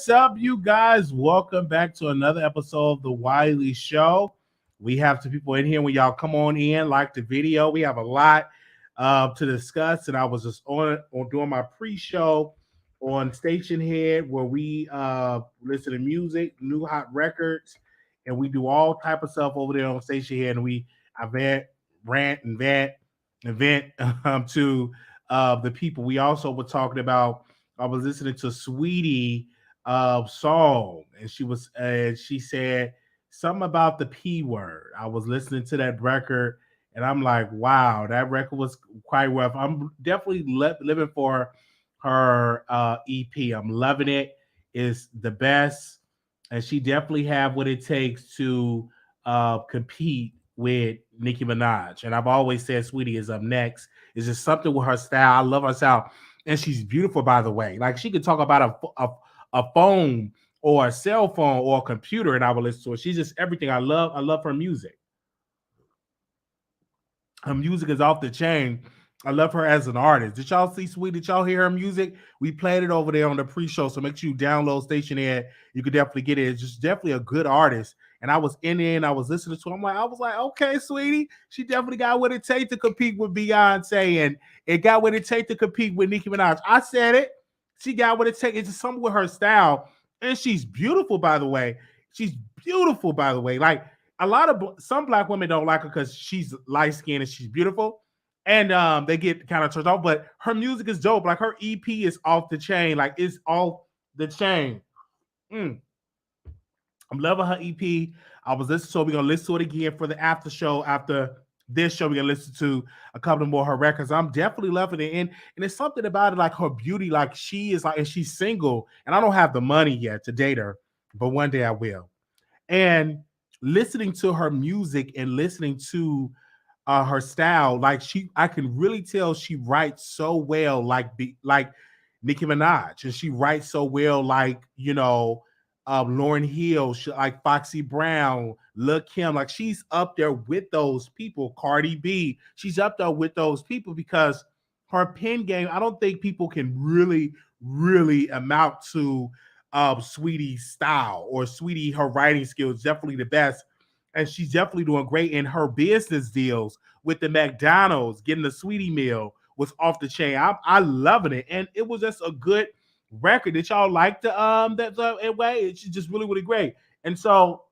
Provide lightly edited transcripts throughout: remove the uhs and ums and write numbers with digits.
What's up, you guys? Welcome back to another episode of the Wiley Show. We have some people in here. When y'all come on in, like the video, we have a lot to discuss. And I was just on doing my pre-show on Station Head, where we listen to music, new hot records, and we do all type of stuff over there on Station Head. And I rant and vent to the people. We also were talking about. I was listening to Sweetie song, and she said something about the P word. I was listening to that record, and I'm like, wow, that record was quite rough. I'm definitely living for her EP. I'm loving it. It's the best, and she definitely have what it takes to compete with Nicki Minaj. And I've always said Sweetie is up next. It's just something with her style. I love her style, and she's beautiful, by the way. Like, she could talk about a phone or a cell phone or a computer, and I will listen to it. She's just everything. I love her music. Her music is off the chain. I love her as an artist. Did y'all see Sweet? Did y'all hear her music? We played it over there on the pre-show, so make sure you download Station Ed. You could definitely get it. It's just definitely a good artist. And I was in there and I was listening to her. I was like, okay, Sweetie, she definitely got what it takes to compete with Beyonce, and it got what it takes to compete with Nicki Minaj. I said it. She got what it takes. It's just something with her style, and she's beautiful, by the way. She's beautiful, by the way. Like, some black women don't like her because she's light skinned and she's beautiful, and they get kind of turned off. But her music is dope. Like, her EP is off the chain. Like, it's off the chain. I'm loving her EP. I was listening to it. We're gonna listen to it again for the after show. After this show, we're gonna listen to a couple more of her records. I'm definitely loving it. And it's something about it, like her beauty. Like, she is like, and she's single, and I don't have the money yet to date her, but one day I will. And listening to her music and listening to her style, like, I can really tell she writes so well, like Nicki Minaj, and she writes so well, like, Lauryn Hill, like Foxy Brown, Lil Kim. Like, she's up there with those people. Cardi B, she's up there with those people because her pen game, I don't think people can really amount to Sweetie's style, or Sweetie, her writing skills, definitely the best. And she's definitely doing great in her business deals with the McDonald's. Getting the Sweetie meal was off the chain. I loving it, and it was just a good record. Did y'all like that way? It's just really great. And so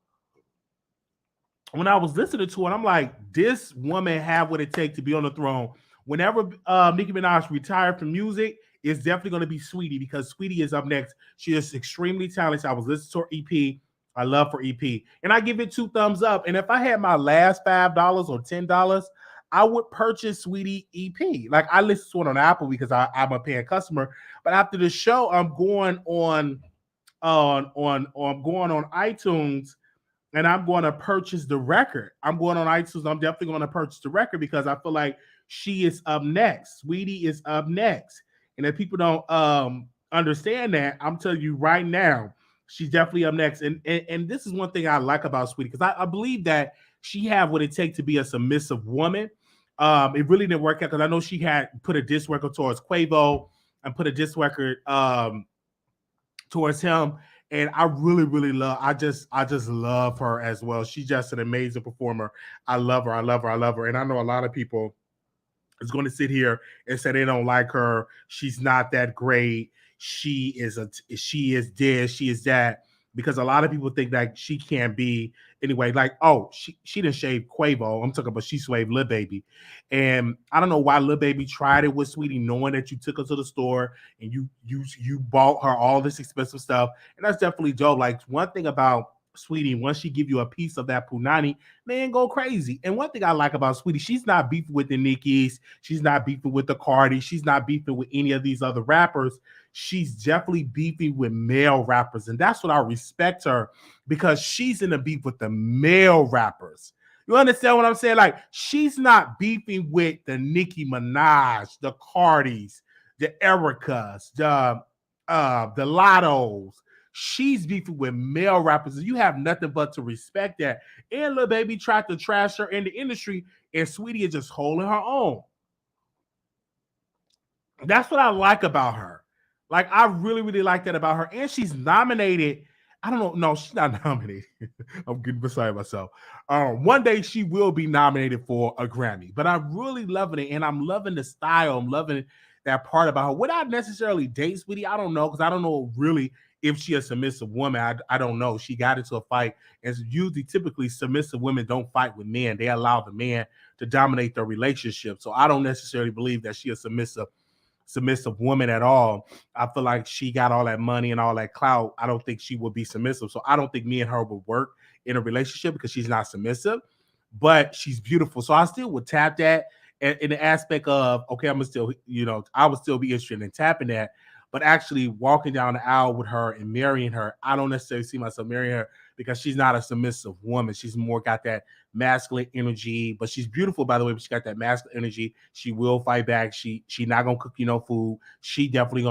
when I was listening to it, I'm like, this woman have what it takes to be on the throne. Whenever Nicki Minaj retired from music, it's definitely going to be Sweetie, because Sweetie is up next. She is extremely talented. I was listening to her EP. I love her EP, and I give it 2 thumbs up. And if I had my last $5 or $10, I would purchase Sweetie EP. Like, I listen to it on Apple because I'm a paying customer. But after the show, I'm going on iTunes, and I'm going to purchase the record. I'm going on iTunes. I'm definitely going to purchase the record because I feel like she is up next. Sweetie is up next. And if people don't understand that, I'm telling you right now, she's definitely up next. And this is one thing I like about Sweetie, because I believe that she have what it takes to be a submissive woman. It really didn't work out because I know she had put a diss record towards Quavo and put a diss record towards him. And I really love, I just love her as well. She's just an amazing performer. I love her. And I know a lot of people is going to sit here and say they don't like her. She's not that great. She is this, she is that, because a lot of people think that she can't be anyway. Like, oh, she didn't shave Quavo. I'm talking about she shaved Lil Baby. And I don't know why Lil Baby tried it with Sweetie, knowing that you took her to the store and you bought her all this expensive stuff. And that's definitely dope. Like, one thing about Sweetie, once she give you a piece of that punani, man, go crazy. And one thing I like about Sweetie, she's not beefing with the Nickies. She's not beefing with the Cardi. She's not beefing with any of these other rappers. She's definitely beefing with male rappers. And that's what I respect her, because she's in a beef with the male rappers. You understand what I'm saying? Like, she's not beefing with the Nicki Minaj, the Cardis, the Ericas, the Lottos. She's beefing with male rappers, and you have nothing but to respect that. And Lil Baby tried to trash her in the industry, and Sweetie is just holding her own. That's what I like about her. Like, I really, really like that about her. And she's nominated. I don't know. No, she's not nominated. I'm getting beside myself. One day she will be nominated for a Grammy. But I'm really loving it. And I'm loving the style. I'm loving that part about her. Would I necessarily date Sweetie? I don't know. Because I don't know really if she a submissive woman. I don't know. She got into a fight. And usually, typically, submissive women don't fight with men. They allow the man to dominate their relationship. So I don't necessarily believe that she is submissive woman at all. I feel like she got all that money and all that clout. I don't think she would be submissive. So I don't think me and her would work in a relationship because she's not submissive, but she's beautiful. So I still would tap that in the aspect of, okay, I'm gonna still, I would still be interested in tapping that. But actually walking down the aisle with her and marrying her, I don't necessarily see myself marrying her because she's not a submissive woman. She's more got that masculine energy, but she's beautiful, by the way. But she got that masculine energy. She will fight back. She not gonna cook you no food. She definitely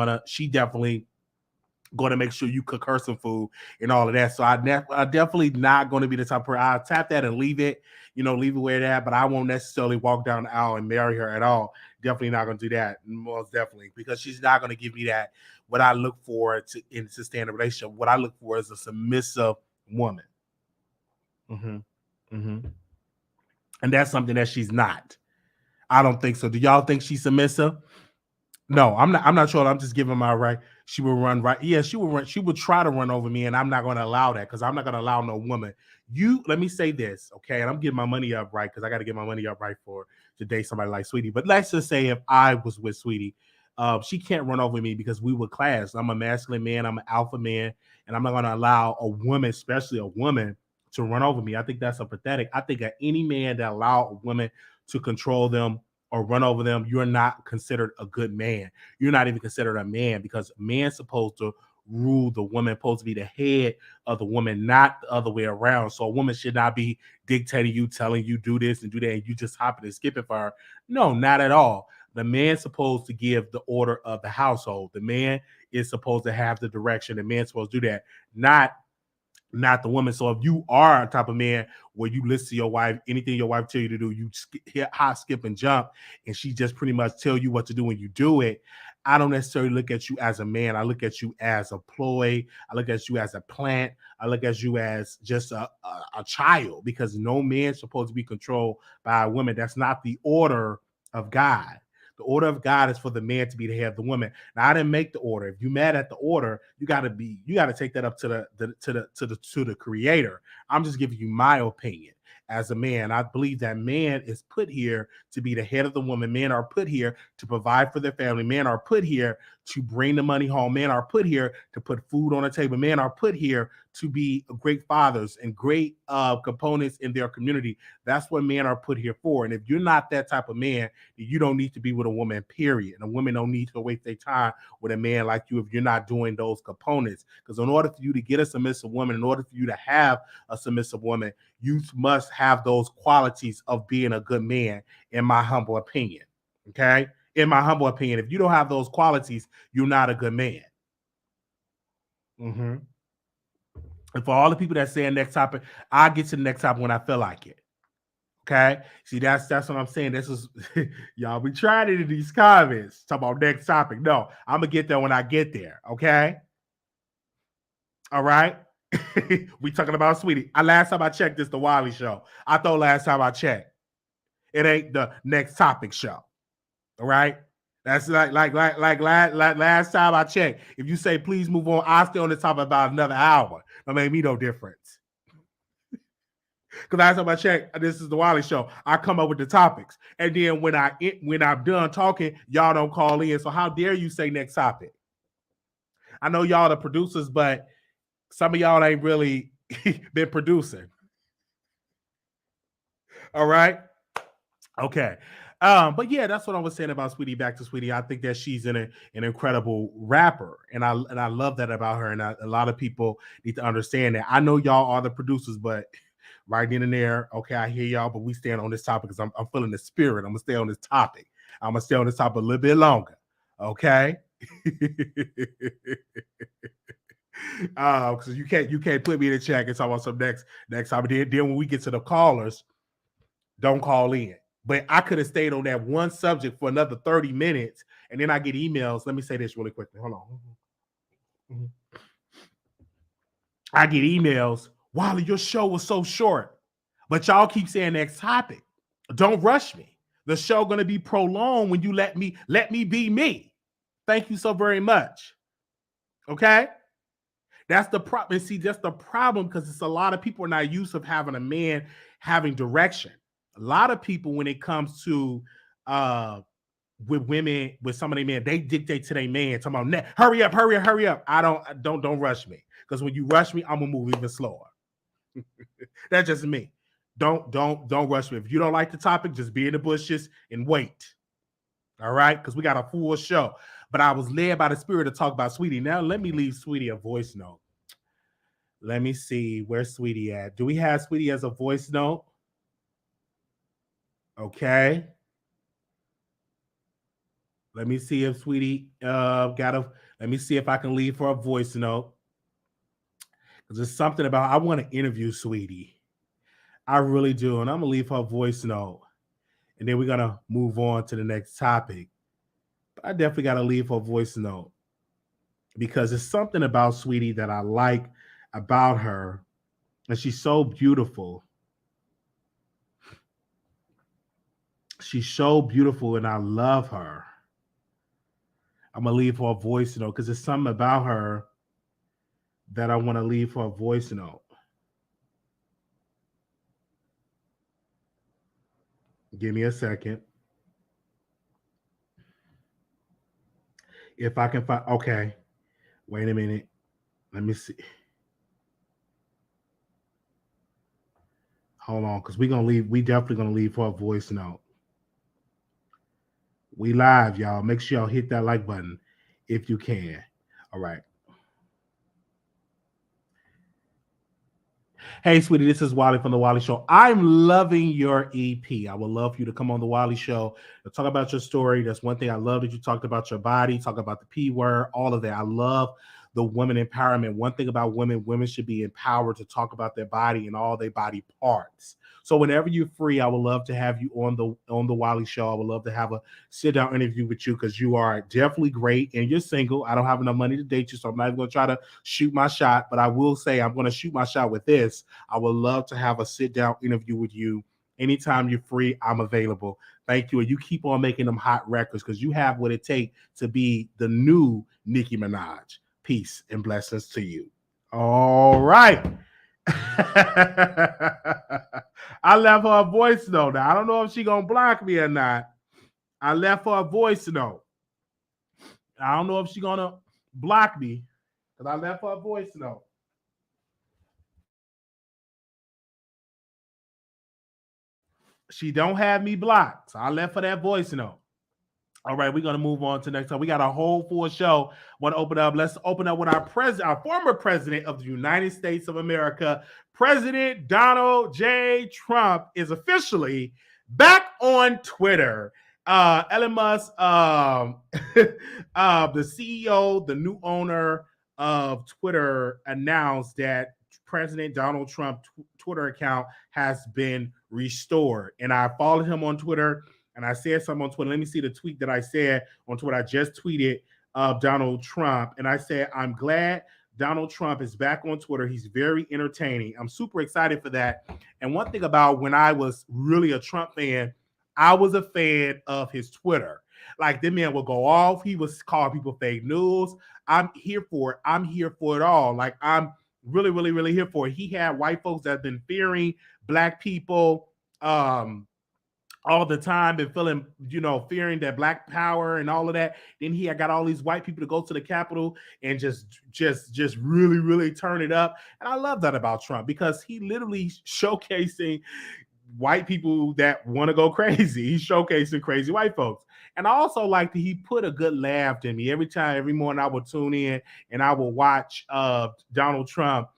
gonna make sure you cook her some food and all of that. So I definitely not gonna be the type of person. I'll tap that and leave it, leave it where it's at. But I won't necessarily walk down the aisle and marry her at all. Definitely not gonna do that. Most definitely, because she's not gonna give me that. What I look for in sustained relationship, what I look for is a submissive woman. Mm-hmm. Mm-hmm. And that's something that she's not. I don't think so. Do y'all think she's submissive? No, I'm not. I'm not sure. I'm just giving my right. She will run right. Yeah, she will run. She would try to run over me, and I'm not going to allow that because I'm not going to allow no woman. Let me say this, okay? And I'm getting my money up right because I got to get my money up right for to date somebody like Sweetie. But let's just say if I was with Sweetie, she can't run over me because we were class. I'm a masculine man. I'm an alpha man, and I'm not going to allow a woman, especially a woman, to run over me. I think that's a pathetic. I think that any man that allow a woman to control them or run over them, you're not considered a good man. You're not even considered a man because a man's supposed to rule the woman, supposed to be the head of the woman, not the other way around. So a woman should not be dictating you, telling you do this and do that, and you just hopping and skipping for her. No, not at all. The man's supposed to give the order of the household. The man is supposed to have the direction. The man's supposed to do that, not the woman. So if you are a type of man where you listen to your wife, anything your wife tell you to do, you hop, skip, and jump, and she just pretty much tell you what to do when you do it. I don't necessarily look at you as a man. I look at you as a ploy. I look at you as a plant. I look at you as just a child because no man's supposed to be controlled by a woman. That's not the order of God. The order of God is for the man to be the head of the woman. Now, I didn't make the order. If you're mad at the order, you got to take that up to the creator. I'm just giving you my opinion as a man. I believe that man is put here to be the head of the woman. Men are put here to provide for their family. Men are put here to bring the money home. Men are put here to put food on the table. Men are put here to be great fathers and great components in their community. That's what men are put here for. And if you're not that type of man, you don't need to be with a woman, period. And a woman don't need to waste their time with a man like you if you're not doing those components. Because in order for you to get a submissive woman, in order for you to have a submissive woman, you must have those qualities of being a good man, in my humble opinion. Okay? In my humble opinion, if you don't have those qualities, you're not a good man. Mm-hmm. And for all the people that say next topic, I'll get to the next topic when I feel like it. Okay. See, that's what I'm saying. This is y'all be trying it in these comments. Talk about next topic. No, I'm gonna get there when I get there. Okay. All right. We talking about Sweetie. Last time I checked, this the Wiley Show. I thought last time I checked, it ain't the next topic show. All right. That's like last time I checked. If you say please move on, I'll stay on the topic about another hour. That made me no difference. Because last time I checked, this is the Wiley Show. I come up with the topics, and then when I'm done talking, y'all don't call in. So how dare you say next topic? I know y'all the producers, but some of y'all ain't really been producing. All right. Okay. But yeah, that's what I was saying about Sweetie. Back to Sweetie. I think that she's an incredible rapper, and I love that about her. And a lot of people need to understand that. I know y'all are the producers, but right in and there, okay, I hear y'all, but we stand on this topic because I'm feeling the spirit. I'm gonna stay on this topic. I'm gonna stay on this topic a little bit longer. Okay. Because you can't put me in the chat and talk about some next topic. Then when we get to the callers, don't call in. But I could have stayed on that one subject for another 30 minutes And then I get emails. Let me say this really quickly. Hold on. Mhm. I get emails. Wiley, your show was so short, but y'all keep saying next topic. Don't rush me. The show gonna be prolonged when you let me be me. Thank you so very much. Okay. That's the problem. See, that's the problem because it's a lot of people are not used to having a man having direction. A lot of people, when it comes to with women, with some of their men, they dictate to their man, talking about hurry up, hurry up, hurry up. Don't rush me. Because when you rush me, I'm gonna move even slower. That's just me. Don't rush me. If you don't like the topic, just be in the bushes and wait. All right, because we got a full show. But I was led by the Spirit to talk about Sweetie. Now let me leave Sweetie a voice note. Let me see where's Sweetie at. Do we have Sweetie as a voice note? Okay. Let me see if Sweetie got a. Let me see if I can leave for a voice note. Because there's something about I want to interview Sweetie. I really do, and I'm gonna leave her a voice note, and then we're gonna move on to the next topic. But I definitely gotta leave her a voice note because there's something about Sweetie that I like about her, and she's so beautiful. She's so beautiful, and I love her. I'm gonna leave her a voice note because there's something about her that I want to leave her a voice note. Give me a second. If I can find, okay. Wait a minute. Let me see. Hold on, because we're gonna leave. We definitely gonna leave her a voice note. We live, y'all. Make sure y'all hit that like button if you can. All right. Hey, sweetie, this is Wiley from The Wiley Show. I'm loving your EP. I would love for you to come on The Wiley Show and talk about your story. That's one thing I love that you talked about your body, talk about the P word, all of that. I love the women empowerment. One thing about women, women should be empowered to talk about their body and all their body parts. So whenever you're free, I would love to have you on the Wiley Show. I would love to have a sit down interview with you because you are definitely great and you're single. I don't have enough money to date you, so I'm not even going to try to shoot my shot. But I will say I'm going to shoot my shot with this. I would love to have a sit down interview with you. Anytime you're free, I'm available. Thank you. And you keep on making them hot records because you have what it takes to be the new Nicki Minaj. Peace and blessings to you. All right. I left her a voice note. Now, I don't know if she's going to block me or not. I left her a voice note. I don't know if she's going to block me because I left her a voice note. She don't have me blocked. So I left her that voice note. All right, we're gonna move on to next time. We got a whole full show. Want to open up? Let's open up with our president, our former president of the United States of America, President Donald J. Trump, is officially back on Twitter. Elon Musk, the CEO, the new owner of Twitter, announced that President Donald Trump's Twitter account has been restored. And I followed him on Twitter. And I said something on Twitter. Let me see the tweet that I said on Twitter. I just tweeted Donald Trump. And I said, I'm glad Donald Trump is back on Twitter. He's very entertaining. I'm super excited for that. And one thing about when I was really a Trump fan, I was a fan of his Twitter. Like, the man would go off. He was calling people fake news. I'm here for it. I'm here for it all. Like, I'm really, really, really here for it. He had white folks that have been fearing black people, all the time and feeling, fearing that black power and all of that. Then he had got all these white people to go to the Capitol and just really, really turn it up. And I love that about Trump because he literally showcasing white people that want to go crazy. He's showcasing crazy white folks. And I also like that he put a good laugh in me every morning I would tune in and I would watch Donald Trump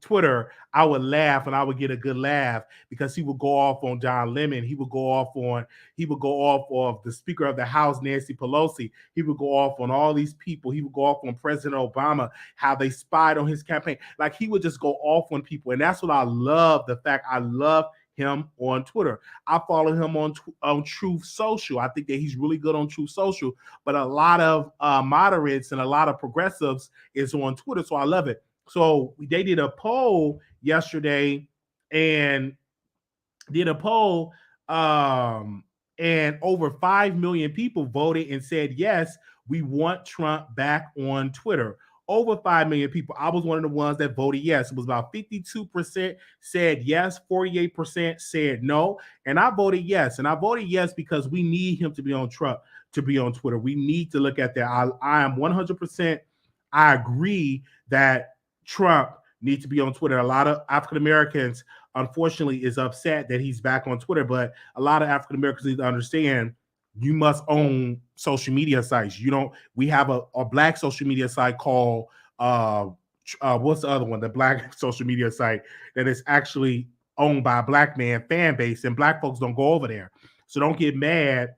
Twitter. I would laugh and I would get a good laugh because he would go off on John Lemon. He would go off of the Speaker of the House, Nancy Pelosi. He would go off on all these people. He would go off on President Obama, how they spied on his campaign. Like, he would just go off on people. And that's what I love. The fact I love him on Twitter. I follow him on Truth Social. I think that he's really good on Truth Social, but a lot of moderates and a lot of progressives is on Twitter, so I love it. So they did a poll yesterday and did a poll, and over 5 million people voted and said, yes, we want Trump back on Twitter. Over 5 million people. I was one of the ones that voted yes. It was about 52% said yes, 48% said no. And I voted yes. And I voted yes because we need him to be on Trump, to be on Twitter. We need to look at that. I am 100%, I agree that Trump needs to be on Twitter. A lot of African Americans, unfortunately, is upset that he's back on Twitter, but a lot of African Americans need to understand you must own social media sites. You don't. We have a black social media site called what's the other one? The black social media site that is actually owned by a black man fan base, and black folks don't go over there. So don't get mad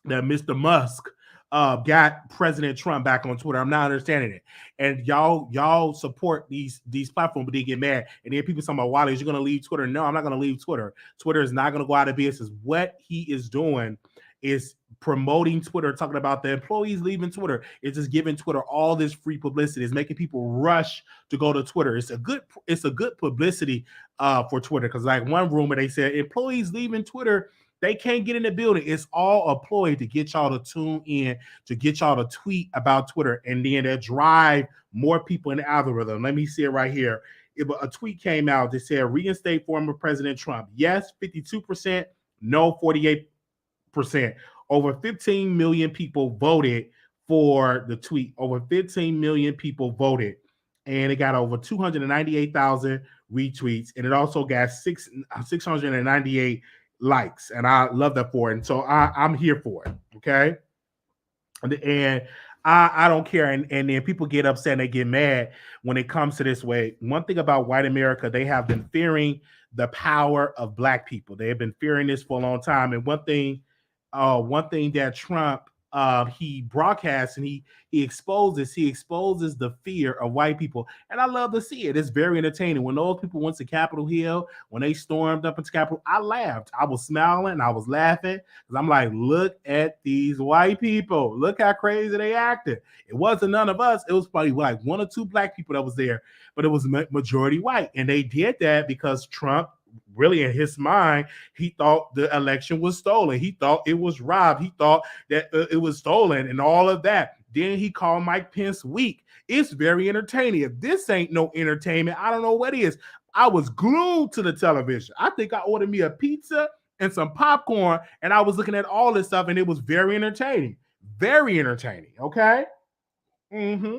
that Mr. Musk got President Trump back on Twitter. I'm not understanding it. And y'all support these platforms, but they get mad. And then people talking about, Wiley, you're going to leave Twitter. No, I'm not going to leave Twitter. Twitter is not going to go out of business. What he is doing is promoting Twitter, talking about the employees leaving Twitter. It's just giving Twitter all this free publicity. It's making people rush to go to Twitter. It's a good publicity for Twitter, because like one rumor they said employees leaving Twitter, they can't get in the building. It's all a ploy to get y'all to tune in, to get y'all to tweet about Twitter, and then they drive more people in the algorithm. Let me see it right here. A tweet came out that said reinstate former President Trump. Yes, 52%. No, 48%. Over 15 million people voted for the tweet. Over 15 million people voted, and it got over 298,000 retweets, and it also got 698 likes, and I love that for it. And so I'm here for it. Okay. And I don't care. And then people get upset and they get mad when it comes to this way. One thing about white America, they have been fearing the power of black people. They have been fearing this for a long time. And one thing that Trump he broadcasts and he exposes the fear of white people, and I love to see it. It's very entertaining. When those people went to Capitol Hill, when they stormed up into Capitol, I laughed. I was smiling, I was laughing, because I'm like, look at these white people. Look how crazy they acted. It wasn't none of us. It was probably like one or two black people that was there, but it was majority white, and they did that because Trump, really in his mind, he thought the election was stolen. He thought it was robbed. He thought that it was stolen and all of that. Then he called Mike Pence weak. It's very entertaining. If this ain't no entertainment, I don't know what is. I was glued to the television. I think I ordered me a pizza and some popcorn, and I was looking at all this stuff, and it was very entertaining. Very entertaining, okay? Mm-hmm.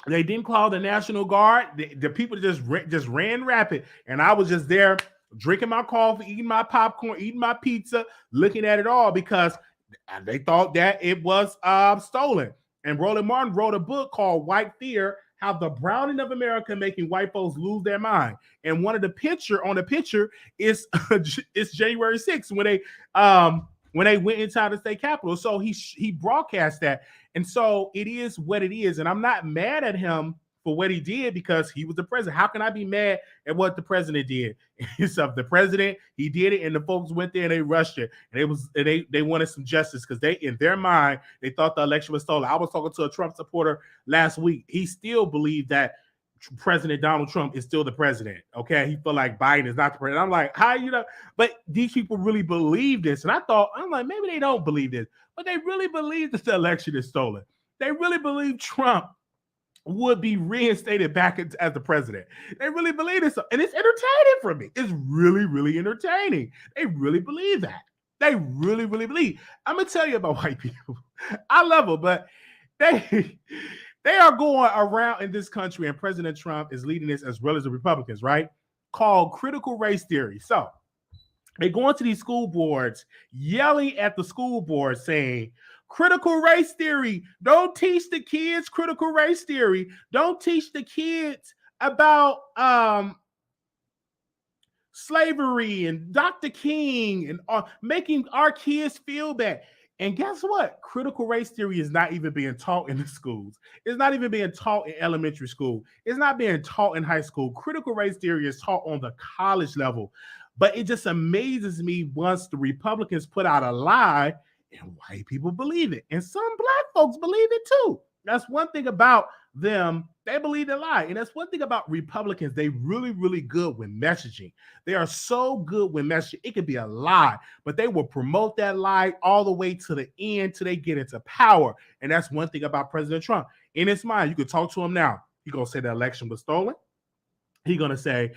They didn't call the National Guard. The people just ran rapid. And I was just there drinking my coffee, eating my popcorn, eating my pizza, looking at it all because they thought that it was stolen. And Roland Martin wrote a book called White Fear, How the Browning of America Making White Folks Lose Their Mind. And one of the picture is it's January 6th when they went inside the state capitol. So he broadcast that. And so it is what it is. And I'm not mad at him for what he did because he was the president. How can I be mad at what the president did? It's of the president. He did it, and the folks went there and they rushed it. And they wanted some justice because they, in their mind, they thought the election was stolen. I was talking to a Trump supporter last week. He still believed that President Donald Trump is still the president. Okay, he felt like Biden is not the president. I'm like, how you know? But these people really believe this, and I'm like, maybe they don't believe this, but they really believe that the election is stolen. They really believe Trump would be reinstated back as the president. They really believe this, and it's entertaining for me. It's really, really entertaining. They really believe that. They really, really believe. I'm gonna tell you about white people. I love them, but they are going around in this country, and President Trump is leading this as well as the Republicans, right? Called critical race theory. So they go into these school boards, yelling at the school board, saying, critical race theory. Don't teach the kids critical race theory. Don't teach the kids about slavery and Dr. King and making our kids feel bad. And guess what? Critical race theory is not even being taught in the schools. It's not even being taught in elementary school. It's not being taught in high school. Critical race theory is taught on the college level. But it just amazes me once the Republicans put out a lie and white people believe it. And some black folks believe it too. That's one thing about them. They believe the lie. And that's one thing about Republicans. They really, really good with messaging. They are so good with messaging. It could be a lie, but they will promote that lie all the way to the end till they get into power. And that's one thing about President Trump. In his mind, you could talk to him now. He's going to say the election was stolen. He's going to say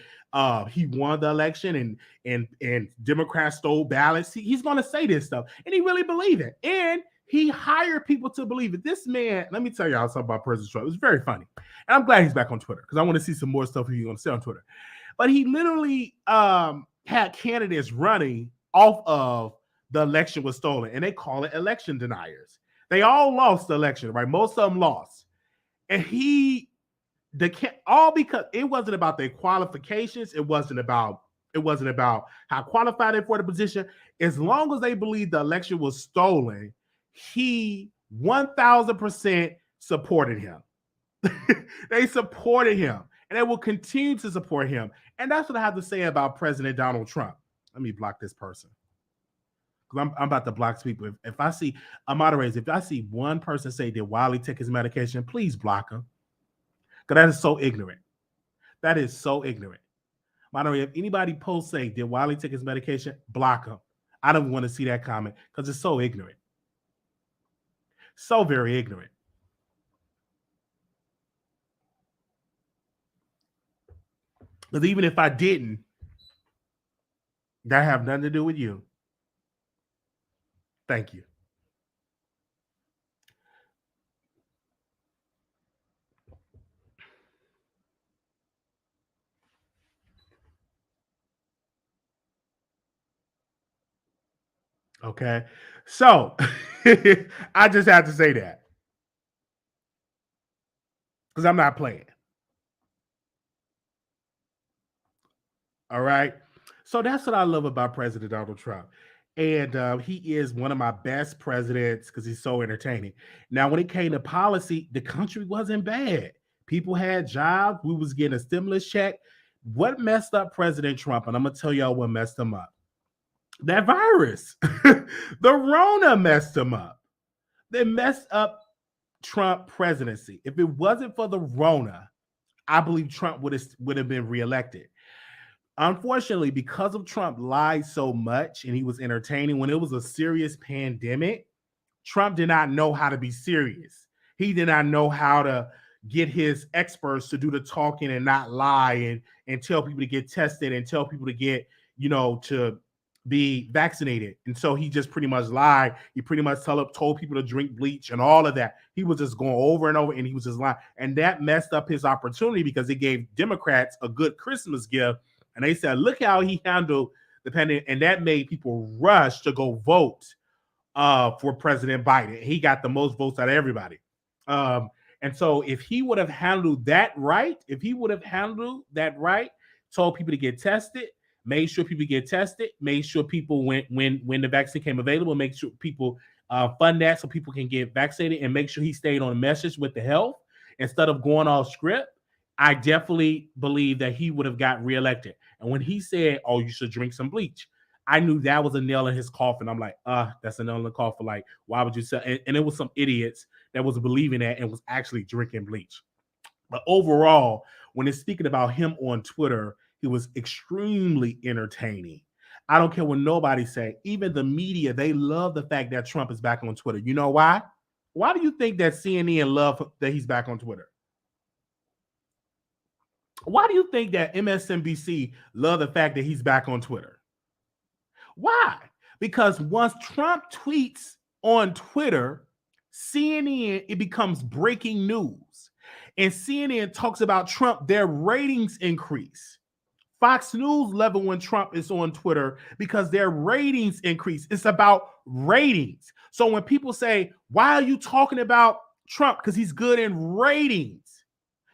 he won the election and Democrats stole ballots. He's going to say this stuff. And he really believed it. And he hired people to believe it. This man, let me tell y'all something about President Trump. It was very funny. And I'm glad he's back on Twitter because I want to see some more stuff he's going to say on Twitter. But he literally had candidates running off of the election was stolen. And they call it election deniers. They all lost the election, right? Most of them lost. And all because it wasn't about their qualifications. It wasn't about how qualified they for the position. As long as they believed the election was stolen, he 1000% supported him. They supported him, and they will continue to support him. And that's what I have to say about President Donald Trump. Let me block this person because I'm about to block people. If I see a moderator, if I see one person say, "Did Wiley take his medication?" Please block him because that is so ignorant. That is so ignorant. Moderator, if anybody posts say, "Did Wiley take his medication?" Block him. I don't want to see that comment because it's so ignorant. So very ignorant. Because even if I didn't, that have nothing to do with you. Thank you. Okay. So I just have to say that. Because I'm not playing. All right. So that's what I love about President Donald Trump. And he is one of my best presidents because he's so entertaining. Now, when it came to policy, the country wasn't bad. People had jobs. We was getting a stimulus check. What messed up President Trump? And I'm going to tell y'all what messed him up. That virus. The Rona messed him up. They messed up Trump presidency. If it wasn't for the Rona, I believe Trump would have been reelected. Unfortunately, because of Trump lied so much and he was entertaining, when it was a serious pandemic, Trump did not know how to be serious. He did not know how to get his experts to do the talking and not lie and tell people to get tested and tell people to get, to be vaccinated. And so he just pretty much lied. He pretty much told people to drink bleach and all of that. He was just going over and over and he was just lying. And that messed up his opportunity because it gave Democrats a good Christmas gift. And they said, look how he handled the pandemic. And that made people rush to go vote for President Biden. He got the most votes out of everybody. And so if he would have handled that right, told people to get tested, made sure people get tested, made sure people when the vaccine came available, make sure people fund that so people can get vaccinated, and make sure he stayed on a message with the health instead of going off script, I definitely believe that he would have got reelected. And when he said, "Oh, you should drink some bleach," I knew that was a nail in his coffin. I'm like, that's a nail in the coffin. Like, why would you say? And it was some idiots that was believing that and was actually drinking bleach. But overall, when it's speaking about him on Twitter, he was extremely entertaining. I don't care what nobody say. Even the media, they love the fact that Trump is back on Twitter. You know why? Why do you think that CNN love that he's back on Twitter? Why do you think that MSNBC love the fact that he's back on Twitter? Why? Because once Trump tweets on Twitter, CNN, it becomes breaking news. And CNN talks about Trump, their ratings increase. Fox News level when Trump is on Twitter because their ratings increase. It's about ratings. So when people say, why are you talking about Trump? Because he's good in ratings.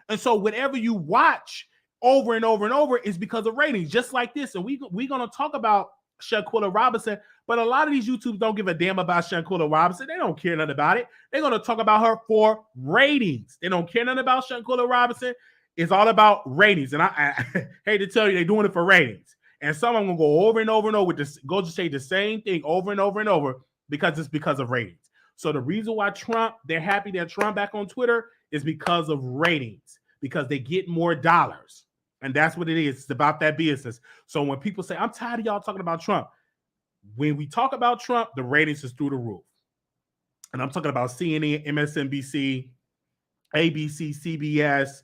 And so whatever you watch over and over and over is because of ratings, just like this. And we're going to talk about Shanquella Robinson, but a lot of these YouTubers don't give a damn about Shanquella Robinson. They don't care nothing about it. They're going to talk about her for ratings. They don't care nothing about Shanquella Robinson. It's all about ratings. And I hate to tell you, they're doing it for ratings. And some of them will go over and over and over with this, go to say the same thing over and over and over because it's because of ratings. So the reason why they're happy that Trump back on Twitter is because of ratings, because they get more dollars. And that's what it is. It's about that business. So when people say, I'm tired of y'all talking about Trump, when we talk about Trump, the ratings is through the roof. And I'm talking about CNN, MSNBC, ABC, CBS,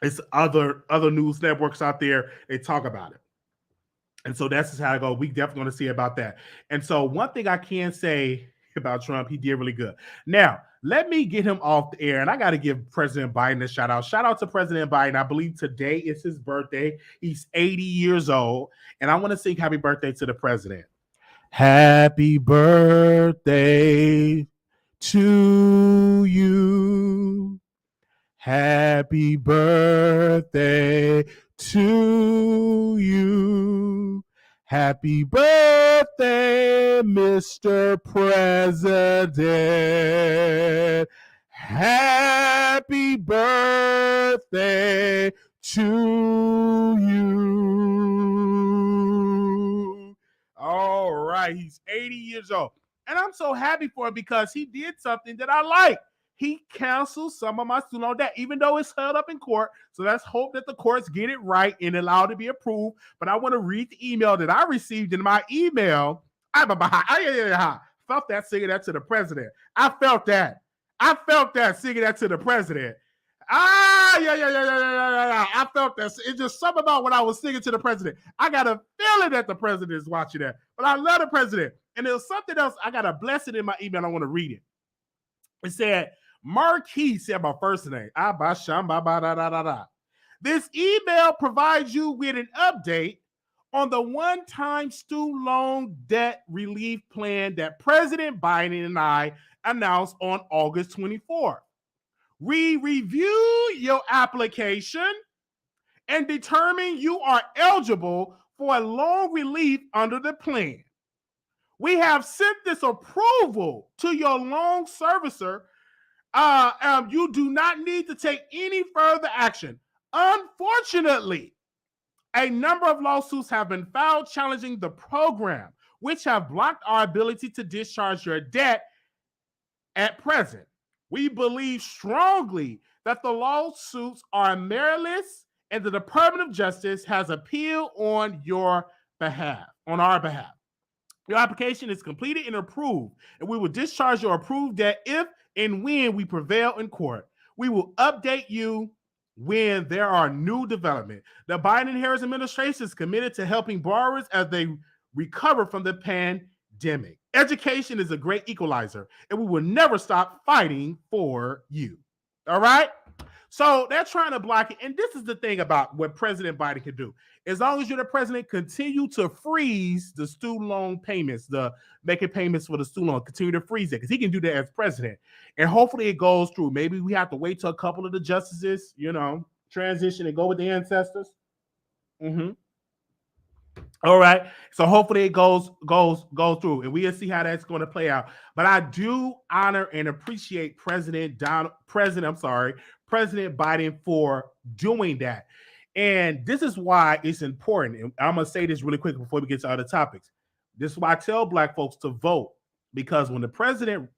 it's other news networks out there. They talk about it. And so that's just how I go. We definitely going to see about that. And so one thing I can say about Trump, he did really good. Now, let me get him off the air. And I got to give President Biden a shout out. Shout out to President Biden. I believe today is his birthday. He's 80 years old. And I want to sing happy birthday to the president. Happy birthday to you. Happy birthday to you. Happy birthday, Mr. President. Happy birthday to you. All right, he's 80 years old. And I'm so happy for him because he did something that I like. He canceled some of my student loan debt, even though it's held up in court. So let's hope that the courts get it right and allow it to be approved. But I want to read the email that I received in my email. I felt that singing that to the president. I felt that singing that to the president. I felt that. It's just something about when I was singing to the president. I got a feeling that the president is watching that. But I love the president. And there's something else. I got a blessing in my email. I want to read it. It said, Marquis said my first name. This email provides you with an update on the one-time student loan debt relief plan that President Biden and I announced on August 24th. We review your application and determine you are eligible for a loan relief under the plan. We have sent this approval to your loan servicer. You do not need to take any further action. Unfortunately, a number of lawsuits have been filed challenging the program, which have blocked our ability to discharge your debt at present. We believe strongly that the lawsuits are meritless and the Department of Justice has appealed on our behalf. Your application is completed and approved, and we will discharge your approved debt if and when we prevail in court. We will update you when there are new developments. The Biden-Harris administration is committed to helping borrowers as they recover from the pandemic. Education is a great equalizer, and we will never stop fighting for you. All right? So they're trying to block it. And this is the thing about what President Biden can do. As long as you're the president, continue to freeze the student loan payments, the making payments for the student loan, continue to freeze it because he can do that as president. And hopefully it goes through. Maybe we have to wait till a couple of the justices, transition and go with the ancestors. All right. So hopefully it goes through, and we'll see how that's going to play out. But I do honor and appreciate President Biden for doing that. And this is why it's important. And I'm going to say this really quick before we get to other topics. This is why I tell Black folks to vote, because when the president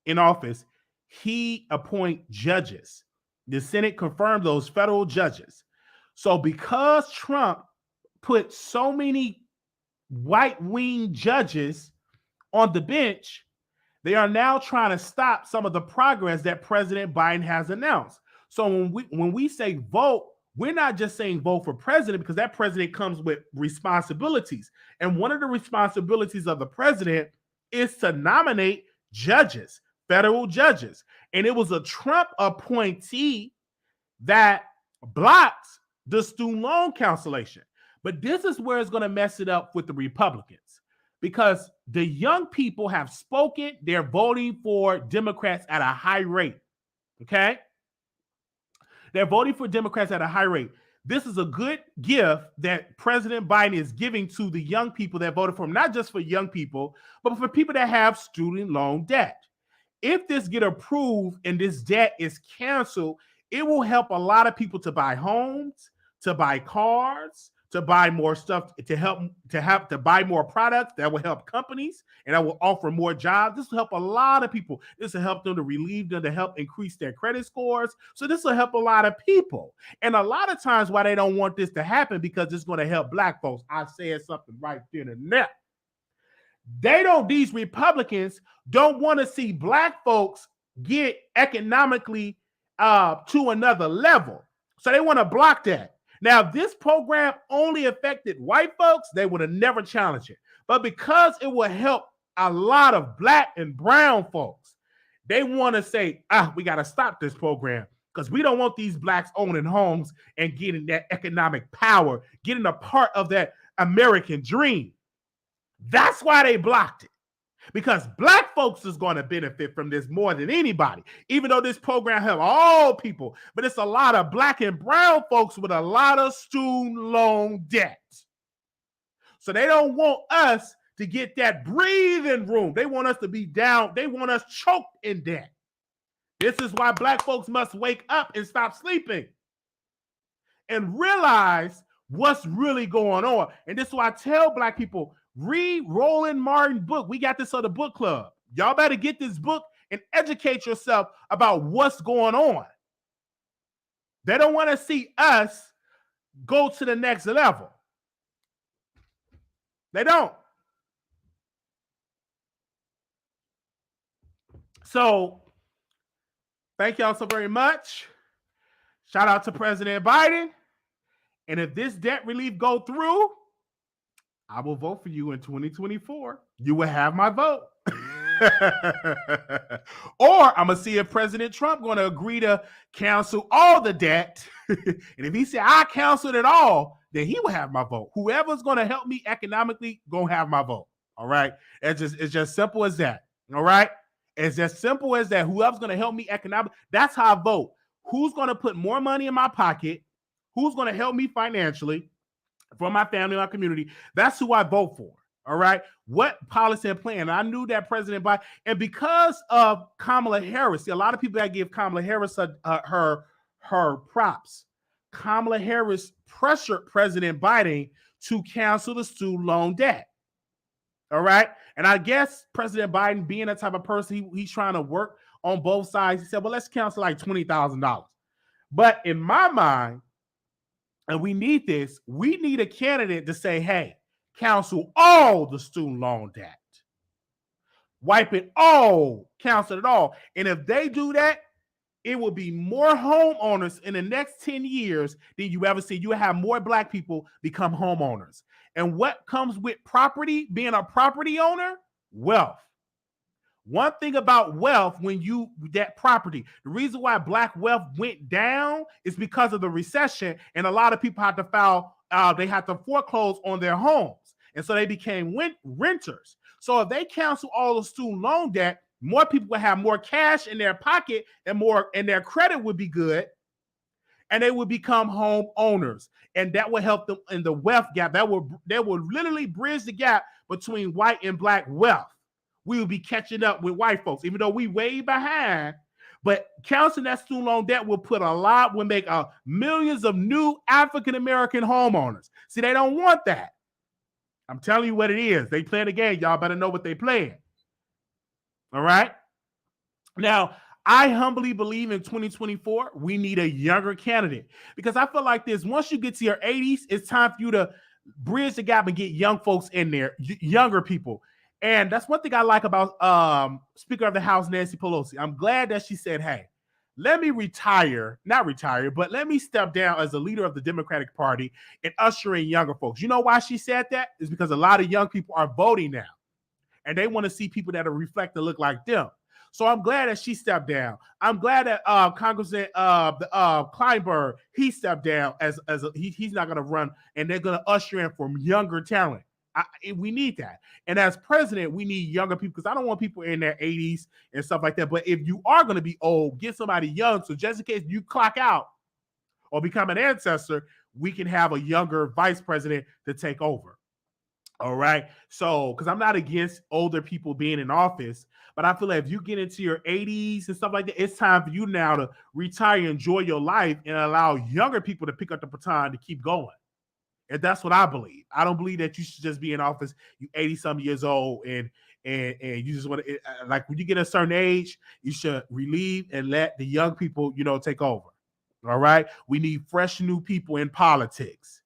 in office, he appoints judges. The Senate confirmed those federal judges. So because Trump put so many right-wing judges on the bench, they are now trying to stop some of the progress that President Biden has announced. So when we say vote, we're not just saying vote for president, because that president comes with responsibilities. And one of the responsibilities of the president is to nominate judges, federal judges. And it was a Trump appointee that blocks the student loan cancellation. But this is where it's going to mess it up with the Republicans, because the young people have spoken. They're voting for Democrats at a high rate. Okay? They're voting for Democrats at a high rate. This is a good gift that President Biden is giving to the young people that voted for him, not just for young people, but for people that have student loan debt. If this get approved and this debt is canceled, it will help a lot of people to buy homes, to buy cars, to buy more stuff, to buy more products that will help companies and that will offer more jobs. This will help a lot of people. This will help them to relieve them, to help increase their credit scores. So this will help a lot of people. And a lot of times why they don't want this to happen, because it's going to help black folks. I said something right then and there. These Republicans don't want to see black folks get economically to another level. So they want to block that. Now, if this program only affected white folks, they would have never challenged it. But because it will help a lot of black and brown folks, they want to say, we got to stop this program because we don't want these blacks owning homes and getting that economic power, getting a part of that American dream. That's why they blocked it. Because black folks is going to benefit from this more than anybody, even though this program helps all people. But it's a lot of black and brown folks with a lot of student loan debt. So they don't want us to get that breathing room. They want us to be down. They want us choked in debt. This is why black folks must wake up and stop sleeping and realize what's really going on. And this is why I tell black people, read Roland Martin's book. We got this on the book club. Y'all better get this book and educate yourself about what's going on. They don't want to see us go to the next level. They don't. So, thank y'all so very much. Shout out to President Biden. And if this debt relief go through, I will vote for you in 2024. You will have my vote. Or I'm going to see if President Trump going to agree to cancel all the debt. And if he said, I canceled it all, then he will have my vote. Whoever's going to help me economically, going to have my vote. All right? It's just simple as that. All right? It's as simple as that. Whoever's going to help me economically, that's how I vote. Who's going to put more money in my pocket? Who's going to help me financially? For my family, my community, that's who I vote for. All right. What policy and plan? I knew that President Biden, and because of Kamala Harris, see, a lot of people that give Kamala Harris her props. Kamala Harris pressured President Biden to cancel the student loan debt. All right. And I guess President Biden, being that type of person, he's trying to work on both sides. He said, well, let's cancel like $20,000. But in my mind, and we need this, we need a candidate to say, hey, cancel all the student loan debt. Wipe it all, cancel it all. And if they do that, it will be more homeowners in the next 10 years than you ever see. You will have more black people become homeowners. And what comes with property, being a property owner? Wealth. One thing about wealth, that property, the reason why black wealth went down is because of the recession, and a lot of people had to they had to foreclose on their homes, and so they became renters. So if they cancel all the student loan debt, more people will have more cash in their pocket and their credit would be good, and they would become home owners, and that will help them in the wealth gap. That will literally bridge the gap between white and black wealth. We will be catching up with white folks, even though we way behind. But canceling that student loan debt will make millions of new African-American homeowners. See, they don't want that. I'm telling you what it is. They playing the game. Y'all better know what they playing. All right? Now, I humbly believe in 2024, we need a younger candidate. Because I feel like this, once you get to your 80s, it's time for you to bridge the gap and get young folks in there, younger people. And that's one thing I like about Speaker of the House, Nancy Pelosi. I'm glad that she said, hey, let me not retire, but let me step down as a leader of the Democratic Party and usher in younger folks. You know why she said that? It's because a lot of young people are voting now, and they want to see people that reflect and look like them. So I'm glad that she stepped down. I'm glad that Congressman Kleinberg, he stepped down he's not going to run, and they're going to usher in from younger talent. We need that. And as president, we need younger people, because I don't want people in their 80s and stuff like that. But if you are going to be old, get somebody young. So just in case you clock out or become an ancestor, we can have a younger vice president to take over. All right. So, because I'm not against older people being in office, but I feel like if you get into your 80s and stuff like that, it's time for you now to retire, enjoy your life, and allow younger people to pick up the baton to keep going. And that's what I believe. I don't believe that you should just be in office, you 80-some years old, and you just want to, like, when you get a certain age, you should relieve and let the young people, take over. All right. We need fresh new people in politics.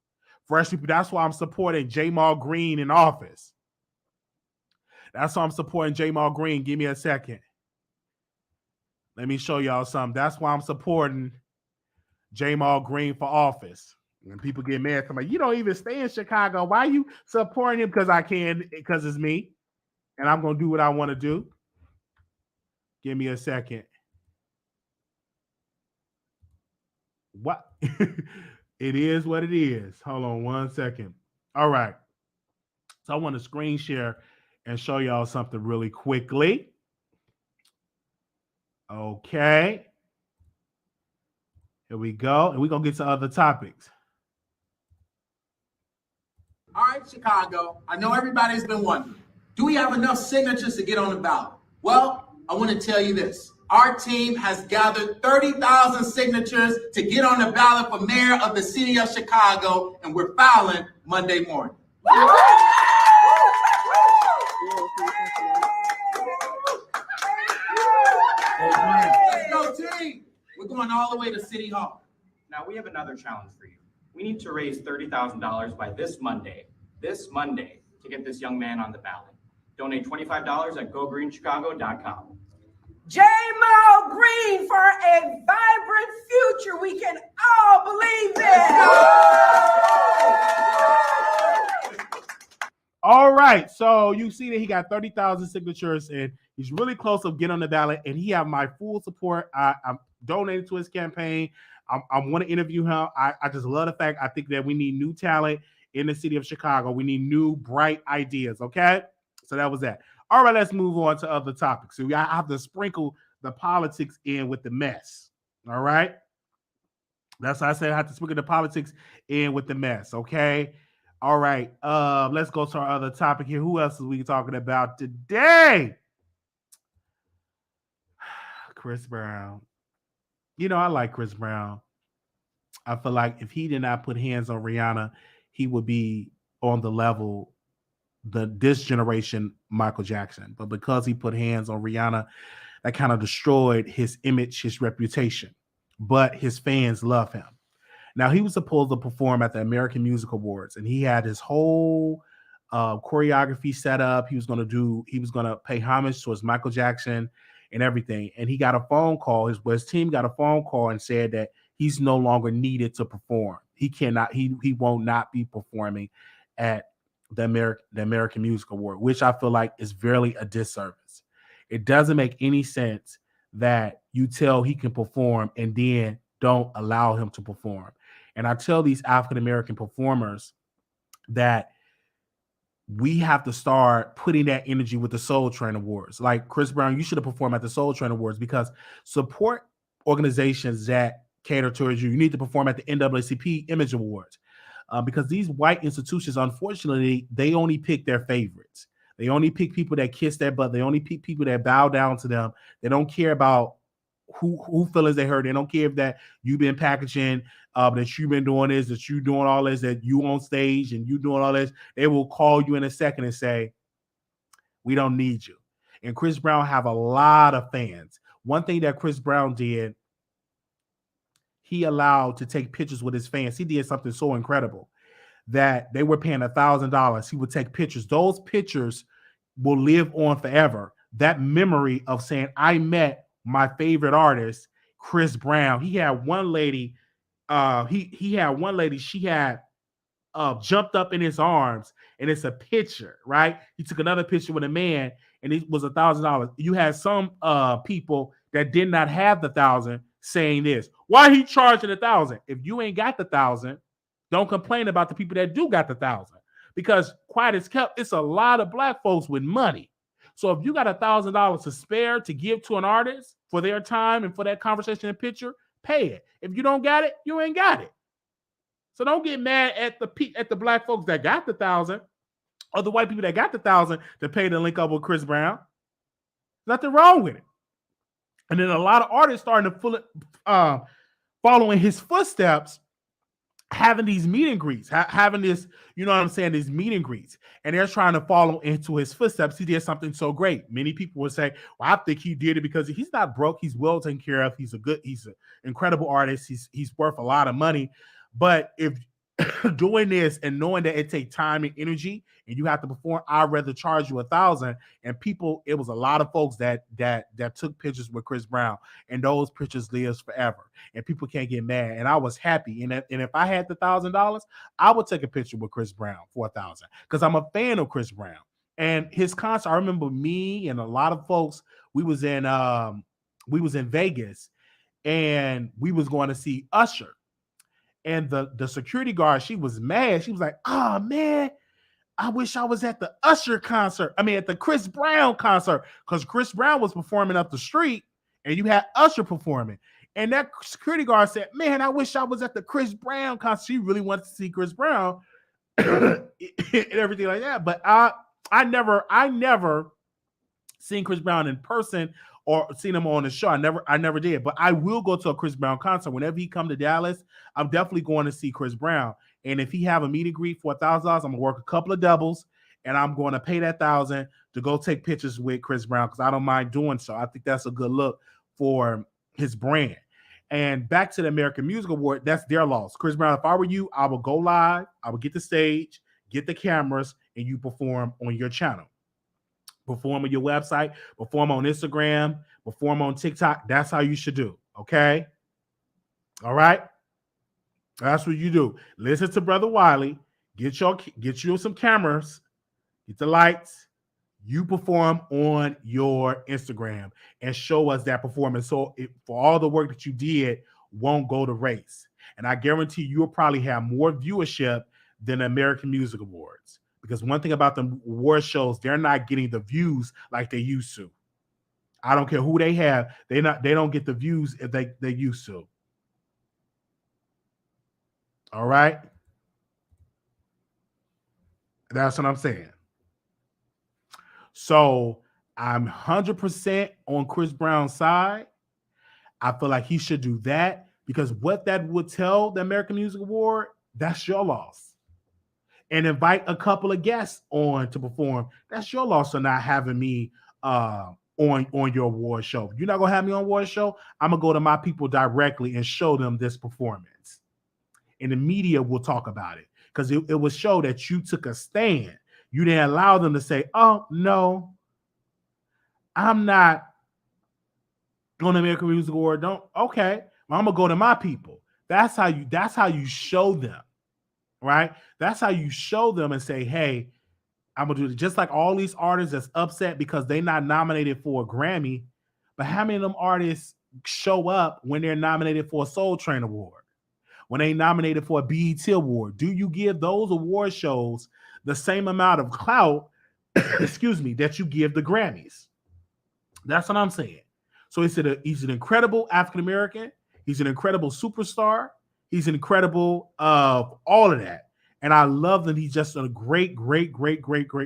Fresh people. That's why I'm supporting Jamal Green in office. That's why I'm supporting Jamal Green. Give me a second. Let me show y'all something. That's why I'm supporting Jamal Green for office. And people get mad. I'm like, you don't even stay in Chicago. Why are you supporting him? Because I can, because it's me. And I'm going to do what I want to do. Give me a second. What? It is what it is. Hold on one second. All right. So I want to screen share and show y'all something really quickly. Okay. Here we go. And we're going to get to other topics. All right, Chicago. I know everybody's been wondering, do we have enough signatures to get on the ballot? Well, I want to tell you this. Our team has gathered 30,000 signatures to get on the ballot for mayor of the city of Chicago, and we're filing Monday morning. Let's go, team. We're going all the way to City Hall. Now, we have another challenge for you. We need to raise $30,000 by this Monday, to get this young man on the ballot. Donate $25 at gogreenchicago.com. Jamal Green for a vibrant future. We can all believe it. All right. So you see that he got 30,000 signatures and he's really close to getting on the ballot, and he have my full support. I'm donating to his campaign. I want to interview him. I just love the fact I think that we need new talent in the city of Chicago. We need new, bright ideas. Okay. So that was that. All right, let's move on to other topics. So I have to sprinkle the politics in with the mess. All right. That's why I said I have to sprinkle the politics in with the mess. Okay. All right. Let's go to our other topic here. Who else are we talking about today? Chris Brown. I like Chris Brown. I feel like if he did not put hands on Rihanna, he would be on the level this generation Michael Jackson. But because he put hands on Rihanna, that kind of destroyed his image, his reputation. But his fans love him. Now, he was supposed to perform at the American Music Awards, and he had his whole choreography set up. He was going to pay homage towards Michael Jackson and everything. And he got a phone call. His team got a phone call and said that he's no longer needed to perform. He will not be performing at the American Music Award, which I feel like is really a disservice. It doesn't make any sense that you tell he can perform and then don't allow him to perform. And I tell these African-American performers that we have to start putting that energy with the Soul Train Awards. Like Chris Brown, you should have performed at the Soul Train Awards, because support organizations that cater towards you. You need to perform at the NAACP Image Awards. Because these white institutions, unfortunately, they only pick their favorites. They only pick people that kiss their butt. They only pick people that bow down to them. They don't care about who feelings they hurt. They don't care if that you've been packaging, that you've been doing this, that you doing all this, that you on stage and you doing all this. They will call you in a second and say, we don't need you. And Chris Brown have a lot of fans. One thing that Chris Brown did, he allowed to take pictures with his fans. He did something so incredible that they were paying $1,000. He would take pictures. Those pictures will live on forever. That memory of saying, I met my favorite artist, Chris Brown. He had one lady, she had jumped up in his arms, and it's a picture, right? He took another picture with a man, and it was $1,000. You had some people that did not have the $1,000 saying this. Why he charging $1,000? If you ain't got the $1,000, don't complain about the people that do got the $1,000. Because quiet as kept, it's a lot of black folks with money. So if you got $1,000 to spare to give to an artist for their time and for that conversation and picture, pay it. If you don't got it, you ain't got it. So don't get mad at the black folks that got the 1,000 or the white people that got the 1,000 to pay to link up with Chris Brown. Nothing wrong with it. And then a lot of artists starting to follow in his footsteps, having these meet and greets, having this, you know what I'm saying, these meet and greets. And they're trying to follow into his footsteps. He did something so great. Many people would say, well, I think he did it because he's not broke. He's well taken care of. He's an incredible artist. He's worth a lot of money. But if doing this and knowing that it takes time and energy and you have to perform, I'd rather charge you 1,000. And people, it was a lot of folks that took pictures with Chris Brown, and those pictures lives forever. And people can't get mad. And I was happy. And if I had the $1,000, I would take a picture with Chris Brown for 1,000 because I'm a fan of Chris Brown. And his concert, I remember me and a lot of folks, we was in Vegas, and we was going to see Usher. And the security guard, she was mad. She was like, oh, man, I wish I was at the Usher concert. I mean, at the Chris Brown concert, because Chris Brown was performing up the street and you had Usher performing. And that security guard said, man, I wish I was at the Chris Brown concert. She really wanted to see Chris Brown and everything like that. But I never seen Chris Brown in person or seen him on the show. I never did. But I will go to a Chris Brown concert. Whenever he come to Dallas, I'm definitely going to see Chris Brown. And if he have a meet and greet for $1,000, I'm gonna work a couple of doubles, and I'm going to pay that 1,000 to go take pictures with Chris Brown because I don't mind doing so. I think that's a good look for his brand. And back to the American Music Award, that's their loss. Chris Brown, if I were you, I would go live, I would get the stage, get the cameras, and you perform on your channel. Perform on your website, perform on Instagram, perform on TikTok. That's how you should do. Okay. All right. That's what you do. Listen to Brother Wiley. Get you some cameras. Get the lights. You perform on your Instagram and show us that performance. So for all the work that you did won't go to waste. And I guarantee you'll probably have more viewership than the American Music Awards. Because one thing about the award shows, they're not getting the views like they used to. I don't care who they have, they don't get the views if they used to. All right. That's what I'm saying. So I'm 100% on Chris Brown's side. I feel like he should do that because what that would tell the American Music Award, that's your loss. And invite a couple of guests on to perform. That's your loss for not having me on your award show. If you're not gonna have me on award show, I'm gonna go to my people directly and show them this performance. And the media will talk about it because it will show that you took a stand. You didn't allow them to say, "Oh no, I'm not on the American Music Award." Don't okay. Well, I'm gonna go to my people. That's how you show them. Right? That's how you show them and say, hey, I'm going to do it. Just like all these artists that's upset because they're not nominated for a Grammy, but how many of them artists show up when they're nominated for a Soul Train Award, when they nominated for a BET Award? Do you give those award shows the same amount of clout, excuse me, that you give the Grammys? That's what I'm saying. So he's an incredible African-American. He's an incredible superstar. He's incredible of all of that. And I love that he's just a great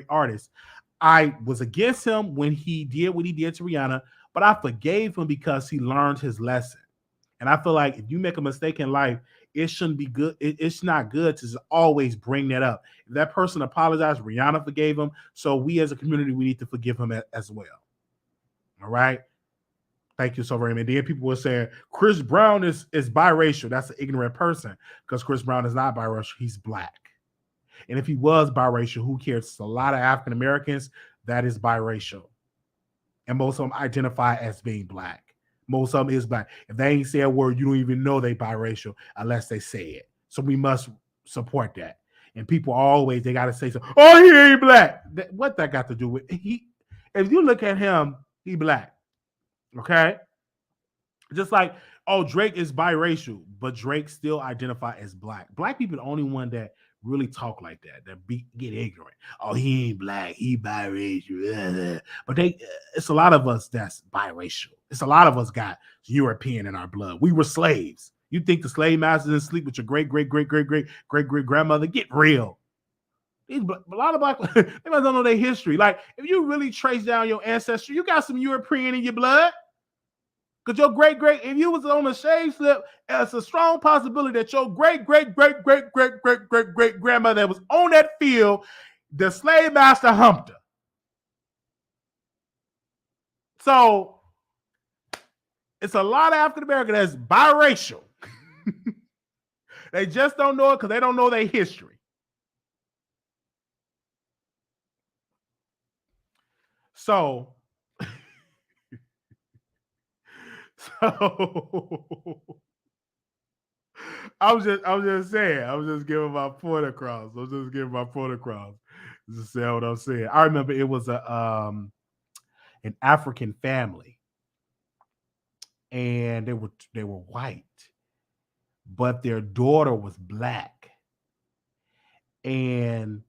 artist. I was against him when he did what he did to Rihanna, but I forgave him because he learned his lesson. And I feel like if you make a mistake in life, it shouldn't be good. It's not good to just always bring that up. If that person apologized, Rihanna forgave him. So we as a community, we need to forgive him as well. All right. Thank you so very much. Then people were saying Chris Brown is biracial. That's an ignorant person because Chris Brown is not biracial. He's black. And if he was biracial, who cares? It's a lot of African Americans that is biracial. And most of them identify as being black. Most of them is black. If they ain't say a word, you don't even know they biracial unless they say it. So we must support that. And people always, they got to say, oh, he ain't black. What that got to do with he? If you look at him, he black. Okay, just like, oh, Drake is biracial, but Drake still identify as black. Black people are the only one that really talk like that get ignorant. Oh, he ain't black, he biracial. But it's a lot of us that's biracial. It's a lot of us got European in our blood. We were slaves. You think the slave masters didn't sleep with your great grandmother? Get real. A lot of black they don't know their history. Like, if you really trace down your ancestry, you got some European in your blood. Because your if you was on a shave slip, it's a strong possibility that your great grandmother that was on that field, the slave master humped her. So it's a lot of African American that's biracial. They just don't know it because they don't know their history. So I was just saying, I was just giving my point across. Just say what I'm saying. I remember it was an African family, and they were white, but their daughter was black. And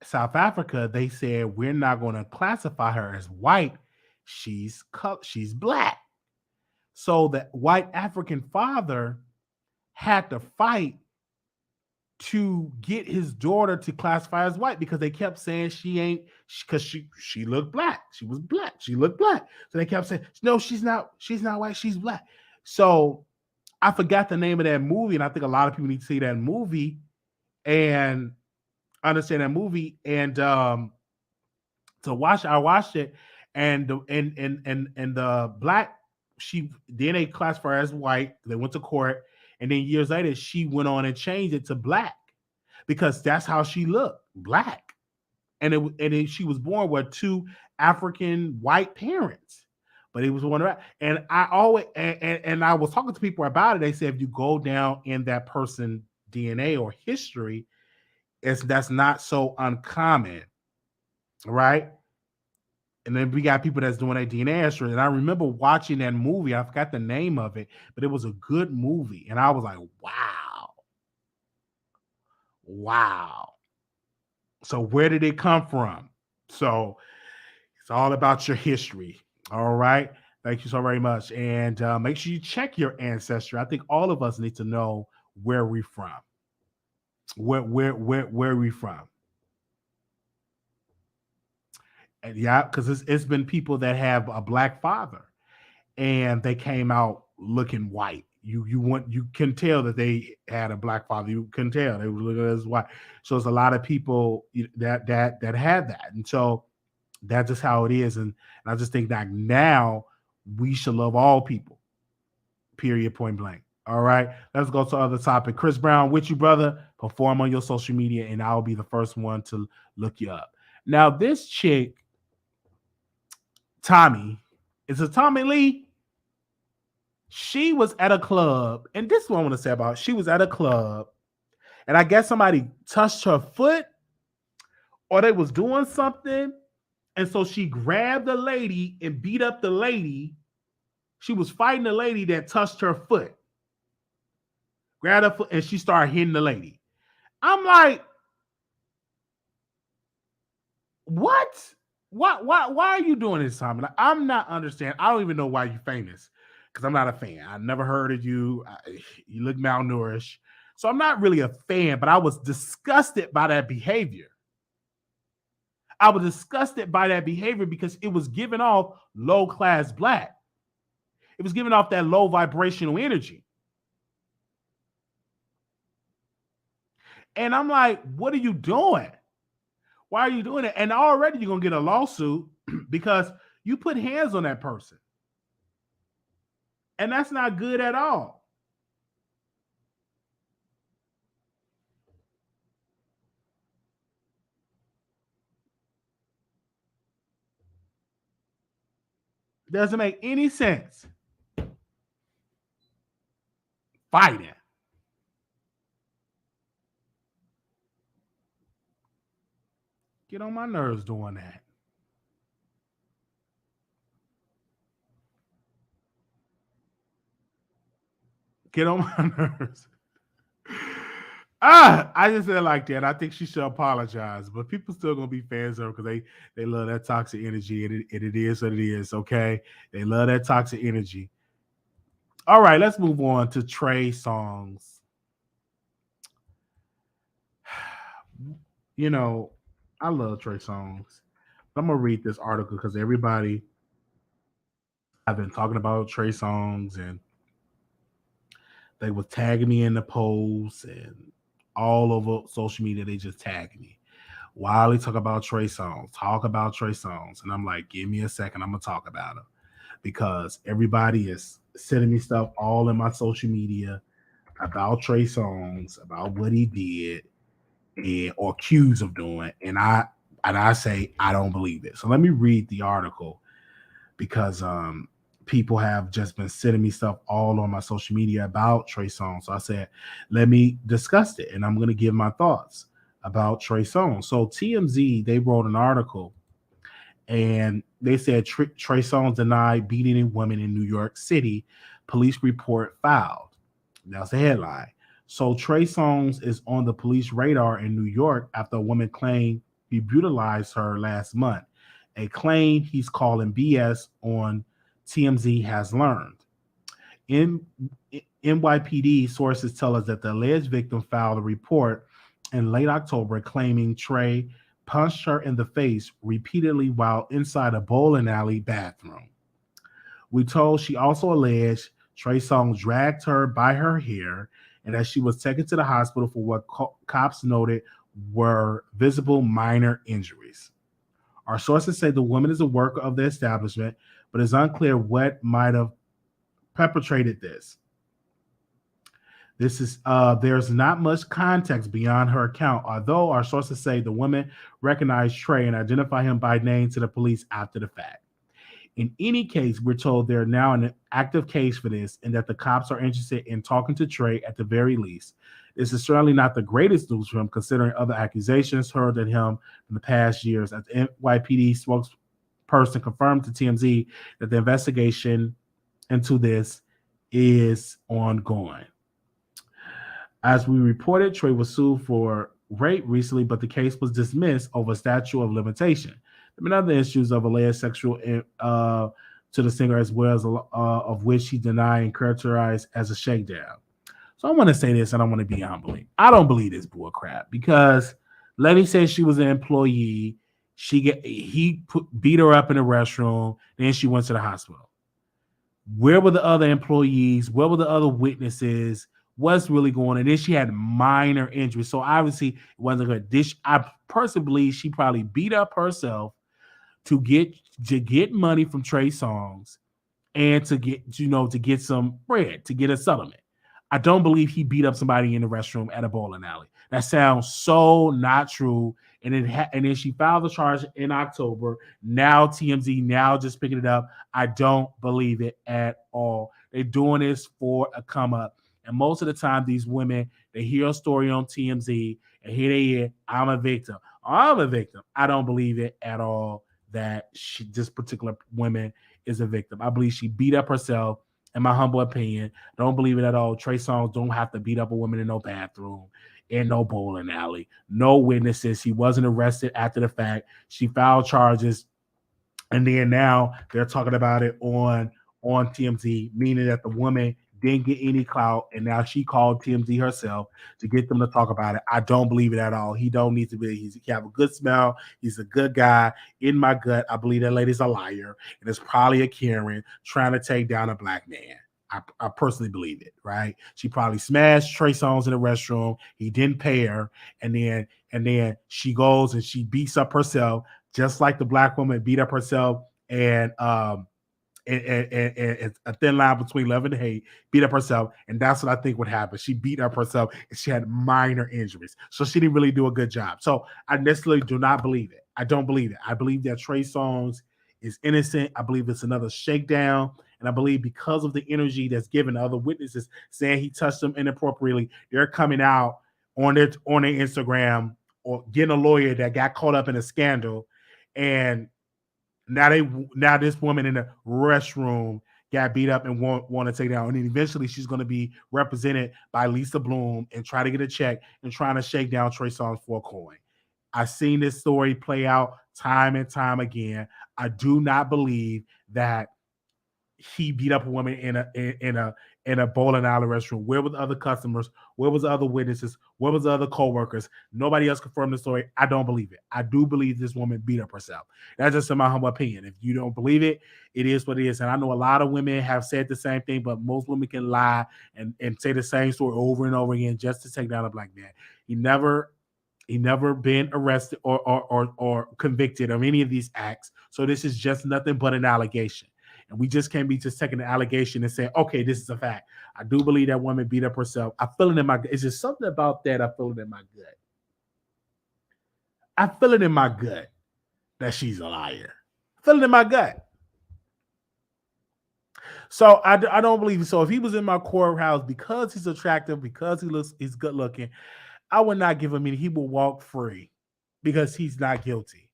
South Africa, they said, we're not going to classify her as white. She's black. So the white African father had to fight to get his daughter to classify as white because they kept saying because she looked black. She was black. She looked black. So they kept saying, no, she's not white. She's black. So I forgot the name of that movie, and I think a lot of people need to see that movie and understand that movie. And I watched it, and the black, then they classified her as white. They went to court, and then years later she went on and changed it to black because that's how she looked, black. And she was born with two African white parents, but it was one of that. And I always and I was talking to people about it. They said if you go down in that person's DNA or history, that's not so uncommon, right? And then we got people that's doing that DNA history. And I remember watching that movie. I forgot the name of it, but it was a good movie. And I was like, wow. So where did it come from? So it's all about your history. All right. Thank you so very much. And make sure you check your ancestry. I think all of us need to know where we're from. Where we from. And yeah, because it's been people that have a black father and they came out looking white. You can tell that they had a black father. You can tell they were looking as white. So it's a lot of people that had that. And so that's just how it is. And I just think that now we should love all people. Period, point blank. All right, let's go to the other topic. Chris Brown with you, brother. Perform on your social media, and I'll be the first one to look you up. Now, this chick, Tommy, is it Tommy Lee? She was at a club, and this is what I want to say about it. She was at a club, and I guess somebody touched her foot, or they was doing something, and so she grabbed the lady and beat up the lady. She was fighting the lady that touched her foot. Grabbed her foot, and she started hitting the lady. I'm like, what? Why are you doing this, Tommy? Like, I'm not understanding. I don't even know why you're famous, because I'm not a fan. I never heard of you. You look malnourished. So I'm not really a fan, but I was disgusted by that behavior. I was disgusted by that behavior because it was giving off low-class black. It was giving off that low vibrational energy. And I'm like, what are you doing? Why are you doing it? And already you're going to get a lawsuit because you put hands on that person. And that's not good at all. Doesn't make any sense. Fighting. Get on my nerves doing that. Get on my nerves. I just said like that. I think she should apologize, but people still gonna be fans of her because they love that toxic energy, and it is what it is. Okay, they love that toxic energy. All right, let's move on to Trey Songz. You know, I love Trey Songz. I'm gonna read this article because everybody I've been talking about Trey Songz and they was tagging me in the posts and all over social media. They just tagged me. Wiley talk about Trey Songz, talk about Trey Songz, and I'm like, give me a second. I'm gonna talk about him because everybody is sending me stuff all in my social media about Trey Songz, about what he did, and or accused of doing, and I say I don't believe it. So let me read the article because people have just been sending me stuff all on my social media about Trey Songz. So I said, let me discuss it, and I'm going to give my thoughts about Trey Songz. So TMZ, they wrote an article, and they said Trey Songz denied beating a woman in New York City. Police report filed. That's the headline. So Trey Songz is on the police radar in New York after a woman claimed he brutalized her last month, a claim he's calling BS on TMZ has learned. NYPD sources tell us that the alleged victim filed a report in late October claiming Trey punched her in the face repeatedly while inside a bowling alley bathroom. We told she also alleged Trey Songz dragged her by her hair and that she was taken to the hospital for what cops noted were visible minor injuries. Our sources say the woman is a worker of the establishment, but it's unclear what might have perpetrated this. There's not much context beyond her account, although our sources say the woman recognized Trey and identified him by name to the police after the fact. In any case, we're told they're now an active case for this and that the cops are interested in talking to Trey at the very least. This is certainly not the greatest news for him, considering other accusations heard at him in the past years. As the NYPD spokesperson confirmed to TMZ that the investigation into this is ongoing. As we reported, Trey was sued for rape recently, but the case was dismissed over statute of limitation. There have been other issues of alleged sexual to the singer, as well as of which he denied and characterized as a shakedown. So I want to say this, and I want to be humbling. I don't believe this bull crap because Letty said she was an employee. He beat her up in the restroom. Then she went to the hospital. Where were the other employees? Where were the other witnesses? What's really going on? And then she had minor injuries. So obviously it wasn't good. I personally believe she probably beat up herself to get money from Trey Songz and to get some bread, to get a settlement. I don't believe he beat up somebody in the restroom at a bowling alley. That sounds so not true. And then she filed the charge in October. Now TMZ now just picking it up. I don't believe it at all. They're doing this for a come up. And most of the time, these women, they hear a story on TMZ and here they hear, I'm a victim. I'm a victim. I don't believe it at all that this particular woman is a victim. I believe she beat up herself, in my humble opinion. Don't believe it at all. Trey Songz don't have to beat up a woman in no bathroom, in no bowling alley. No witnesses. He wasn't arrested after the fact. She filed charges. And then now they're talking about it on TMZ, meaning that the woman didn't get any clout, and now she called TMZ herself to get them to talk about it. I don't believe it at all. He don't need to be. He have a good smell. He's a good guy. In my gut, I believe that lady's a liar, and it's probably a Karen trying to take down a black man. I personally believe it, right? She probably smashed Trey Songz in the restroom. He didn't pay her, and then she goes and she beats up herself, just like the black woman beat up herself, and a thin line between love and hate, beat up herself, and that's what I think would happen. She beat up herself, and she had minor injuries, so she didn't really do a good job. So I necessarily do not believe it. I don't believe it. I believe that Trey Songz is innocent. I believe it's another shakedown, and I believe because of the energy that's given to other witnesses saying he touched them inappropriately, they're coming out on their Instagram or getting a lawyer that got caught up in a scandal, and now this woman in the restroom got beat up and want to take down. And then eventually she's going to be represented by Lisa Bloom and try to get a check and trying to shake down Trey Songz for a coin. I've seen this story play out time and time again. I do not believe that he beat up a woman in in a bowling alley restaurant. Where were the other customers? Where was the other witnesses? Where was the other co-workers? Nobody else confirmed the story. I don't believe it. I do believe this woman beat up herself. That's just in my humble opinion. If you don't believe it, it is what it is. And I know a lot of women have said the same thing, but most women can lie and say the same story over and over again just to take down a black man. He never been arrested or convicted of any of these acts. So this is just nothing but an allegation. And we just can't be just taking the allegation and saying, okay, this is a fact. I do believe that woman beat up herself. I feel it in my gut. It's just something about that. I feel it in my gut. I feel it in my gut that she's a liar. I feel it in my gut. So I don't believe it. So if he was in my courthouse because he's attractive, because he's good looking, I would not give him any. He will walk free because he's not guilty.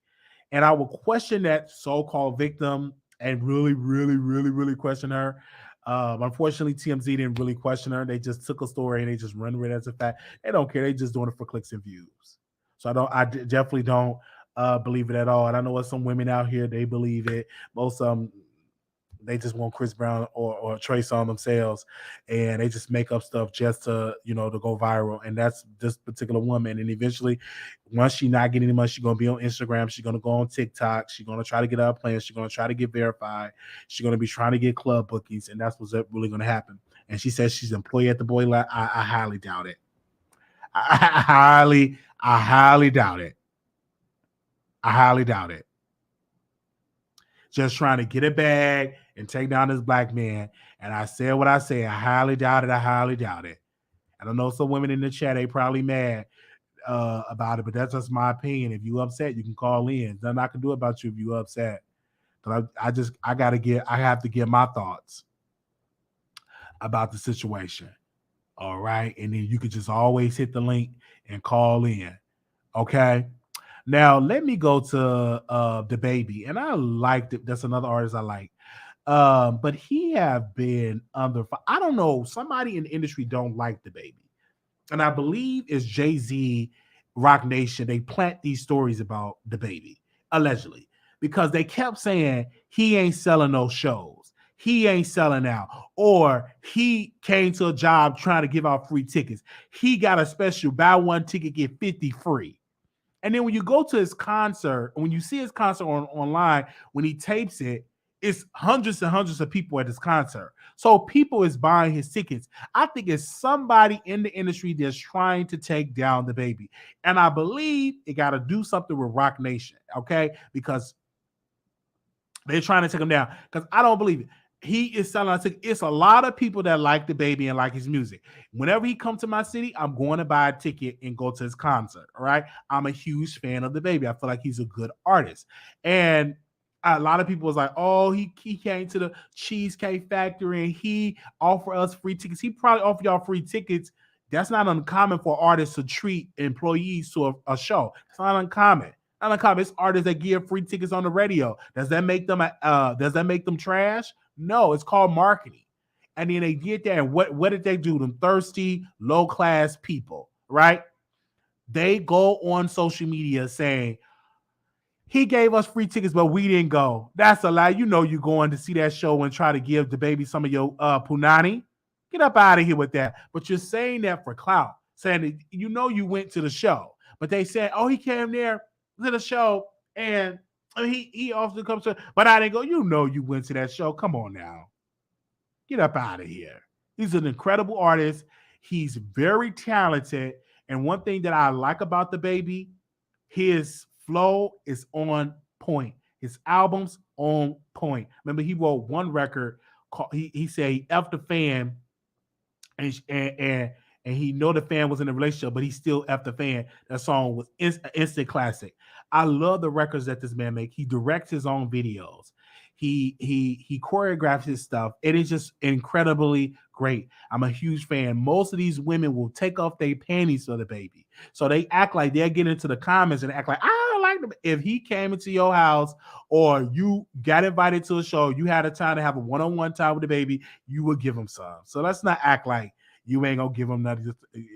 And I will question that so-called victim and really, really, really, really question her. Unfortunately, TMZ didn't really question her. They just took a story and they just run with it as a fact. They don't care. They just doing it for clicks and views. So I definitely don't believe it at all. And I know there's some women out here, they believe it. Most of them, they just want Chris Brown or Trey Songz themselves, and they just make up stuff just to, to go viral. And that's this particular woman. And eventually, once she's not getting any money, she's going to be on Instagram. She's going to go on TikTok. She's going to try to get out plans. She's going to try to get verified. She's going to be trying to get club bookings, and that's what's really going to happen. And she says she's an employee at the Boy Lot. I highly doubt it. I highly doubt it. I highly doubt it. Just trying to get a bag and take down this black man. And I said what I said. I highly doubt it. I highly doubt it. And I know some women in the chat, they probably mad about it, but that's just my opinion. If you upset, you can call in. Nothing I can do about you if you upset. But I have to get my thoughts about the situation. All right. And then you could just always hit the link and call in. Okay. Now let me go to Dababy, and I liked it. That's another artist I like. But he have been under. I don't know. Somebody in the industry don't like Dababy, and I believe it's Jay-Z, Rock Nation. They plant these stories about Dababy allegedly because they kept saying he ain't selling no shows, he ain't selling out, or he came to a job trying to give out free tickets. He got a special buy one ticket get 50 free. And then when you go to his concert, when you see his concert online, when he tapes it, it's hundreds and hundreds of people at his concert. So people is buying his tickets. I think it's somebody in the industry that's trying to take down Dababy. And I believe it got to do something with Rock Nation, okay? Because they're trying to take him down. Because I don't believe it. He is selling a ticket. It's a lot of people that like Dababy and like his music. Whenever he comes to my city, I'm going to buy a ticket and go to his concert. All right. I'm a huge fan of Dababy. I feel like he's a good artist. And a lot of people was like, oh, he came to the Cheesecake Factory and he offered us free tickets. He probably offered y'all free tickets. That's not uncommon for artists to treat employees to a show. It's not uncommon. Not uncommon. It's artists that give free tickets on the radio. Does that make them trash? No, it's called marketing. And then they did that. And what did they do? Them thirsty, low-class people, right? They go on social media saying, he gave us free tickets, but we didn't go. That's a lie. You know you're going to see that show and try to give Dababy some of your punani. Get up out of here with that. But you're saying that for clout, saying that you went to the show. But they said, oh, he came there to the show and he often comes to, but I didn't go. You went to that show. Come on now. Get up out of here. He's an incredible artist. He's very talented. And one thing that I like about Dababy, his flow is on point. His albums on point. Remember, he wrote one record called, he said he effed the fan and he know the fan was in a relationship, but he still effed the fan. That song was instant classic. I love the records that this man make. He directs his own videos. He choreographs his stuff. It is just incredibly great. I'm a huge fan. Most of these women will take off their panties for Dababy. So they act like they'll get into the comments and act like, I don't like them. If he came into your house or you got invited to a show, you had a time to have a one-on-one time with Dababy, you would give him some. So let's not act like you ain't gonna give him nothing, just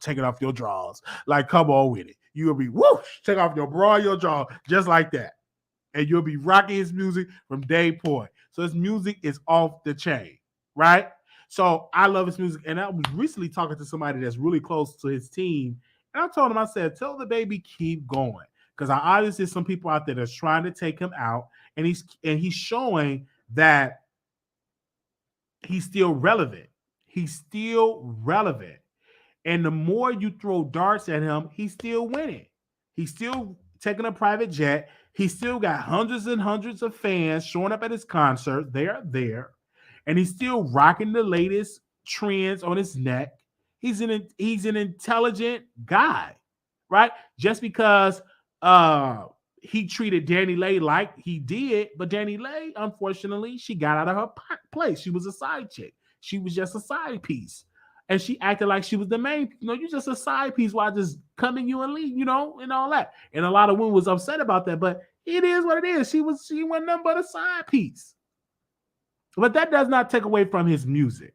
taking off your drawers. Like, come on with it. You'll be whoosh, take off your bra, your jaw, just like that. And you'll be rocking his music from day point. So his music is off the chain, right? So I love his music. And I was recently talking to somebody that's really close to his team. And I told him, I said, tell Dababy keep going. Because I obviously some people out there that's trying to take him out. And he's showing that he's still relevant. He's still relevant. And the more you throw darts at him, he's still winning. He's still taking a private jet. He's still got hundreds and hundreds of fans showing up at his concert. They're there. And he's still rocking the latest trends on his neck. He's an intelligent guy, right? Just because he treated Danny Lay like he did, but Danny Lay, unfortunately, she got out of her place. She was a side chick. She was just a side piece. And she acted like she was the main, you're just a side piece while just coming you and leave, and all that. And a lot of women was upset about that, but it is what it is. She wasn't nothing but a side piece. But that does not take away from his music.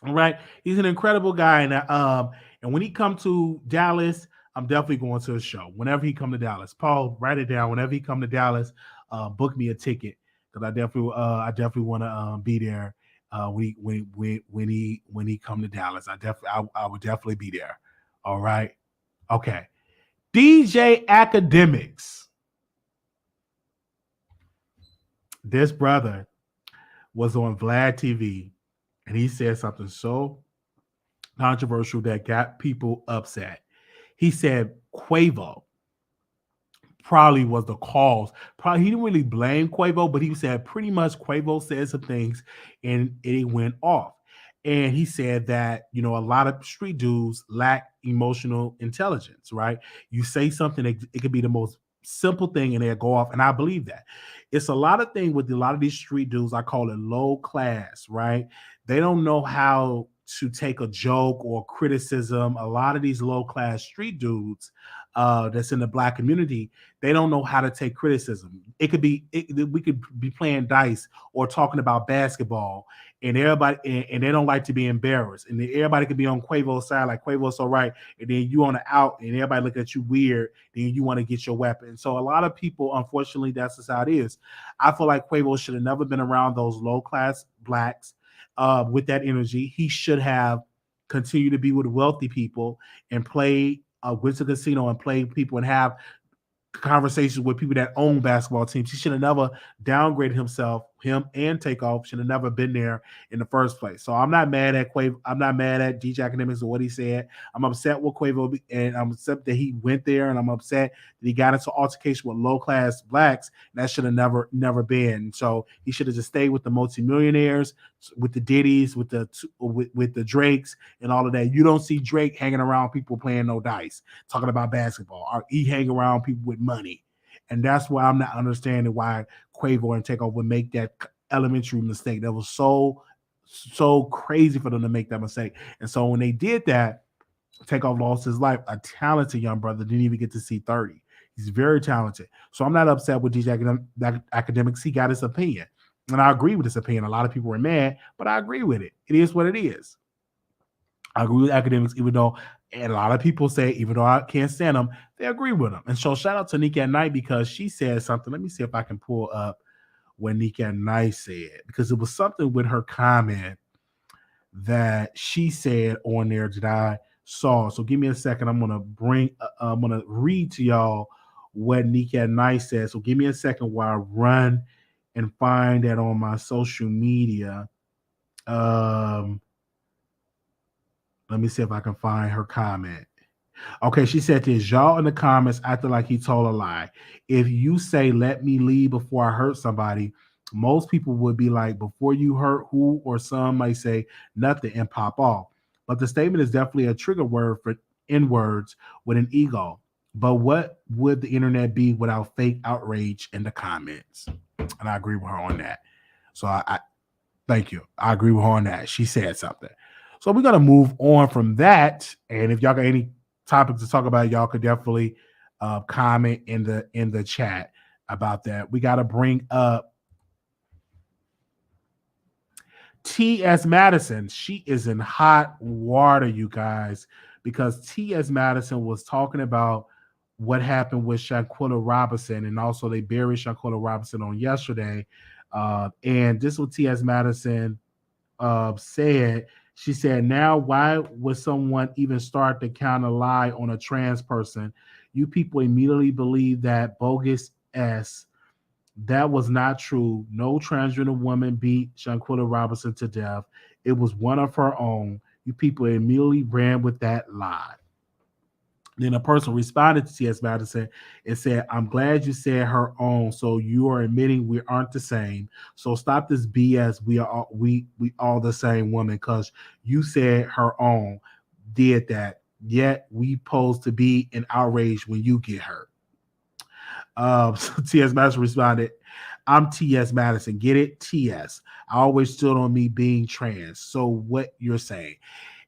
All right. He's an incredible guy. And when he come to Dallas, I'm definitely going to a show. Whenever he come to Dallas. Paul, write it down. Whenever he come to Dallas, book me a ticket. Because I definitely want to be there. When he come to Dallas, I would definitely be there. All right. Okay. DJ Academics. This brother was on Vlad TV and he said something so controversial that got people upset. He said Quavo probably was the cause. Probably he didn't really blame Quavo, but he said pretty much Quavo said some things and it went off. And he said that, a lot of street dudes lack emotional intelligence, right? You say something, it could be the most simple thing and they'll go off. And I believe that. It's a lot of things with a lot of these street dudes, I call it low class, right? They don't know how to take a joke or criticism. A lot of these low class street dudes that's in the Black community, they don't know how to take criticism. We could be playing dice or talking about basketball, and everybody and they don't like to be embarrassed. And everybody could be on Quavo's side, like Quavo's so right, and then you on the out, and everybody look at you weird. Then you want to get your weapon. So a lot of people, unfortunately, that's just how it is. I feel like Quavo should have never been around those low class Blacks with that energy. He should have continued to be with wealthy people and play went to the casino and play people and have conversations with people that own basketball teams. He should have never downgraded himself. Him and Takeoff should have never been there in the first place. So I'm not mad at Quavo. I'm not mad at DJ Academics or what he said. I'm upset with Quavo, and I'm upset that he went there, and I'm upset that he got into altercation with low-class Blacks. That should have never been. So he should have just stayed with the multimillionaires, with the Diddies, with the Drakes, and all of that. You don't see Drake hanging around people playing no dice, talking about basketball, or he hang around people with money. And that's why I'm not understanding why Quavo and Takeoff would make that elementary mistake. That was so crazy for them to make that mistake. And so when they did that, Takeoff lost his life. A talented young brother, didn't even get to see 30. He's very talented. So I'm not upset with DJ Academics. He got his opinion. And I agree with his opinion. A lot of people were mad, but I agree with it. It is what it is. I agree with Academics, even though, and a lot of people say, even though I can't stand them, they agree with them. And so shout out to Nick at Night, because she said something. Let me see if I can pull up what Nick at Night said, because it was something with her comment that she said on there that I saw. So give me a second. I'm gonna read to y'all what Nick at Night said. So give me a second while I run and find that on my social media. Let me see if I can find her comment. Okay, she said this: y'all in the comments acting like he told a lie. If you say let me leave before I hurt somebody, most people would be like, before you hurt who, or some might say nothing and pop off. But the statement is definitely a trigger word for N-words with an ego. But what would the internet be without fake outrage in the comments? And I agree with her on that. So I thank you. I agree with her on that. She said something. So we're gonna move on from that. And if y'all got any topics to talk about, y'all could definitely comment in the chat about that. We got to bring up T.S. Madison. She is in hot water, you guys, because T.S. Madison was talking about what happened with Shanquella Robinson, and also they buried Shanquella Robinson on yesterday. And this was T.S. Madison said, she said, now why would someone even start to kind of lie on a trans person? You people immediately believe that bogus s. That was not true. No transgender woman beat Shanquella Robinson to death. It was one of her own. You people immediately ran with that lie. Then a person responded to T.S. Madison and said, I'm glad you said her own. So you are admitting we aren't the same. So stop this BS. We all the same woman, because you said her own did that. Yet we supposed to be in outrage when you get hurt. So T.S. Madison responded, I'm T.S. Madison. Get it? T.S. I always stood on me being trans. So what you're saying.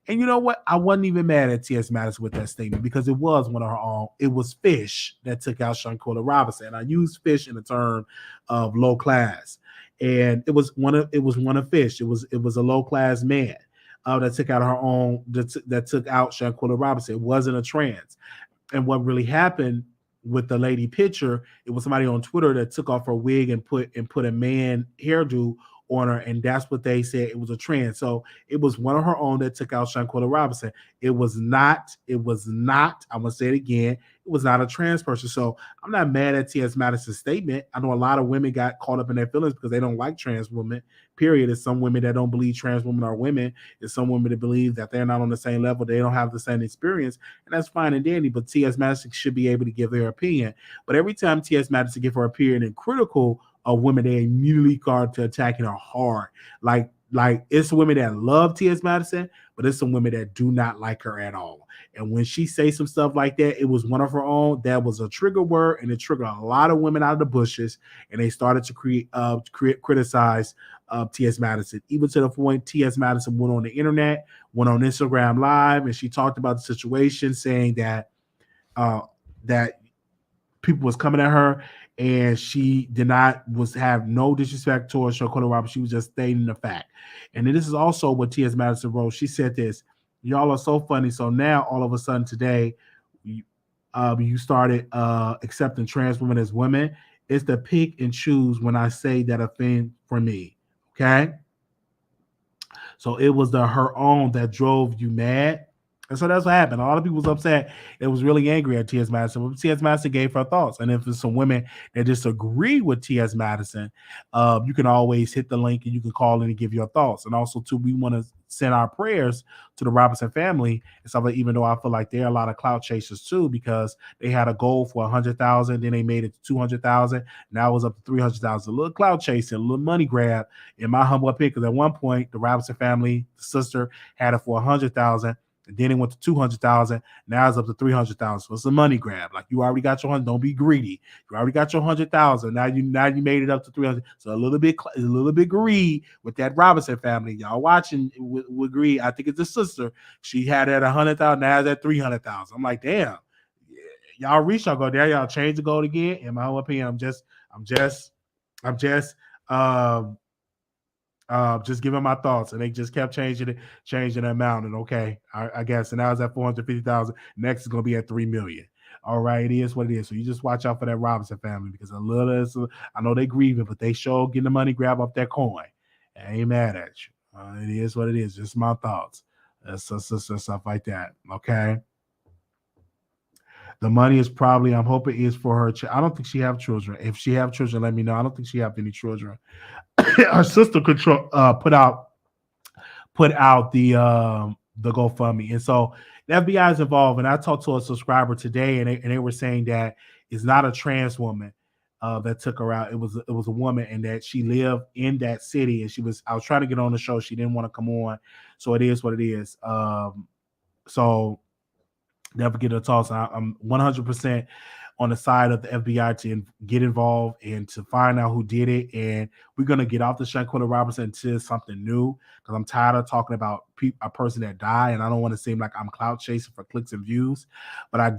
And you know what? I wasn't even mad at T.S. Madison with that statement, because it was one of her own. It was Fish that took out Shanquella Robinson. And I use Fish in the term of low class. And it was one of Fish. It was a low class man that took out her own, that took out Shanquella Robinson. It wasn't a trans. And what really happened with the lady picture, it was somebody on Twitter that took off her wig and put a man hairdo on her, and that's what they said, it was a trend. So it was one of her own that took out Shanquella Robinson. It was not, I'm gonna say it again, it was not a trans person. So I'm not mad at T.S. Madison's statement. I know a lot of women got caught up in their feelings because they don't like trans women, period. There's some women that don't believe trans women are women. There's some women that believe that they're not on the same level, they don't have the same experience, and that's fine and dandy, but T.S. Madison should be able to give their opinion. But every time T.S. Madison give her opinion and critical of women, they immediately start to attacking her hard. Like it's women that love T.S. Madison, but it's some women that do not like her at all. And when she says some stuff like that, it was one of her own. That was a trigger word, and it triggered a lot of women out of the bushes, and they started to criticize T.S. Madison, even to the point T.S. Madison went on the internet, went on Instagram Live, and she talked about the situation, saying that that people was coming at her, and she have no disrespect towards Shanquella Robinson. She was just stating the fact. And then this is also what T.S. Madison wrote. She said this: y'all are so funny. So now all of a sudden today, you started accepting trans women as women. It's the pick and choose when I say that offend for me. Okay. So it was her own that drove you mad. And so that's what happened. A lot of people was upset. It was really angry at T.S. Madison. But T.S. Madison gave her thoughts. And if there's some women that disagree with T.S. Madison, you can always hit the link and you can call in and give your thoughts. And also, too, we want to send our prayers to the Robinson family and stuff. Like, even though I feel like they're a lot of clout chasers too, because they had a goal for 100,000, then they made it to 200,000. Now it was up to 300,000. A little clout chasing, a little money grab, in my humble opinion. Because at one point, the Robinson family, the sister, had it for 100,000. And then it went to 200,000. Now it's up to 300,000. So it's a money grab. Like, you already got your 100. Don't be greedy. You already got your 100,000. Now you made it up to 300. So a little bit greed with that Robinson family. Y'all watching with greed. I think it's the sister. She had it at 100,000. Now it's at 300,000. I'm like, damn. Y'all reach. Y'all go there. Y'all change the goal again. In my own opinion, I'm just giving my thoughts, and they just kept changing the amount. And okay, I guess. And now it's at 450,000. Next is going to be at 3 million. All right, it is what it is. So you just watch out for that Robinson family, because I know they grieving, but they sure getting the money grab up that coin. I ain't mad at you. It is what it is. Just my thoughts. Stuff like that. Okay. The money is probably, I'm hoping, is for her. I don't think she have children. If she have children, let me know. I don't think she have any children. Her sister put out the GoFundMe, and so the FBI is involved. And I talked to a subscriber today, and they were saying that it's not a trans woman that took her out. It was a woman, and that she lived in that city. And I was trying to get on the show. She didn't want to come on, so it is what it is. So never get her thoughts. I'm 100% on the side of the FBI to get involved and to find out who did it. And we're going to get off the Shanquella Robinson to something new, because I'm tired of talking about a person that died, and I don't want to seem like I'm clout chasing for clicks and views. But I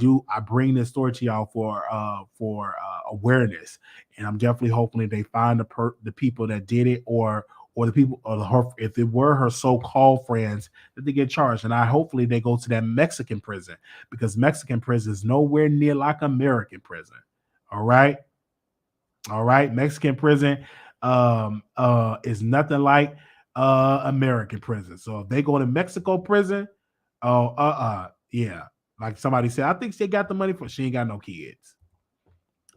bring this story to y'all for awareness. And I'm definitely hoping that they find the people that did it, or the people, or if it were her so-called friends, that they get charged. And hopefully they go to that Mexican prison, because Mexican prison is nowhere near like American prison. All right. Mexican prison is nothing like American prison. So if they go to Mexico prison, oh, yeah. Like somebody said, I think she got the money for. She ain't got no kids,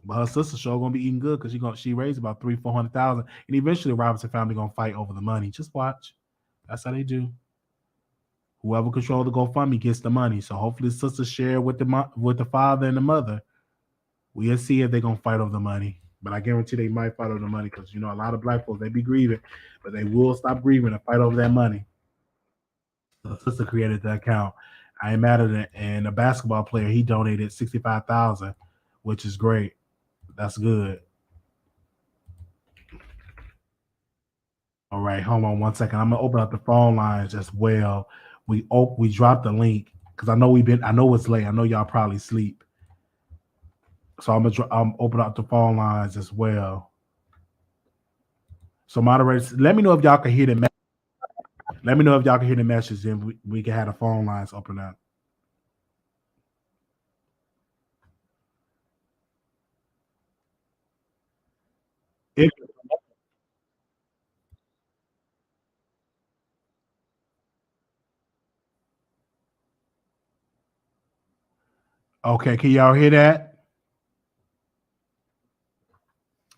but her sister sure gonna be eating good because she raised about 300,000-400,000, and eventually the Robinson family gonna fight over the money. Just watch. That's how they do. Whoever controls the GoFundMe gets the money. So hopefully the sister share with the father and the mother. We'll see if they're gonna fight over the money. But I guarantee they might fight over the money because a lot of black folks, they be grieving, but they will stop grieving and fight over that money. The sister created the account. I ain't mad at it. And a basketball player, he donated 65,000, which is great. That's good. All right, hold on one second. I'm gonna open up the phone lines as well. We dropped the link because I know it's late. I know y'all probably sleep. So I'm open up the phone lines as well. So moderators, let me know if y'all can hear the message. Let me know if y'all can hear the message, then we can have the phone lines open up. Okay, can y'all hear that?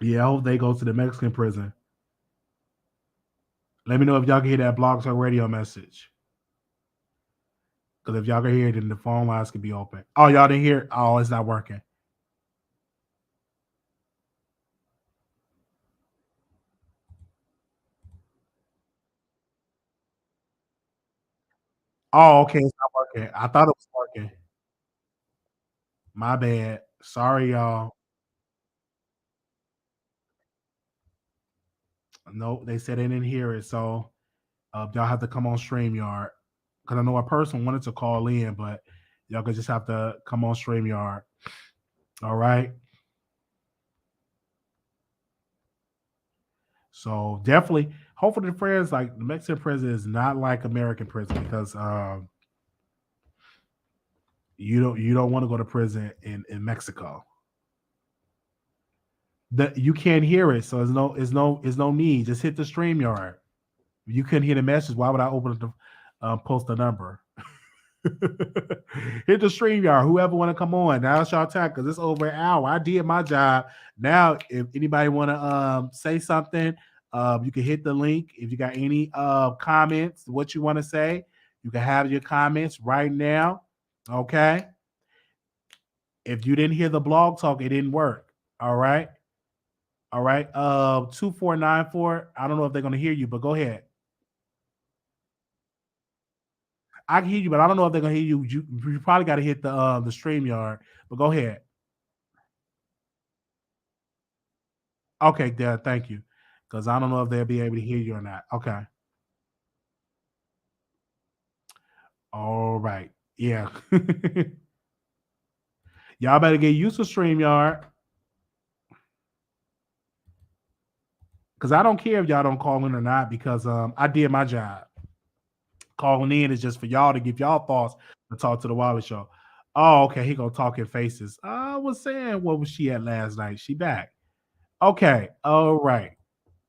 Yeah, I hope they go to the Mexican prison. Let me know if y'all can hear that Blog Talk Radio message. Because if y'all can hear it, then the phone lines can be open. Oh, y'all didn't hear it? Oh, it's not working. Oh, okay, it's not working. I thought it was working. My bad. Sorry, y'all. Nope, they said they didn't hear it. So y'all have to come on StreamYard. Because I know a person wanted to call in, but y'all could just have to come on StreamYard. All right. So definitely, hopefully the friends, like the Mexican prison is not like American prison because you don't want to go to prison in Mexico. That you can't hear it, so there's no need. Just hit the StreamYard. If you couldn't hear the message, why would I open up the post the number? Hit the StreamYard. Whoever want to come on, now it's y'all time because it's over an hour. I did my job. Now, if anybody want to say something, you can hit the link. If you got any comments, what you want to say, you can have your comments right now. Okay. If you didn't hear the blog talk, it didn't work. All right. All right. 2494. I don't know if they're gonna hear you, but go ahead. I can hear you, but I don't know if they're gonna hear you. You probably got to hit the StreamYard. But go ahead. Okay, Dad. Thank you. Because I don't know if they'll be able to hear you or not. Okay. All right. Yeah. Y'all better get used to StreamYard. Because I don't care if y'all don't call in or not, because I did my job. Calling in is just for y'all to give y'all thoughts to talk to the Wiley Show. Oh, okay. He gonna talk in faces. I was saying, what was she at last night? She back. Okay. All right.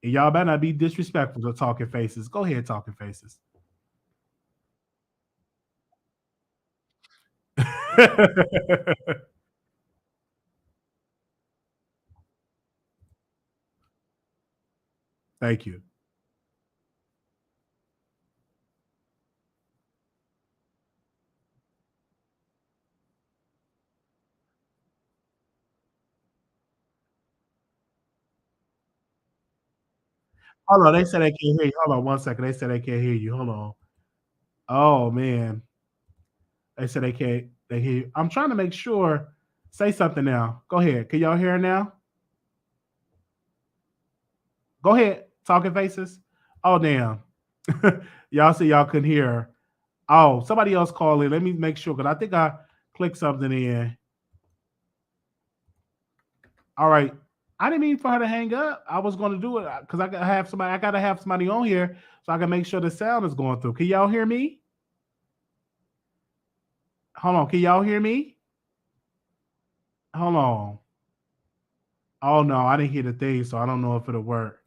And y'all better not be disrespectful to talking faces. Go ahead, talking faces. Thank you. Hold on, they said they can't hear you. Hold on one second. They said they can't hear you. Hold on. Oh man. They said they hear you. I'm trying to make sure. Say something now. Go ahead. Can y'all hear now? Go ahead. Talking faces. Oh damn. Y'all see y'all couldn't hear her. Oh, somebody else call in. Let me make sure because I think I clicked something in. All right. I didn't mean for her to hang up. I was going to do it because I gotta have somebody on here so I can make sure the sound is going through. Can y'all hear me? Hold on. Can y'all hear me? Hold on. Oh no, I didn't hear the thing, so I don't know if it'll work.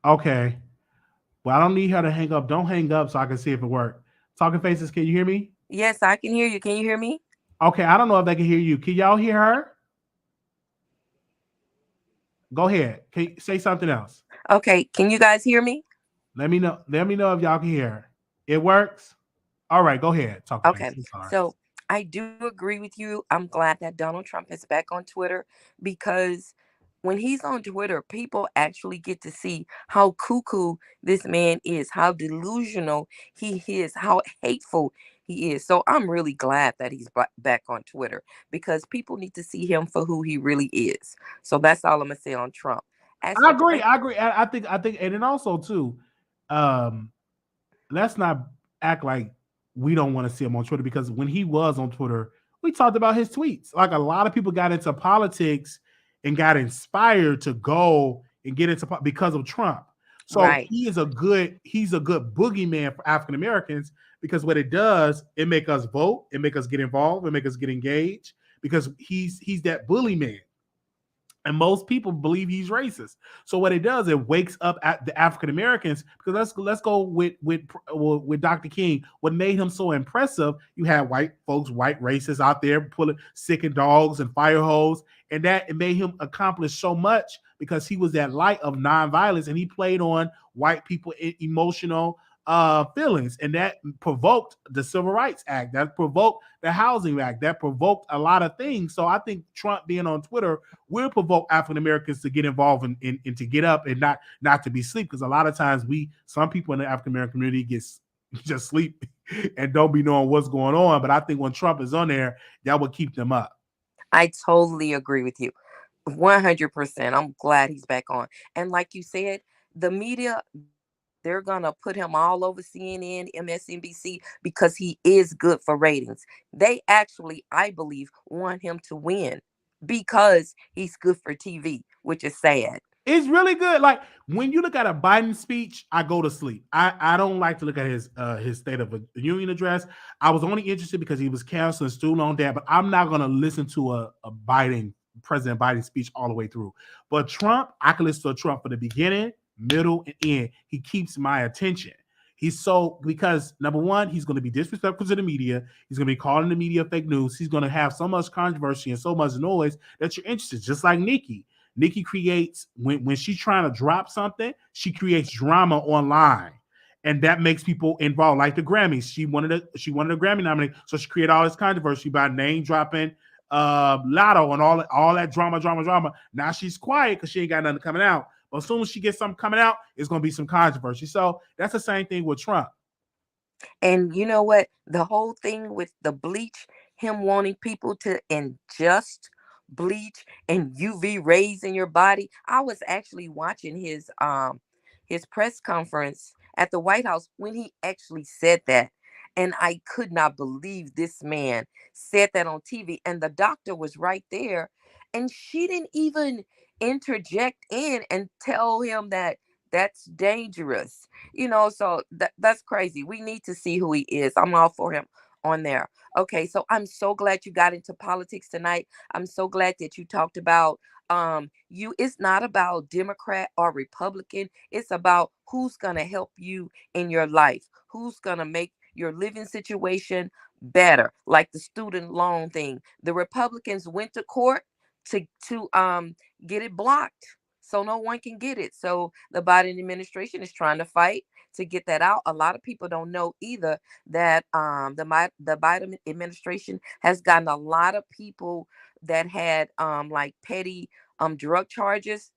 Okay. Well, I don't need her to hang up. Don't hang up so I can see if it worked. Talking Faces, can you hear me? Yes, I can hear you. Can you hear me? Okay, I don't know if they can hear you. Can y'all hear her? Go ahead. Can you say something else? Okay, can you guys hear me? Let me know. Let me know if y'all can hear her. It works. All right, go ahead. Talking Okay, Faces. I'm sorry. so I do agree with you. I'm glad that Donald Trump is back on Twitter because when he's on Twitter, people actually get to see how cuckoo this man is, how delusional he is, how hateful he is. So I'm really glad that he's back on Twitter because people need to see him for who he really is. So that's all I'm gonna say on Trump. As I for agree. Trey, I agree. I think, and then also too, um, let's not act like we don't want to see him on Twitter because when he was on Twitter, we talked about his tweets. Like a lot of people got into politics and got inspired to go and get into because of Trump. So right. he's a good boogeyman for African Americans because what it does, it make us vote, it make us get involved, it make us get engaged because he's that bully man. And most people believe he's racist. So what it does, it wakes up at the African Americans. Because let's go with Dr. King. What made him so impressive? You had white folks, white racists out there pulling sicking dogs and fire hose, and that it made him accomplish so much because he was that light of nonviolence, and he played on white people emotional feelings, and that provoked the Civil Rights Act, that provoked the Housing Act, that provoked a lot of things. So I think Trump being on Twitter will provoke African Americans to get involved and to get up and not to be asleep, because a lot of times some people in the African American community just sleep and don't be knowing what's going on. But I think when Trump is on there, that would keep them up. I totally agree with you. 100%. I'm glad he's back on. And like you said, the media, they're going to put him all over CNN, MSNBC because he is good for ratings. They actually, I believe, want him to win because he's good for TV, which is sad. It's really good. Like when you look at a Biden speech, I go to sleep. I don't like to look at his State of the Union address. I was only interested because he was canceling student loan debt, but I'm not going to listen to a President Biden speech all the way through. But Trump, I can listen to Trump for the beginning, middle, and end. He keeps my attention. Because number one, he's going to be disrespectful to the media. He's going to be calling the media fake news. He's going to have so much controversy and so much noise that you're interested, just like Nikki. Nikki creates, when she's trying to drop something, she creates drama online. And that makes people involved, like the Grammys. She wanted a Grammy nominee, so she created all this controversy by name dropping Lotto and all that drama. Now she's quiet because she ain't got nothing coming out. But as soon as she gets something coming out, it's going to be some controversy. So that's the same thing with Trump. And you know what? The whole thing with the bleach, him wanting people to ingest bleach and UV rays in your body. I was actually watching his press conference at the White House when he actually said that. And I could not believe this man said that on TV. And the doctor was right there. And she didn't even interject in and tell him that that's dangerous. So that's crazy. We need to see who he is. I'm all for him on there. Okay, so I'm so glad you got into politics tonight. I'm so glad that you talked about it's not about Democrat or Republican. It's about who's gonna help you in your life, who's gonna make your living situation better, like the student loan thing. The Republicans went to court to get it blocked so no one can get it. So the Biden administration is trying to fight to get that out. A lot of people don't know either that the Biden administration has gotten a lot of people that had like petty drug charges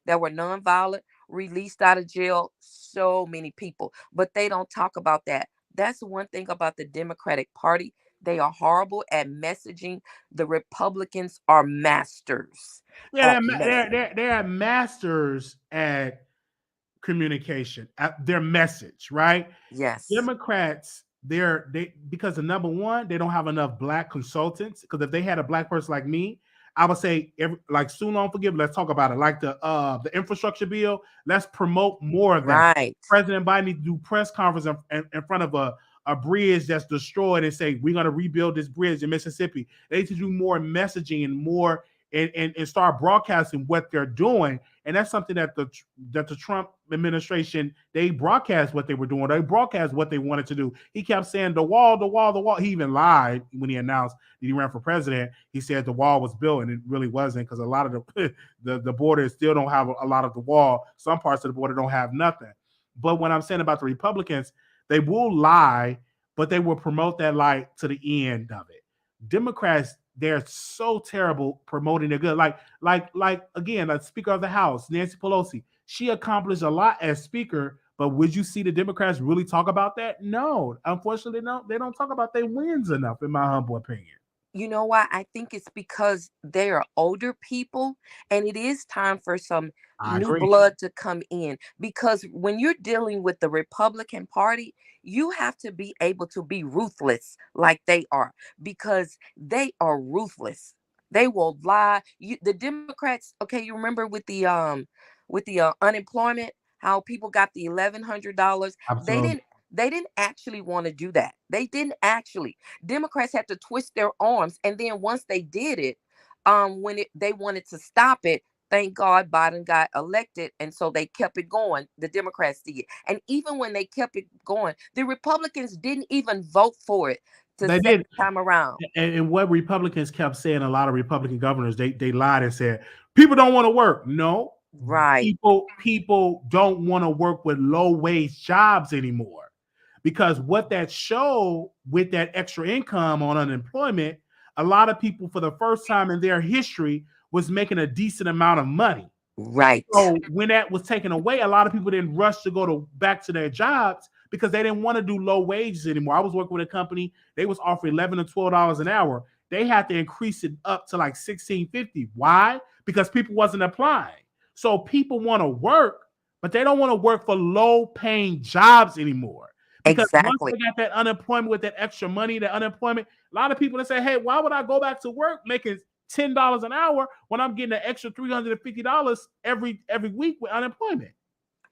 that were nonviolent released out of jail. So many people, but they don't talk about that. That's one thing about the Democratic Party. They are horrible at messaging. The Republicans are masters Yeah, at messaging. they're masters at communication, at their message, right? Yes. Democrats, because the number one, they don't have enough black consultants. Because if they had a black person like me, I would say like soon on forgive. Let's talk about it. Like the infrastructure bill. Let's promote more of that. Right. President Biden needs to do press conference in front of a bridge that's destroyed and say we're going to rebuild this bridge in Mississippi. They need to do more messaging and more and start broadcasting what they're doing. And that's something that the Trump administration, they broadcast what they were doing. They broadcast what they wanted to do. He kept saying the wall, the wall, the wall. He even lied when he announced that he ran for president. He said the wall was built, and it really wasn't, because a lot of the border still don't have a lot of the wall. Some parts of the border don't have nothing. But what I'm saying about the Republicans, they will lie, but they will promote that lie to the end of it. Democrats, they're so terrible promoting their good. Like again, like Speaker of the House, Nancy Pelosi, she accomplished a lot as Speaker, but would you see the Democrats really talk about that? No, unfortunately, no, they don't talk about their wins enough, in my humble opinion. You know why? I think it's because they are older people, and it is time for some new blood to come in. Because when you're dealing with the Republican Party, you have to be able to be ruthless like they are, because they are ruthless. They will lie. The Democrats, okay, you remember with the unemployment, how people got the $1,100? They didn't actually want to do that. They didn't actually. Democrats had to twist their arms, and then once they did it, they wanted to stop it. Thank God Biden got elected, and so they kept it going. The Democrats did. And even when they kept it going, the Republicans didn't even vote for it the second time around. And what Republicans kept saying, a lot of Republican governors, they lied and said, people don't want to work. No. Right. People don't want to work with low-wage jobs anymore. Because what that showed with that extra income on unemployment, a lot of people for the first time in their history was making a decent amount of money. Right. So when that was taken away, a lot of people didn't rush to go back to their jobs because they didn't want to do low wages anymore. I was working with a company, they was offering $11 to $12 an hour. They had to increase it up to like $16.50. Why? Because people wasn't applying. So people want to work, but they don't want to work for low-paying jobs anymore. Because once they got that unemployment with that extra money, that unemployment, a lot of people that say, hey, why would I go back to work making $10 an hour when I'm getting an extra $350 every week with unemployment?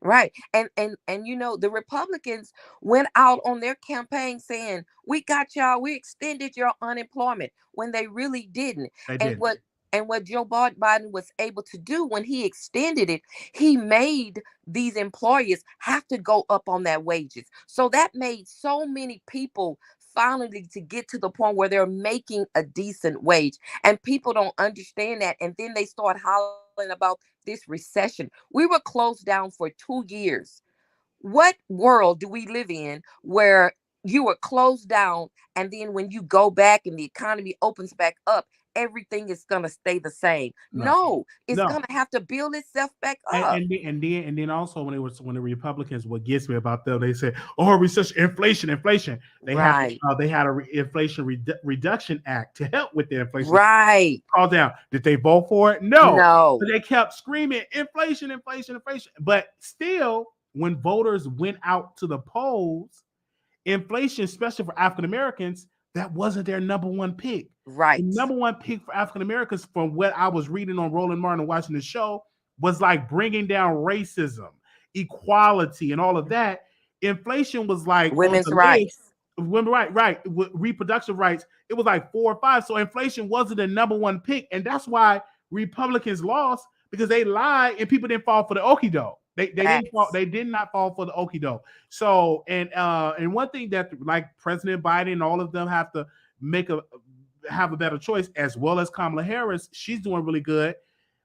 Right. And you know, the Republicans went out on their campaign saying, we got y'all, we extended your unemployment, when they really didn't. And what Joe Biden was able to do when he extended it, he made these employers have to go up on their wages. So that made so many people finally to get to the point where they're making a decent wage. And people don't understand that. And then they start hollering about this recession. We were closed down for 2 years. What world do we live in where you were closed down, and then when you go back and the economy opens back up, everything is going to stay the same? No, it's going to have to build itself back up. And then also when the Republicans, what gets me about them, they say, oh, recession, inflation. They had a Inflation Reduction Act to help with the inflation. Right. Called down. Did they vote for it? No. But they kept screaming inflation. But still, when voters went out to the polls, inflation, especially for African Americans, that wasn't their number one pick. Right. The number one pick for African Americans, from what I was reading on Roland Martin and watching the show, was like bringing down racism, equality, and all of that. Inflation was like women's rights. Right. With reproductive rights, it was like 4 or 5. So inflation wasn't the number one pick. And that's why Republicans lost, because they lied and people didn't fall for the okie doke. They did not fall for the okie doke. So and one thing that like President Biden and all of them have to have a better choice, as well as Kamala Harris. She's doing really good.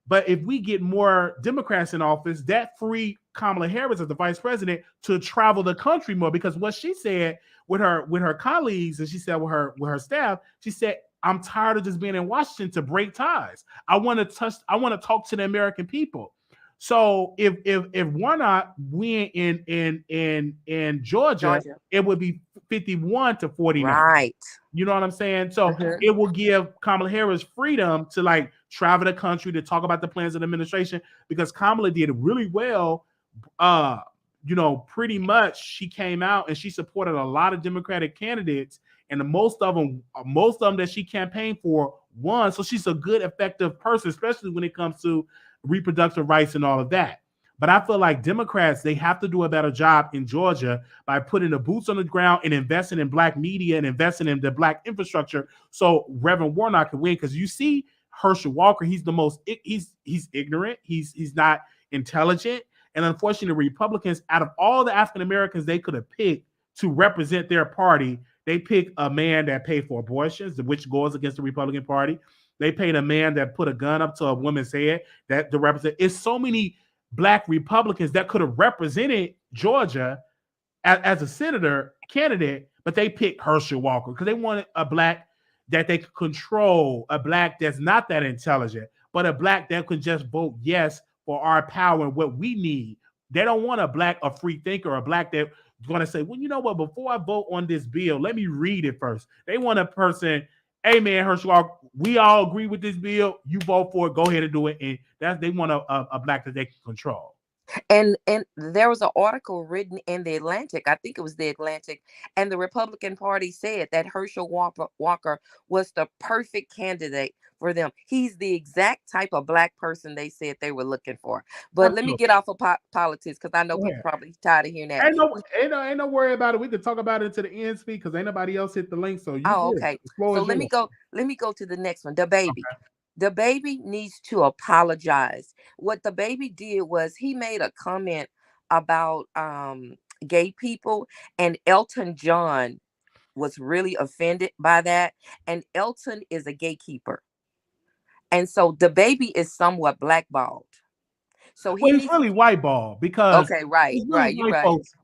But if we get more Democrats in office, that free Kamala Harris as the vice president to travel the country more, because what she said with her colleagues, and she said with her staff, she said, I'm tired of just being in Washington to break ties. I want to talk to the American people. So if Warnock win in Georgia, it would be 51 to 49. Right. You know what I'm saying? So it will give Kamala Harris freedom to like travel the country to talk about the plans of the administration, because Kamala did really well. Pretty much she came out and she supported a lot of Democratic candidates, and most of them that she campaigned for won. So she's a good, effective person, especially when it comes to reproductive rights and all of that. But I feel like Democrats, they have to do a better job in Georgia by putting the boots on the ground and investing in Black media and investing in the Black infrastructure so Reverend Warnock can win. Because you see Herschel Walker. He's the most he's ignorant. He's not intelligent. And unfortunately, the Republicans, out of all the African Americans they could have picked to represent their party, they picked a man that paid for abortions, which goes against the Republican Party. They paid a man that put a gun up to a woman's head that to represent. It's so many black Republicans that could have represented Georgia as a senator candidate, but they picked Herschel Walker because they wanted a black that they could control, a black that's not that intelligent, but a black that could just vote yes for our power and what we need. They don't want a free thinker, a black that's going to say, well, you know what, before I vote on this bill, let me read it first. They want a person, hey man, Herschel Walker, we all agree with this bill. You vote for it, go ahead and do it. And they want a black that they can control. And there was an article written in the Atlantic, I think it was the Atlantic, and the Republican Party said that Herschel Walker was the perfect candidate for them. He's the exact type of black person they said they were looking for. But let me get off of politics because I know people probably tired of hearing that. Ain't no worry about it. We could talk about it to the end speak because ain't nobody else hit the link. So okay. So let me go to the next one. Dababy. Okay. Dababy needs to apologize. What Dababy did was he made a comment about gay people, and Elton John was really offended by that. And Elton is a gatekeeper. And so Dababy is somewhat blackballed. So he's really whiteball because right. Folks,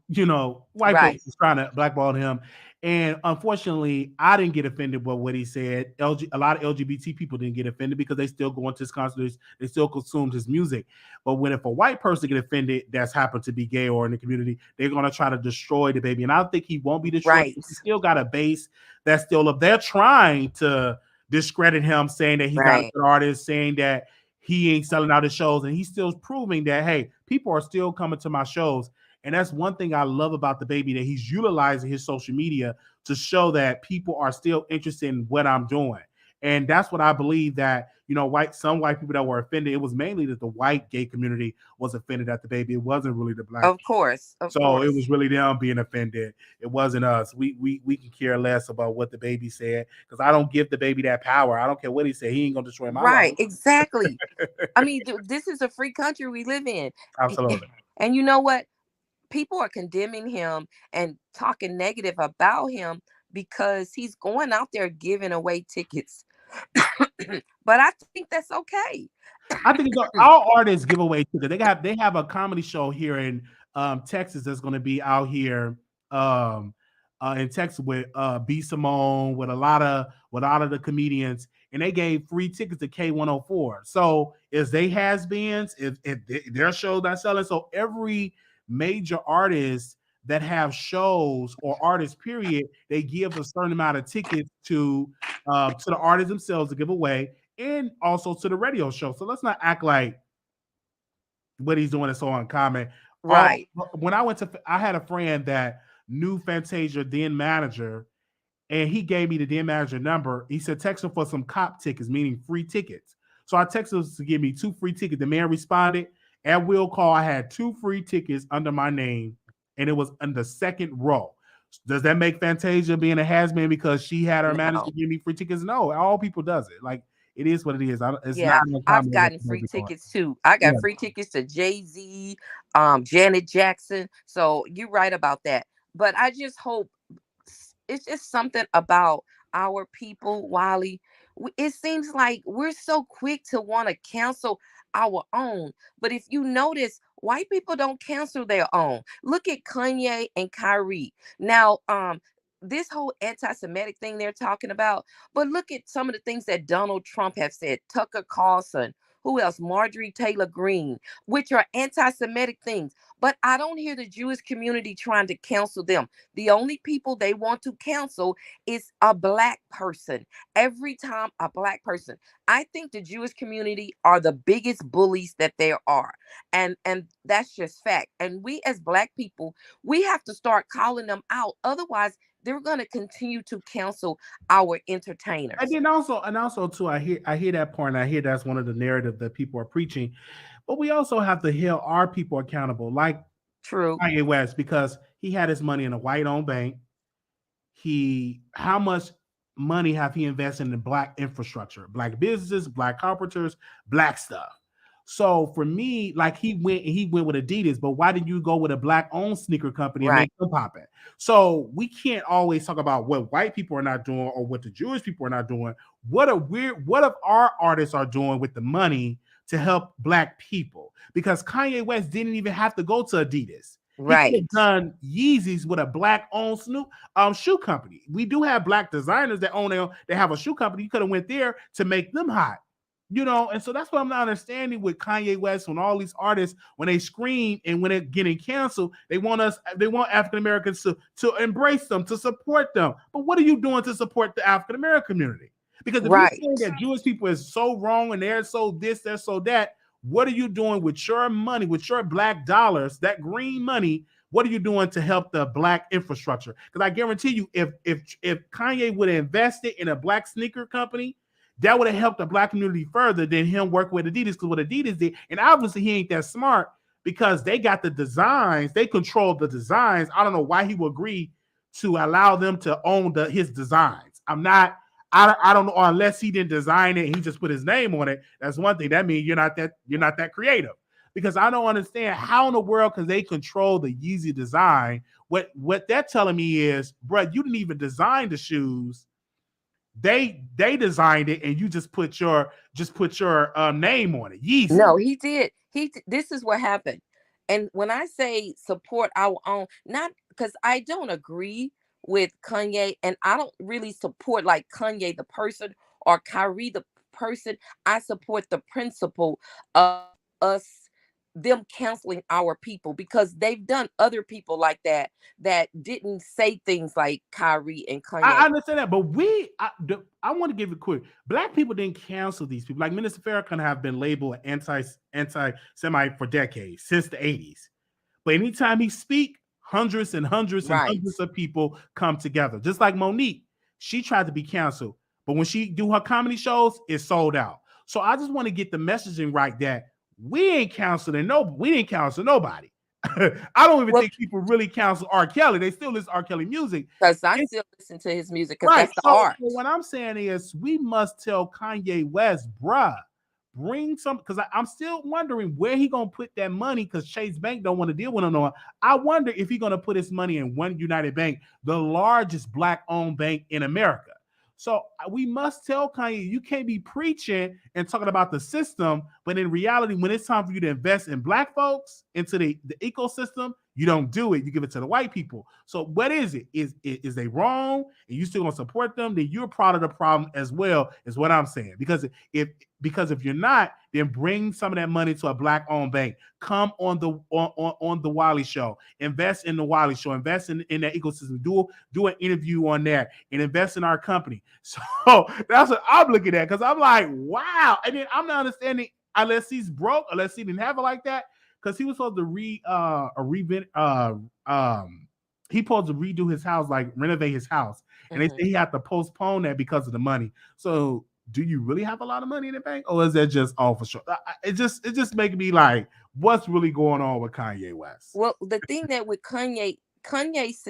white folks is trying to blackball him. And unfortunately, I didn't get offended by what he said. A lot of LGBT people didn't get offended because they still go into his concerts, they still consumed his music. But if a white person get offended that's happened to be gay or in the community, they're going to try to destroy Dababy. And I don't think he won't be destroyed. Right. He's still got a base that's still up. They're trying to discredit him, saying that he's not a good artist, saying that he ain't selling out his shows. And he's still proving that, hey, people are still coming to my shows. And that's one thing I love about Dababy, that he's utilizing his social media to show that people are still interested in what I'm doing. And that's what I believe that, some white people that were offended, it was mainly that the white gay community was offended at Dababy. It wasn't really the black. Of course. It was really them being offended. It wasn't us. We can care less about what Dababy said because I don't give Dababy that power. I don't care what he said. He ain't going to destroy my life. Right, exactly. I mean, this is a free country we live in. Absolutely. And you know what? People are condemning him and talking negative about him because he's going out there giving away tickets. But I think that's okay. I think all artists give away tickets. They have a comedy show here in Texas that's going to be out here in Texas with B. Simone, with a lot of the comedians, and they gave free tickets to K104. So if they has-beens, if their show's not selling, so every major artists that have shows or artists, period, they give a certain amount of tickets to the artists themselves to give away, and also to the radio show. So let's not act like what he's doing is so uncommon. Right. When I had a friend that knew Fantasia then manager, and he gave me the then manager number. He said, text him for some cop tickets, meaning free tickets. So I texted him to give me 2 free tickets. The man responded. At will call, I had 2 free tickets under my name, and it was in the second row. Does that make Fantasia being a has-been because she had her manager give me free tickets? No, all people does it. Like, it is what it is. I've gotten free tickets too. I got free tickets to Jay-Z, Janet Jackson. So you're right about that. But I just hope it's just something about our people, Wiley. It seems like we're so quick to want to cancel our own. But if you notice, white people don't cancel their own. Look at Kanye and Kyrie. Now, this whole anti-Semitic thing they're talking about, but look at some of the things that Donald Trump have said, Tucker Carlson, who else? Marjorie Taylor Greene, which are anti-Semitic things. But I don't hear the Jewish community trying to cancel them. The only people they want to cancel is a black person. Every time a black person. I think the Jewish community are the biggest bullies that there are. And that's just fact. And we as black people, we have to start calling them out. Otherwise, they're going to continue to cancel our entertainers. And then also too, I hear that point. I hear that's one of the narrative that people are preaching, but we also have to hold our people accountable, like Kanye West, because he had his money in a white-owned bank. How much money have he invested in black infrastructure, black businesses, black carpenters, black stuff? So for me, like he went with Adidas, but why did you go with a black owned sneaker company and Right. make them pop it? So we can't always talk about what white people are not doing or what the Jewish people are not doing. What if our artists are doing with the money to help black people? Because Kanye West didn't even have to go to Adidas. He could Right. have done Yeezys with a black owned shoe company. We do have black designers that they have a shoe company. You could have went there to make them hot. And so that's what I'm not understanding with Kanye West and all these artists. When they scream and when they're getting canceled, they want African Americans to embrace them, to support them. But what are you doing to support the African American community? Because if Right. you're saying that Jewish people is so wrong and they're so this, they're so that, what are you doing with your money, with your black dollars, that green money? What are you doing to help the black infrastructure? Because I guarantee you, if Kanye would have invested in a black sneaker company, that would have helped the black community further than him working with Adidas. Because what Adidas did, and obviously he ain't that smart because they got the designs, they control the designs. I don't know why he would agree to allow them to own his designs. I don't know, unless he didn't design it and he just put his name on it. That's one thing. That means you're not that creative. Because I don't understand how in the world can they control the Yeezy design. What they're telling me is, bro, you didn't even design the shoes. They designed it and you just put your name on it. Yeezy. No, he did. This is what happened. And when I say support our own, not because I don't agree with Kanye, and I don't really support like Kanye the person or Kyrie the person. I support the principle of them canceling our people, because they've done other people like that didn't say things like Kyrie and Kanye. I understand that, but I want to give it quick. Black people didn't cancel these people. Like Minister Farrakhan have been labeled anti-Semite for decades, since the 80s. But anytime he speak, hundreds and hundreds and hundreds of people come together. Just like Monique, she tried to be canceled, but when she do her comedy shows, it's sold out. So I just want to get the messaging right that we ain't canceling we didn't cancel nobody. I don't even think people really cancel R. Kelly. They still listen to R. Kelly music. Because I still listen to his music because that's the art. So what I'm saying is we must tell Kanye West, bruh, bring some, because I'm still wondering where he gonna put that money, because Chase Bank don't want to deal with him no more. I wonder if he's gonna put his money in One United Bank, the largest black-owned bank in America. So we must tell Kanye, you can't be preaching and talking about the system, but in reality, when it's time for you to invest in black folks, into the ecosystem, you don't do it. You give it to the white people. So what is it? Is they wrong and you still gonna support them? Then you're part of the problem as well, is what I'm saying. Because if you're not, then bring some of that money to a black-owned bank. Come on the Wiley Show. Invest in the Wiley Show. Invest in that ecosystem. Do an interview on that and invest in our company. So that's what I'm looking at, because I'm like, wow. And then I'm not understanding, unless he's broke, unless he didn't have it like that, because he was supposed to he supposed to redo his house, like renovate his house, and they say he had to postpone that because of the money. So do you really have a lot of money in the bank, or is that just all for sure? It just making me like, what's really going on with Kanye West? Well, the thing that with Kanye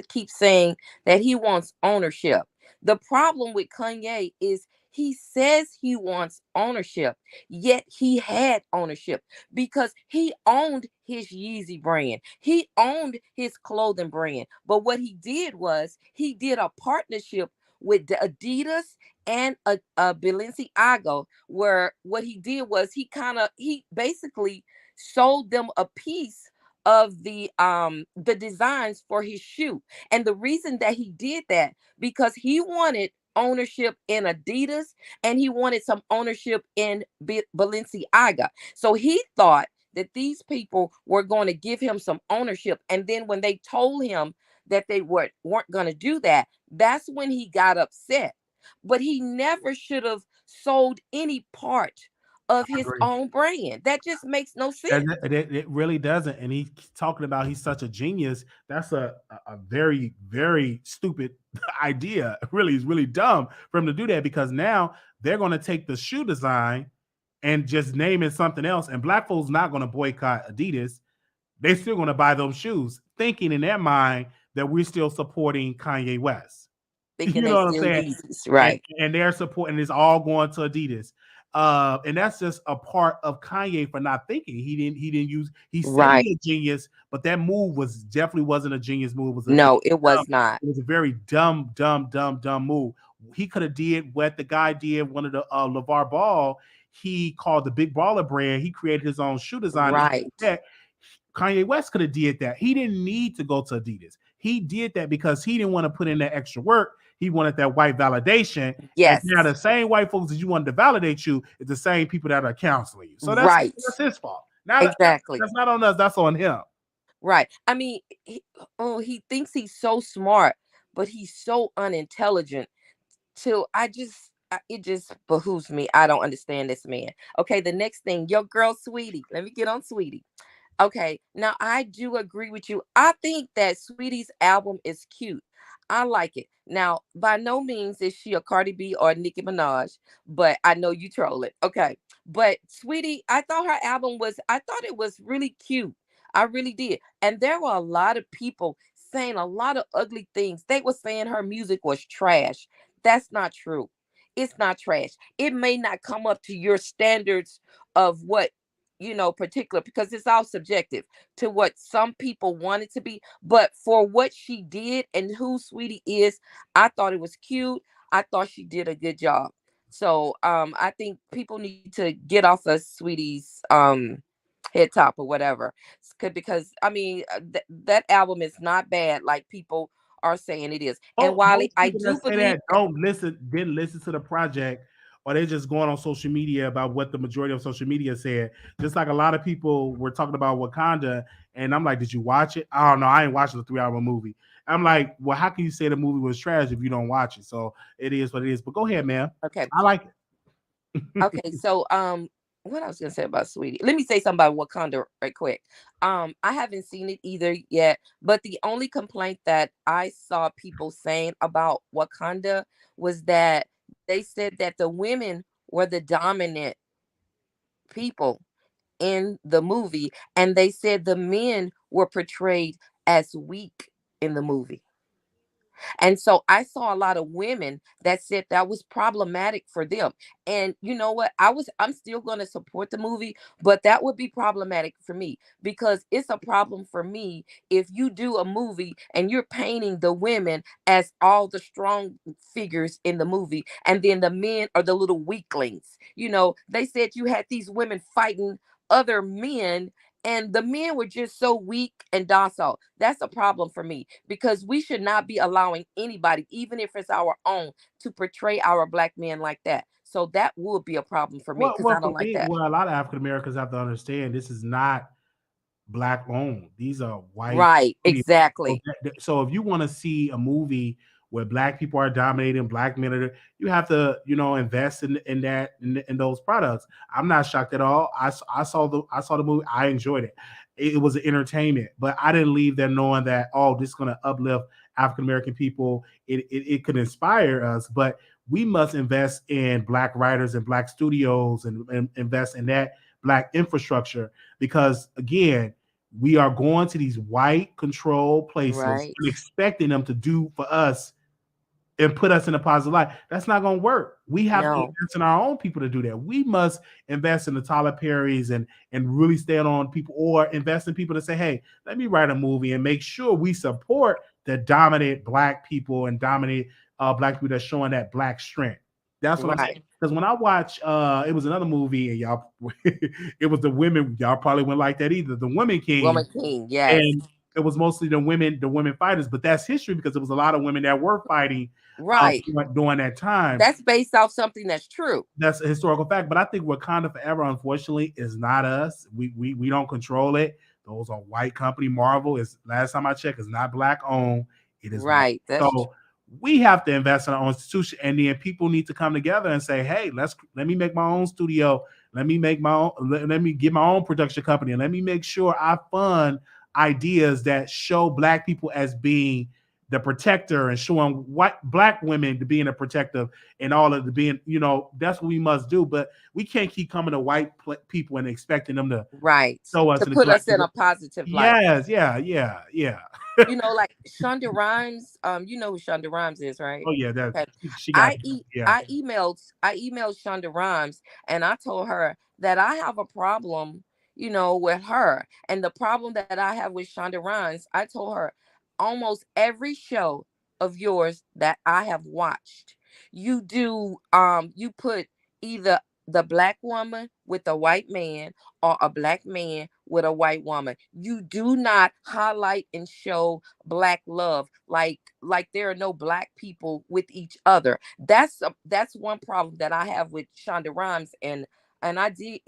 keeps saying that he wants ownership. The problem with Kanye is he says he wants ownership, yet he had ownership because he owned his Yeezy brand. He owned his clothing brand. But what he did was he did a partnership with the Adidas and a Balenciaga, where what he did was he basically sold them a piece of the designs for his shoe. And the reason that he did that, because he wanted ownership in Adidas and he wanted some ownership in Balenciaga. So he thought that these people were going to give him some ownership. And then when they told him that they weren't going to do that, that's when he got upset. But he never should have sold any part of his own brand. That just makes no sense. It really doesn't. And he's talking about he's such a genius. That's a very, very stupid idea. Really, it's really dumb for him to do that, because now they're going to take the shoe design and just name it something else. And black folks not going to boycott Adidas. They're still going to buy those shoes, thinking in their mind that we're still supporting Kanye West. thinking You they know what I'm still saying? Yeezys, right? And they're supporting it's all going to Adidas. And that's just a part of Kanye for not thinking. He didn't use he said Right. he a genius, but that move was definitely wasn't a genius move. No, it was not. It was a very dumb move. He could have did what the guy did, one of the LeVar Ball. He called the Big Baller brand. He created his own shoe design. Right. Kanye West could have did that. He didn't need to go to Adidas. He did that because he didn't want to put in that extra work. He wanted that white validation. Yes. And now the same white folks that you wanted to validate you is the same people that are counseling you. So that's his fault. Exactly. That's not on us. That's on him. Right. I mean, he thinks he's so smart, but he's so unintelligent. It just behooves me. I don't understand this man. Okay, the next thing, your girl Sweetie. Let me get on Sweetie. Okay, now I do agree with you. I think that Sweetie's album is cute. I like it. Now, by no means is she a Cardi B or Nicki Minaj, but I know you trolling. Okay, but Sweetie, I thought it was really cute. I really did. And there were a lot of people saying a lot of ugly things. They were saying her music was trash. That's not true. It's not trash. It may not come up to your standards of what particular, because it's all subjective to what some people want it to be. But for what she did and who Sweetie is, I thought it was cute. I thought she did a good job. So I think people need to get off of Sweetie's head top or whatever, because I mean that album is not bad like people are saying it is. And Wiley, I do believe didn't listen to the project, or they're just going on social media about what the majority of social media said. Just like a lot of people were talking about Wakanda, and I'm like, did you watch it? I don't know. I ain't watching the 3-hour movie. I'm like, well, how can you say the movie was trash if you don't watch it? So it is what it is. But go ahead, man. Okay. I like it. Okay, so what I was gonna say about Sweetie. Let me say something about Wakanda right quick. I haven't seen it either yet, but the only complaint that I saw people saying about Wakanda was that they said that the women were the dominant people in the movie, and they said the men were portrayed as weak in the movie. And so I saw a lot of women that said that was problematic for them. And you know what? I'm still going to support the movie, but that would be problematic for me, because it's a problem for me if you do a movie and you're painting the women as all the strong figures in the movie, and then the men are the little weaklings. They said you had these women fighting other men, and the men were just so weak and docile. That's a problem for me, because we should not be allowing anybody, even if it's our own, to portray our black men like that. So that would be a problem for me, because I don't like that. Well, a lot of African Americans have to understand this is not black owned. These are white. Right, exactly. So if you want to see a movie where black people are dominating, black men are, you have to, invest in that in those products. I'm not shocked at all. I saw the movie. I enjoyed it. It was an entertainment, but I didn't leave there knowing that, this is going to uplift African American people. It could inspire us, but we must invest in black writers and black studios and invest in that black infrastructure, because again, we are going to these white controlled places and expecting them to do for us and put us in a positive light. That's not going to work. We have to invest in our own people to do that. We must invest in the Tyler Perrys and really stand on people, or invest in people to say, hey, let me write a movie and make sure we support the dominant black people and dominant black people that's showing that black strength. That's what I'm saying. Because when I watch, it was another movie, and y'all, it was the women. Y'all probably wouldn't like that either. The Woman King. Woman King, yes. And it was mostly the women fighters, but that's history, because it was a lot of women that were fighting during that time. That's based off something that's true. That's a historical fact. But I think Wakanda Forever, unfortunately, is not us. We don't control it. Those are white company. Marvel is, last time I checked, is not black owned. It is right. So we have to invest in our own institution, and then people need to come together and say, hey, let me make my own studio. Let me get my own production company, and let me make sure I fund ideas that show black people as being the protector and showing black women to being a protective and all of the being, that's what we must do. But we can't keep coming to white people and expecting them to Right. show us To in put the us in a positive light. yes, yeah. Like Shonda Rhimes, you know who Shonda Rhimes is, right? Oh yeah, that Okay. she got yeah. I emailed Shonda Rhimes and I told her that I have a problem, with her. And the problem that I have with Shonda Rhimes, I told her almost every show of yours that I have watched, you put either the black woman with a white man or a black man with a white woman. You do not highlight and show black love, like there are no black people with each other. That's one problem that I have with Shonda Rhimes, and I did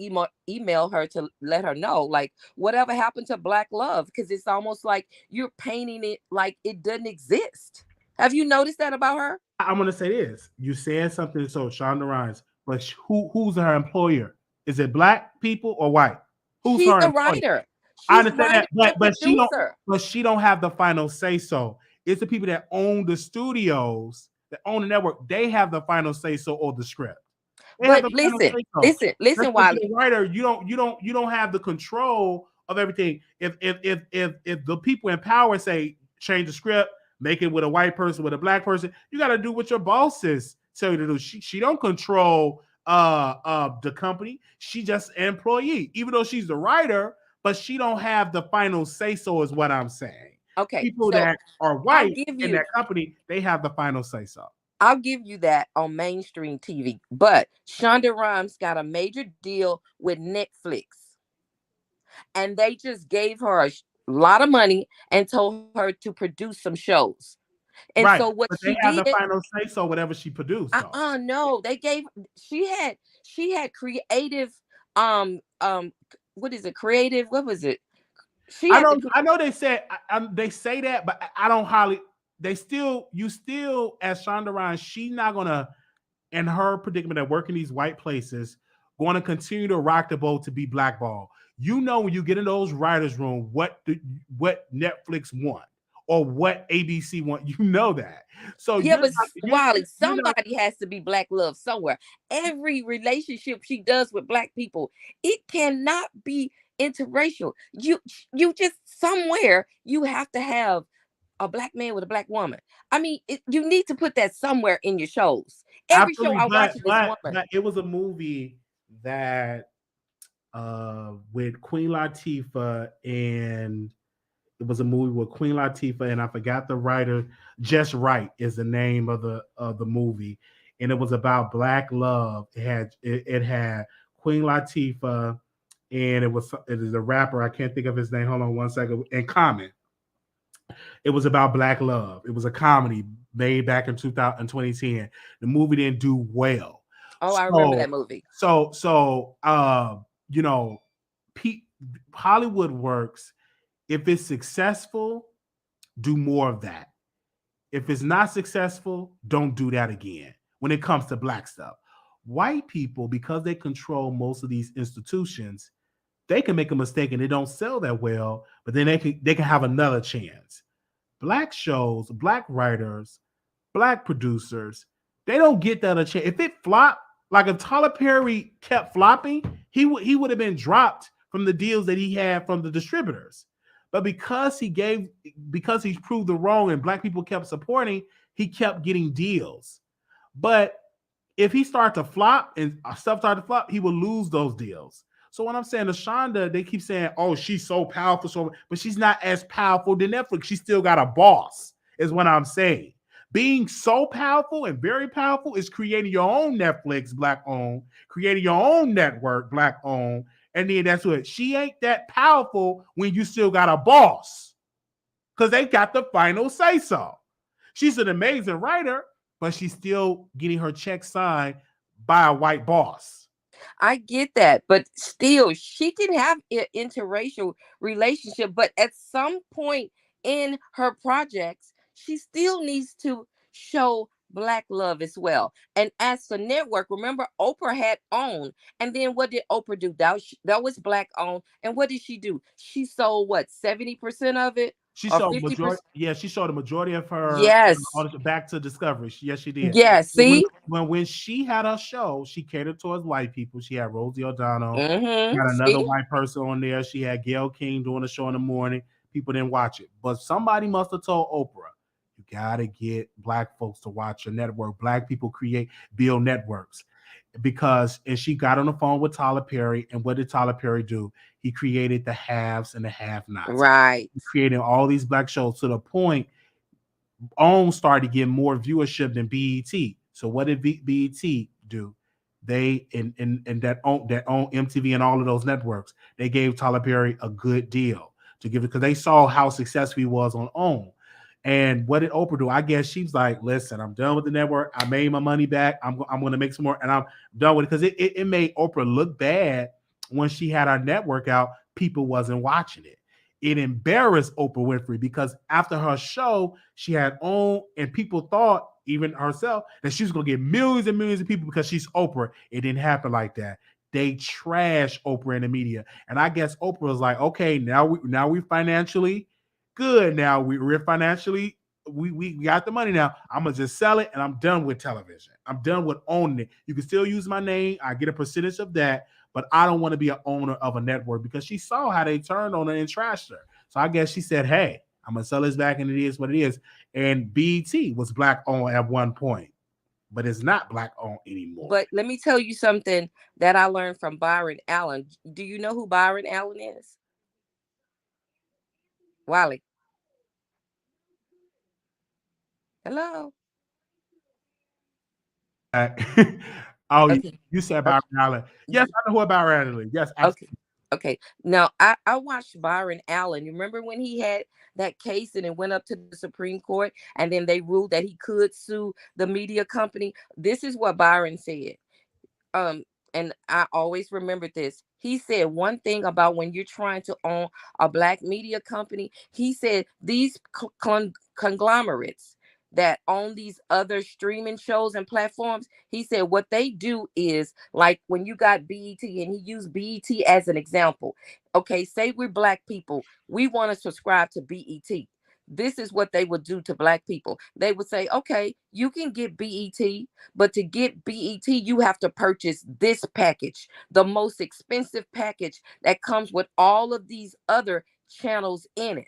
email her to let her know, like, whatever happened to black love, because it's almost like you're painting it like it doesn't exist. Have you noticed that about her? I'm gonna say this. You said something, so Shonda Rhimes, but who's her employer? Is it black people or white? Who's She's her the employer? writer. I She's understand writer that, and but producer. she don't have the final say so. It's the people that own the studios, that own the network. They have the final say so or the script. They have But the final listen, say so. listen, Because you're Wiley. the writer, you don't have the control of everything. If the people in power say change the script, make it with a white person, with a black person, you got to do what your bosses tell you to do. She don't control the company. She just an employee, even though she's the writer, but she don't have the final say so, is what I'm saying. Okay, People so that are I'll white give in you that company, they have the final say so. I'll give you that on mainstream TV. But Shonda Rhimes got a major deal with Netflix, and they just gave her a lot of money and told her to produce some shows. And Right. so what But she they have the did, final say so, whatever she produced, though. no, they gave she had creative, what is it? Creative, what was it? She had the I know they said they say that, but I don't highly. You still as Shonda Rhimes, she's not gonna, in her predicament of working these white places, going to continue to rock the boat to be blackballed. When you get in those writers' room, what Netflix want or what ABC want, that. So Yeah, but Wiley, you're not somebody has to be black love somewhere. Every relationship she does with black people, it cannot be interracial. You just somewhere you have to have a black man with a black woman. I mean, you need to put that somewhere in your shows. Every show absolutely, I watch is this woman. but it was a movie that with Queen Latifah, and it was a movie with Queen Latifah, and I forgot the writer. Just Right is the name of the movie, and it was about black love. It had Queen Latifah, and it is a rapper. I can't think of his name. Hold on one second. And Common. It was about black love. It was a comedy made back in 2010. The movie didn't do well. Oh, I remember that movie. So you know, Hollywood works. If it's successful, do more of that. If it's not successful, don't do that again when it comes to black stuff. White people, because they control most of these institutions, they can make a mistake and they don't sell that well, but then they can have another chance. Black shows, black writers, black producers, they don't get that a chance. If it flopped, like if Tyler Perry kept flopping, he would have been dropped from the deals that he had from the distributors. But because he proved the wrong and black people kept supporting, he kept getting deals. But if he started to flop and stuff started to flop, he would lose those deals. So what I'm saying to Shonda, they keep saying, "Oh, she's so powerful," but she's not as powerful than Netflix. She still got a boss, is what I'm saying. Being so powerful and very powerful is creating your own Netflix, black owned, creating your own network, black owned, and then that's what she ain't that powerful when you still got a boss, because they got the final say so. She's an amazing writer, but she's still getting her check signed by a white boss. I get that, but still, she can have an interracial relationship. But at some point in her projects, she still needs to show black love as well. And as the network, remember, Oprah had owned, and then what did Oprah do? That was black owned, and what did she do? She sold what, 70% of it, She or showed 50%. majority. Yeah, she showed the majority of her Yes. back to Discovery. Yes, she did. Yes. When, See? when she had her show, she catered towards white people. She had Rosie O'Donnell. She Mm-hmm. had another See? white person on there. She had Gayle King doing a show in the morning. People didn't watch it, but somebody must have told Oprah, "You gotta get black folks to watch your network. Black people build networks." And she got on the phone with Tyler Perry, and what did Tyler Perry do? He created the haves and the have-nots. Right. He created all these black shows to the point OWN started getting more viewership than BET. So what did BET do? They and that own MTV and all of those networks, they gave Tyler Perry a good deal to give it because they saw how successful he was on OWN. And what did Oprah do? I guess she's like, listen, I'm done with the network. I made my money back. I'm going to make some more, and I'm done with it because it made Oprah look bad when she had her network out. People wasn't watching it. It embarrassed Oprah Winfrey because after her show, she had OWN, and people thought, even herself, that she was going to get millions and millions of people because she's Oprah. It didn't happen like that. They trash Oprah in the media, and I guess Oprah was like, okay, now we financially good. Now we're financially we got the money now. I'm gonna just sell it, and I'm done with television. I'm done with owning it. You can still use my name. I get a percentage of that, but I don't want to be an owner of a network because she saw how they turned on her and trashed her. So I guess she said, hey, I'm going to sell this back, and it is what it is. And BET was black owned at one point, but it's not black owned anymore. But let me tell you something that I learned from Byron Allen. Do you know who Byron Allen is? Wiley. Hello. Okay. You said Byron Allen. Yes, I know who Byron Allen is. Yes, absolutely. Okay. Now I watched Byron Allen. You remember when he had that case and it went up to the Supreme Court, and then they ruled that he could sue the media company? This is what Byron said. And I always remembered this. He said one thing about when you're trying to own a black media company. He said these conglomerates that own these other streaming shows and platforms, he said what they do is, like when you got BET, and he used BET as an example. Okay, say we're black people, we want to subscribe to BET. This is what they would do to black people. They would say, okay, you can get BET, but to get BET, you have to purchase this package, the most expensive package that comes with all of these other channels in it.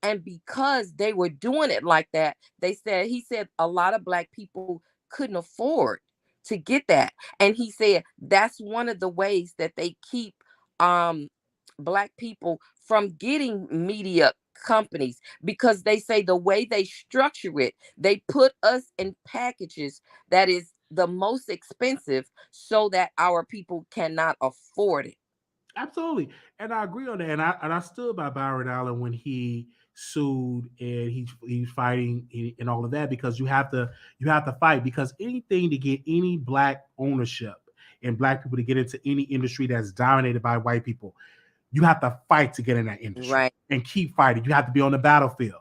And because they were doing it like that, he said a lot of black people couldn't afford to get that. And he said that's one of the ways that they keep black people from getting media companies, because they say the way they structure it, they put us in packages that is the most expensive so that our people cannot afford it. Absolutely. And I agree on that. And I stood by Byron Allen when he sued, and he's fighting and all of that, because you have to fight, because anything to get any black ownership and black people to get into any industry that's dominated by white people, you have to fight to get in that industry, right, and keep fighting. You have to be on the battlefield.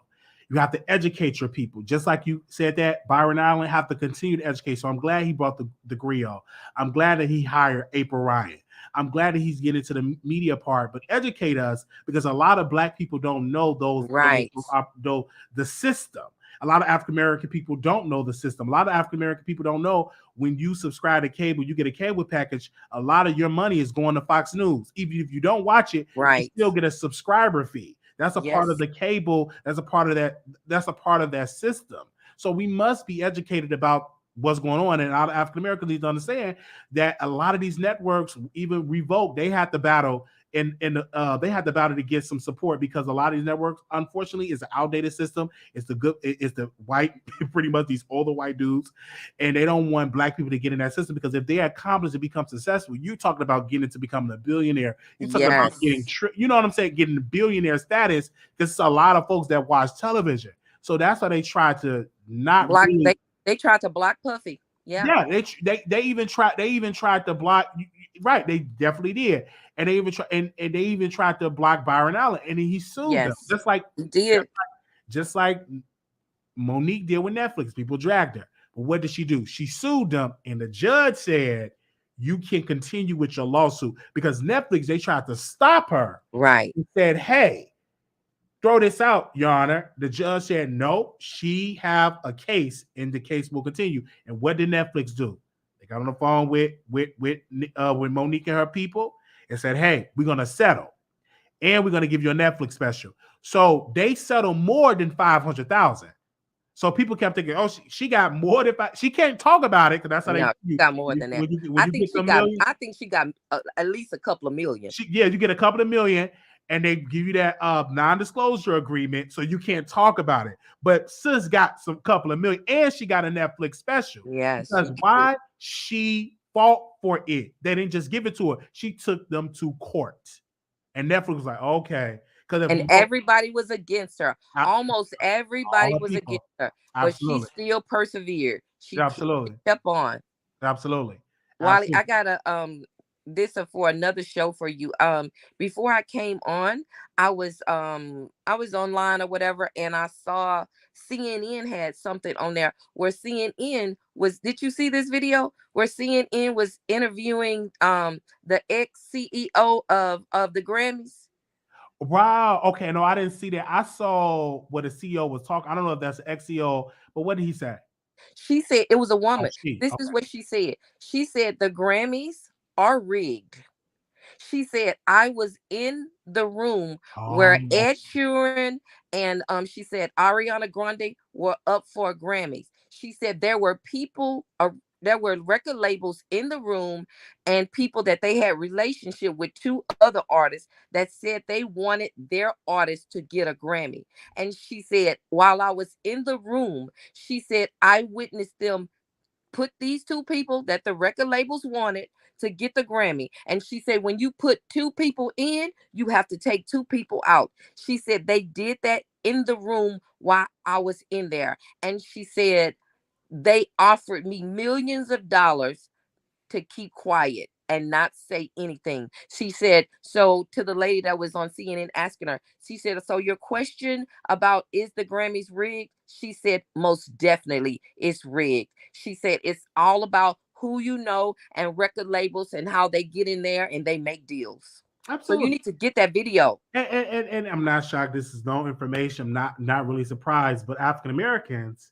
You have to educate your people. Just like you said that, Byron Allen have to continue to educate. So I'm glad he brought the degree on. I'm glad that he hired April Ryan. I'm glad that he's getting to the media part, but educate us, because a lot of black people don't know the system. A lot of African American people don't know the system. A lot of African American people don't know when you subscribe to cable, you get a cable package, a lot of your money is going to Fox News. Even if you don't watch it, right, you still get a subscriber fee. That's a part of the cable. That's a part of that. That's a part of that system. So we must be educated about what's going on. And our African Americans need to understand that a lot of these networks, even Revoke, they had to battle, and they had to battle to get some support, because a lot of these networks, unfortunately, is an outdated system. It's the white, pretty much these older white dudes, and they don't want black people to get in that system, because if they accomplish to become successful, you're talking about getting to becoming a billionaire. You're talking about getting, you know what I'm saying, getting the billionaire status. This is a lot of folks that watch television. So that's why they try to not block. really, they tried to block Puffy. Yeah, they even tried to block. Right, they definitely did, and they even tried to block Byron Allen, and he sued them, just like he did, just like Monique did with Netflix. People dragged her, but what did she do? She sued them, and the judge said you can continue with your lawsuit, because Netflix, they tried to stop her. Right, He said, hey, throw this out, Your Honor. The judge said no. She have a case, and the case will continue. And what did Netflix do? They got on the phone with Monique and her people and said, "Hey, we're gonna settle, and we're gonna give you a Netflix special." So they settled more than 500,000. So people kept thinking, "Oh, she got more than she can't talk about it because that's how No, they she got more than that. I think she got at least a couple of million. You get a couple of million, and they give you that non-disclosure agreement, so you can't talk about it. But sis got some couple of million, and she got a Netflix special. Yes. Because why? She fought for it. They didn't just give it to her. She took them to court, and Netflix was like, okay. And everybody was against her. Almost everybody was against her. But she still persevered. She kept on. Absolutely. Wiley, I got this for another show for you. Before I came on, I was online or whatever, and I saw CNN had something on there where CNN was. Did you see this video where CNN was interviewing the ex-CEO of the Grammys? Wow. Okay. No, I didn't see that. I saw what the CEO was talking. I don't know if that's the ex-CEO, but what did he say? She said it was a woman. This is what she said. She said the Grammys are rigged. She said I was in the room where Ed Sheeran and she said Ariana Grande were up for Grammys. She said there were people there were record labels in the room and people that they had relationship with two other artists that said they wanted their artist to get a Grammy. And she said, while I was in the room, she said, I witnessed them put these two people that the record labels wanted to get the Grammy. And she said, when you put two people in, you have to take two people out. She said they did that in the room while I was in there. And she said, they offered me millions of dollars to keep quiet and not say anything. She said, so to the lady that was on CNN asking her, she said, so your question about is the Grammys rigged? She said, most definitely it's rigged. She said, it's all about who you know and record labels and how they get in there and they make deals. Absolutely. So you need to get that video. And I'm not shocked. This is no information. I'm not really surprised, but African Americans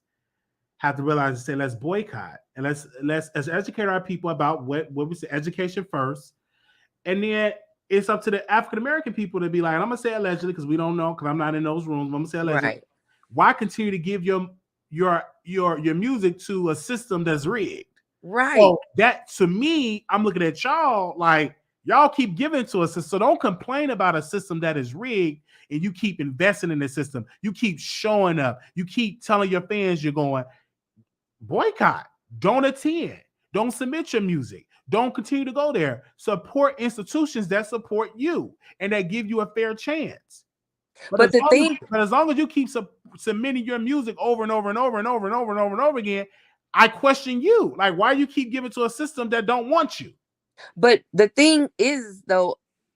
have to realize and say, let's boycott and let's educate our people about what we say, education first. And then it's up to the African American people to be like, I'm gonna say allegedly because we don't know, because I'm not in those rooms. I'm gonna say allegedly. Right. Why continue to give your music to a system that's rigged? Right. So that, to me, I'm looking at y'all like y'all keep giving to us. So don't complain about a system that is rigged and you keep investing in the system. You keep showing up. You keep telling your fans you're going. Boycott. Don't attend. Don't submit your music. Don't continue to go there. Support institutions that support you and that give you a fair chance. But as long as you keep submitting your music over and over and over and over and over and over and over again, I question you. Like, why you keep giving to a system that don't want you? But the thing is, though,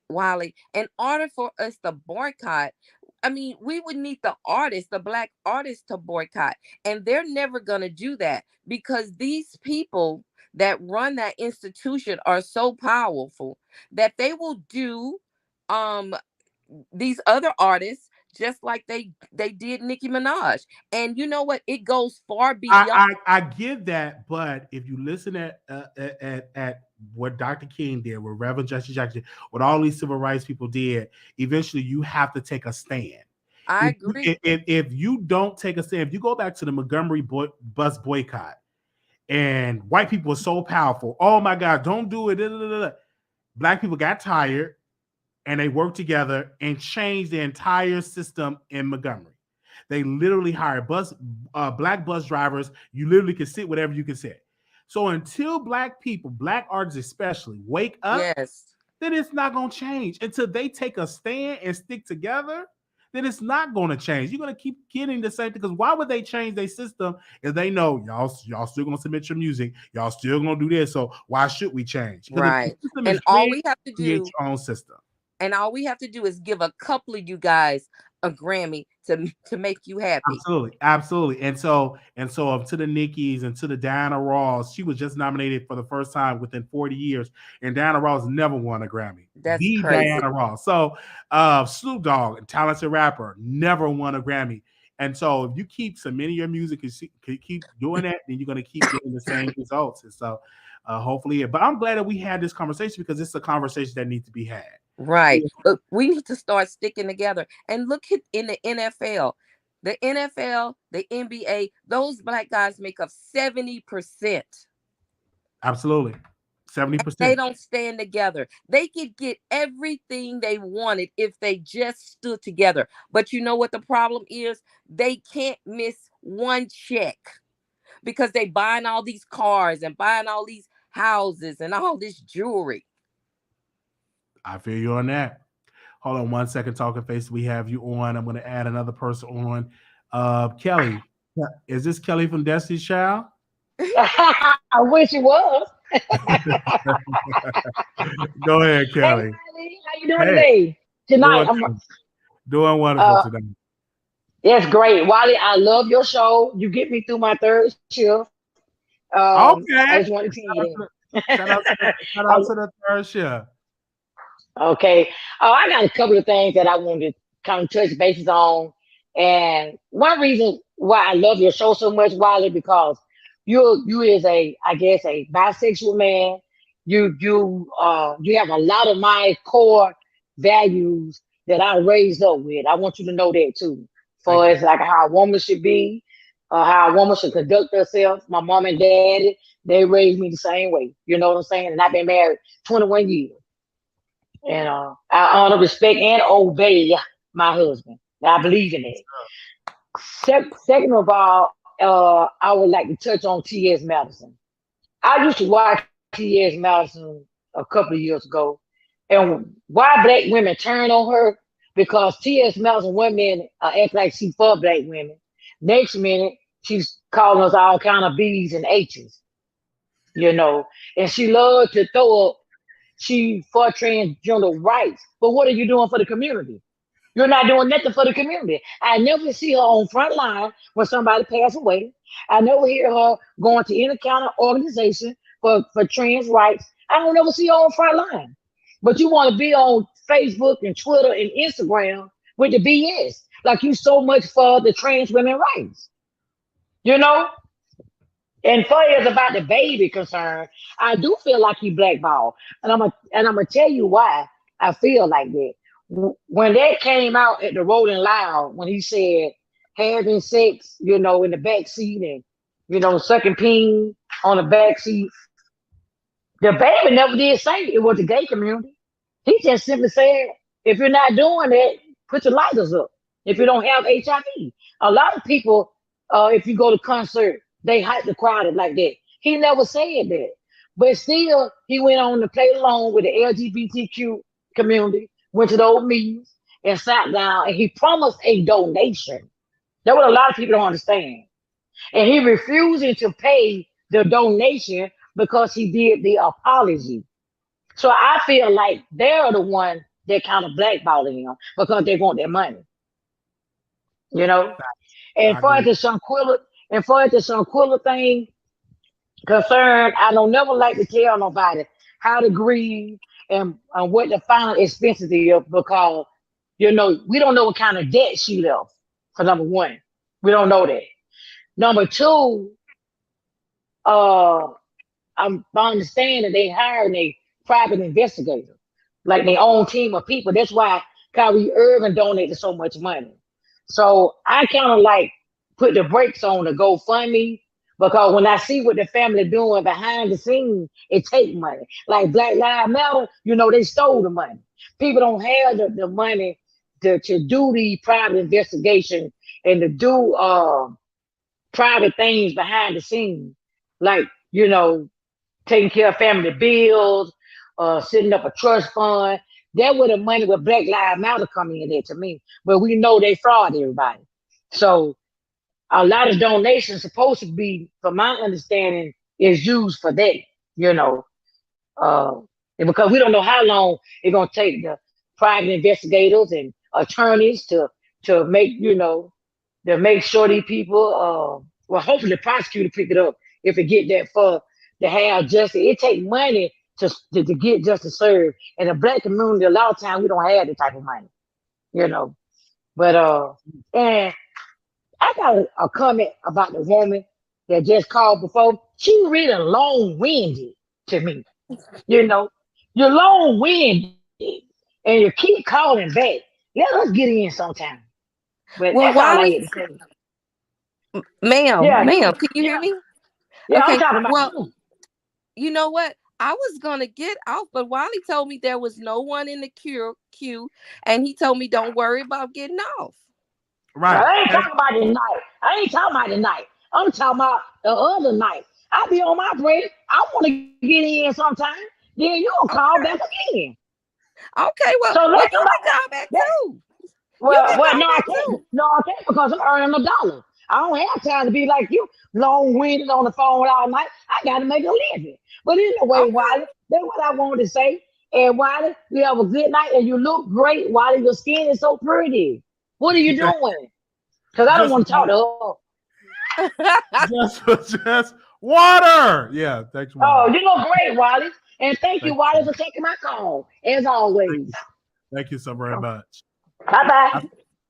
Wiley, in order for us to boycott, I mean, we would need the artists, the Black artists, to boycott. And they're never going to do that because these people that run that institution are so powerful that they will do these other artists just like they did Nicki Minaj. And you know what? It goes far beyond. I get that, but if you listen at what Dr. King did, what Reverend Jesse Jackson, what all these civil rights people did, eventually you have to take a stand. I agree. If you don't take a stand, if you go back to the Montgomery bus boycott, and white people were so powerful, oh my God, don't do it. Black people got tired. And they worked together and changed the entire system in Montgomery. They literally hired black bus drivers. You literally can sit whatever you can sit. So until Black people, Black artists especially, wake up, then it's not going to change. Until they take a stand and stick together, then it's not going to change. You're going to keep getting the same thing. Because why would they change their system if they know y'all still going to submit your music? Y'all still going to do this. So why should we change? Right. And all we have to do, create your own system. And all we have to do is give a couple of you guys a Grammy to make you happy. Absolutely. And so to the Nickies and to the Diana Ross, she was just nominated for the first time within 40 years, and Diana Ross never won a Grammy. That's the crazy. Diana Ross. So Snoop Dogg, a talented rapper, never won a Grammy. And so if you keep submitting your music and keep doing that, then you're going to keep getting the same results. And so hopefully, but I'm glad that we had this conversation because it's a conversation that needs to be had. Right. But we need to start sticking together. And look at in the NFL. The NFL, the NBA, those black guys make up 70%. Absolutely. 70%. They don't stand together. They could get everything they wanted if they just stood together. But you know what the problem is? They can't miss one check because they buying all these cars and buying all these houses and all this jewelry. I feel you on that. Hold on 1 second, Talking Face. We have you on. I'm going to add another person on. Kelly. Is this Kelly from Destiny's Child? I wish it was. Go ahead, Kelly. Hey, how you doing today? Tonight, doing wonderful today. That's great. Wiley, I love your show. You get me through my third shift. Okay. I just wanted to tell you shout out to the third shift. Okay. I got a couple of things that I wanted to kind of touch bases on. And one reason why I love your show so much, Wiley, because you is a bisexual man. You have a lot of my core values that I raised up with. I want you to know that too. For it's like how a woman should be, how a woman should conduct herself. My mom and daddy, they raised me the same way. You know what I'm saying? And I've been married 21 years. And I honor, respect, and obey my husband. I believe in it. Second of all, I would like to touch on T.S. Madison. I used to watch T.S. Madison a couple of years ago. And why black women turn on her? Because T.S. Madison, one minute, act like she for black women. Next minute, she's calling us all kind of B's and H's. You know, and she loves to throw up. She for transgender rights, but what are you doing for the community? You're not doing nothing for the community. I never see her on front line when somebody passed away. I never hear her going to any kind of organization for trans rights. I don't ever see her on front line. But you want to be on Facebook and Twitter and Instagram with the BS, like you so much for the trans women rights. You know? And far as about the baby concern, I do feel like he blackballed. And I'm gonna tell you why I feel like that. When that came out at the Rolling Loud, when he said having sex, you know, in the back seat and, you know, sucking peen on the back seat, the baby never did say it was the gay community. He just simply said, if you're not doing that, put your lighters up. If you don't have HIV. A lot of people, if you go to concert, they hype the crowd like that. He never said that. But still, he went on to play along with the LGBTQ community, went to the old meetings and sat down, and he promised a donation. That's what a lot of people don't understand. And he refusing to pay the donation because he did the apology. So I feel like they're the one that kind of blackballing him because they want their money. You know? And for the Shanquella thing concerned, I don't never like to tell nobody how to grieve and what the final expenses is because, you know, we don't know what kind of debt she left, for number one. We don't know that. Number two, I'm understanding they hired a private investigator, like their own team of people. That's why Kyrie Irving donated so much money. So I kind of like put the brakes on the GoFundMe because when I see what the family doing behind the scenes, it take money. Like Black Lives Matter, you know, they stole the money. People don't have the money to do the private investigation and to do private things behind the scenes, like, you know, taking care of family bills, setting up a trust fund. That where the money with Black Lives Matter come in there to me. But we know they fraud everybody. So a lot of donations supposed to be, from my understanding, is used for that, you know. Because we don't know how long it's gonna take private investigators and attorneys to make to make sure these people well, hopefully the prosecutor pick it up if it get that far to have justice. It takes money to get justice served. In the black community, a lot of times we don't have that type of money, you know. But and I got a comment about the woman that just called before. She really long-winded to me. You know, you're long-winded and you keep calling back. Let us get in sometime. But Well, that's all I had Wiley, to say. ma'am, Yeah, ma'am, can you hear yeah, me? yeah. I'm Okay. talking about Well, you. you know what? I was gonna get off, but Wiley told me there was no one in the queue, and he told me don't worry about getting off. Now, Right. I ain't talking about tonight. I ain't talking about tonight. I'm talking about the other night. I be on my break. I want to get in sometime. Then you gonna call back Okay. again. Okay. Well, So well, let's you know. can call back That, too. You well, can well, call no, I back can't. too. No, I can't because I'm earning $1. I don't have time to be like you, long-winded on the phone all night. I got to make a living. But anyway, Okay. Wiley, that's what I wanted to say. And Wiley, you have a good night, and you look great. Wiley, your skin is so pretty. What are you doing? Because I don't just want to talk to her. just just water. Yeah, thanks, Oh, Wally. you look great, Wiley. And thank you, Thank Wiley, you. for taking my call, as Thank always. thank you so very much. Bye-bye.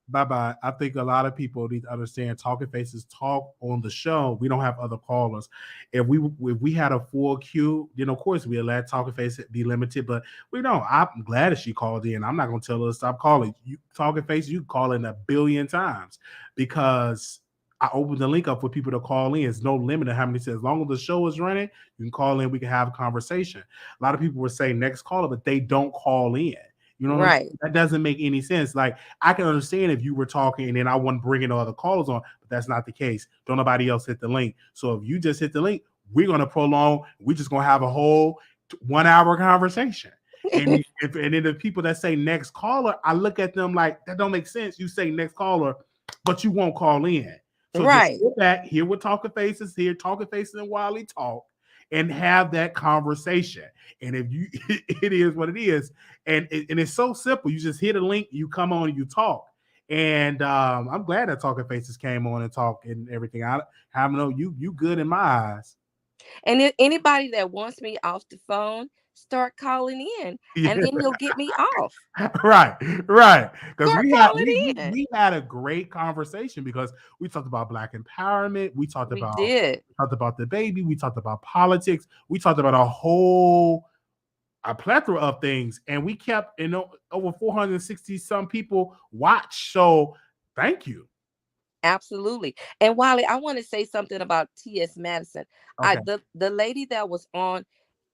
Bye bye. I think a lot of people need to understand Talking Faces talk on the show. We don't have other callers. If we had a full queue, then of course we let Talking Face be limited, but we don't. I'm glad that she called in. I'm not gonna tell her to stop calling. You Talking Face, you can call in 1 billion times because I opened the link up for people to call in. There's no limit to how many says. As long as the show is running, you can call in, we can have a conversation. A lot of people were saying next caller, but they don't call in. You know what I'm Right. saying? That doesn't make any sense. Like I can understand if you were talking and then I wasn't bringing other callers on, but that's not the case. Don't nobody else hit the link. So if you just hit the link, we're gonna prolong. We're just gonna have a whole 1 hour conversation. And then the people that say next caller, I look at them like that don't make sense. You say next caller, but you won't call in. So just Right. sit back, hear what Talking Faces here, Talking Faces and Wiley talk, and have that conversation. And if you, it is what it is, and it's so simple. You just hit a link, you come on, and you talk. And I'm glad that Talking Faces came on and talk and everything. I know you good in my eyes. And if anybody that wants me off the phone, start calling in, and then he'll get me off. Right, right. Because Start we had calling we, we in. we had a great conversation because we talked about Black empowerment. We did. We talked about Dababy. We talked about politics. We talked about a plethora of things, and we kept over 460 some people watch. So thank you. Absolutely. And Wiley, I want to say something about T.S. Madison. Okay. The lady that was on,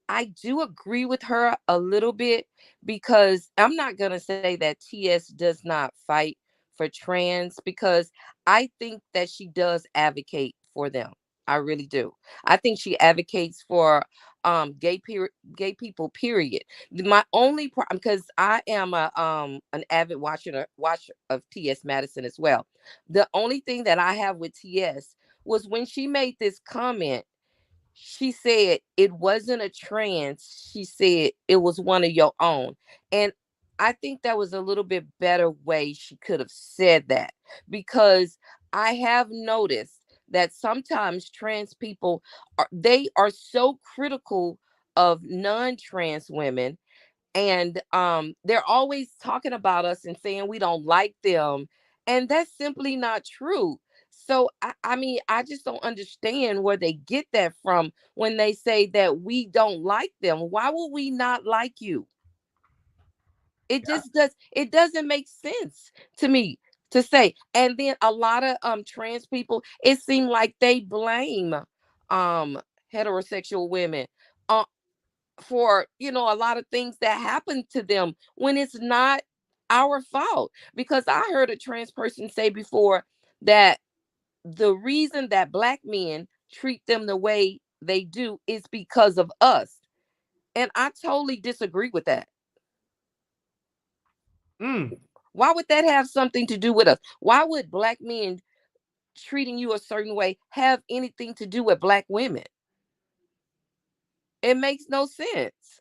I do agree with her a little bit because I'm not going to say that TS does not fight for trans because I think that she does advocate for them. I really do. I think she advocates for gay people period. My only problem, because I am an avid watcher of TS Madison as well. The only thing that I have with TS was when she made this comment. She said it wasn't a trans. She said it was one of your own. And I think that was a little bit better way she could have said that because I have noticed that sometimes trans people they are so critical of non-trans women, and they're always talking about us and saying we don't like them, and that's simply not true. So I mean, I just don't understand where they get that from when they say that we don't like them. Why would we not like you? It doesn't make sense to me to say. And then a lot of trans people, it seemed like they blame um heterosexual women uh, for a lot of things that happen to them when it's not our fault. Because I heard a trans person say before that the reason that black men treat them the way they do is because of us, and I totally disagree with that. Mm. Why would that have something to do with us? Why would black men treating you a certain way have anything to do with black women? It makes no sense.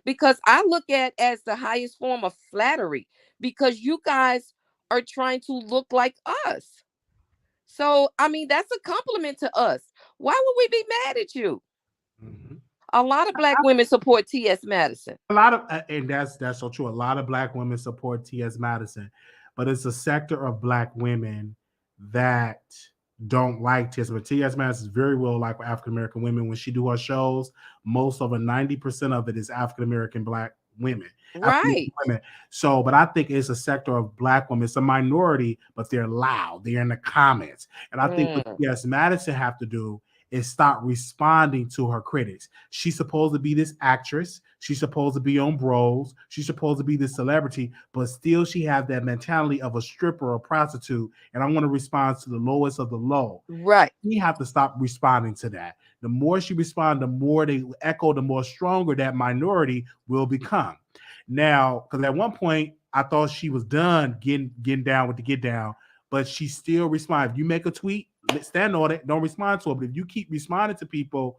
because I look at as the highest form of flattery because you guys are trying to look like us. So, I mean, that's a compliment to us. Why would we be mad at you? Mhm. A lot of black women support T.S. Madison. A lot of, and that's so true. A lot of black women support T.S. Madison, but it's a sector of black women that don't like T.S. But T.S. Madison is very well liked by African American women. When she do her shows, most of it, 90% of it is African American black women. African Right. women. So, but I think it's a sector of black women. It's a minority, but they're loud. They're in the comments. And I think what Mm. T.S. Madison have to do is stop responding to her critics. She's supposed to be this actress. She's supposed to be on Bros. She's supposed to be this celebrity, but still she has that mentality of a stripper or prostitute. And I want to respond to the lowest of the low. Right. We have to stop responding to that. The more she responds, the more they echo, the more stronger that minority will become. Now, because at one point I thought she was done getting down with the get down, but she still responds. If you make a tweet, stand on it, don't respond to it. But if you keep responding to people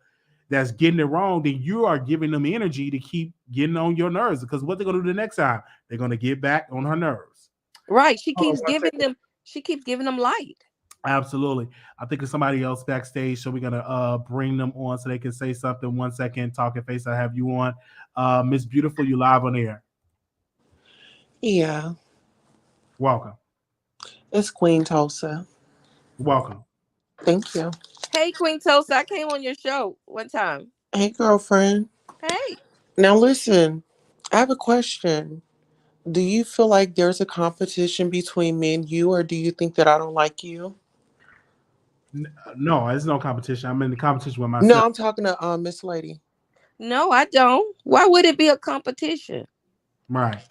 that's getting it wrong, then you are giving them energy to keep getting on your nerves. Because what they're gonna do the next time, they're gonna get back on her nerves. Right. She Hold on keeps one giving second. them. She keeps giving them light. Absolutely. I think it's somebody else backstage, so we're gonna bring them on so they can say something. 1 second, talking face. I have you on, Miss Beautiful. You live on air. Yeah, Welcome. it's Queen Tulsa. Welcome. Thank you. Hey, Queen Tosa, I came on your show one time. Hey, girlfriend. Hey. Now listen, I have a question. Do you feel like there's a competition between me and you, or do you think that I don't like you? No, there's no competition. I'm in the competition with No, myself. I'm talking to Miss Lady. No, I don't. Why would it be a competition? Right.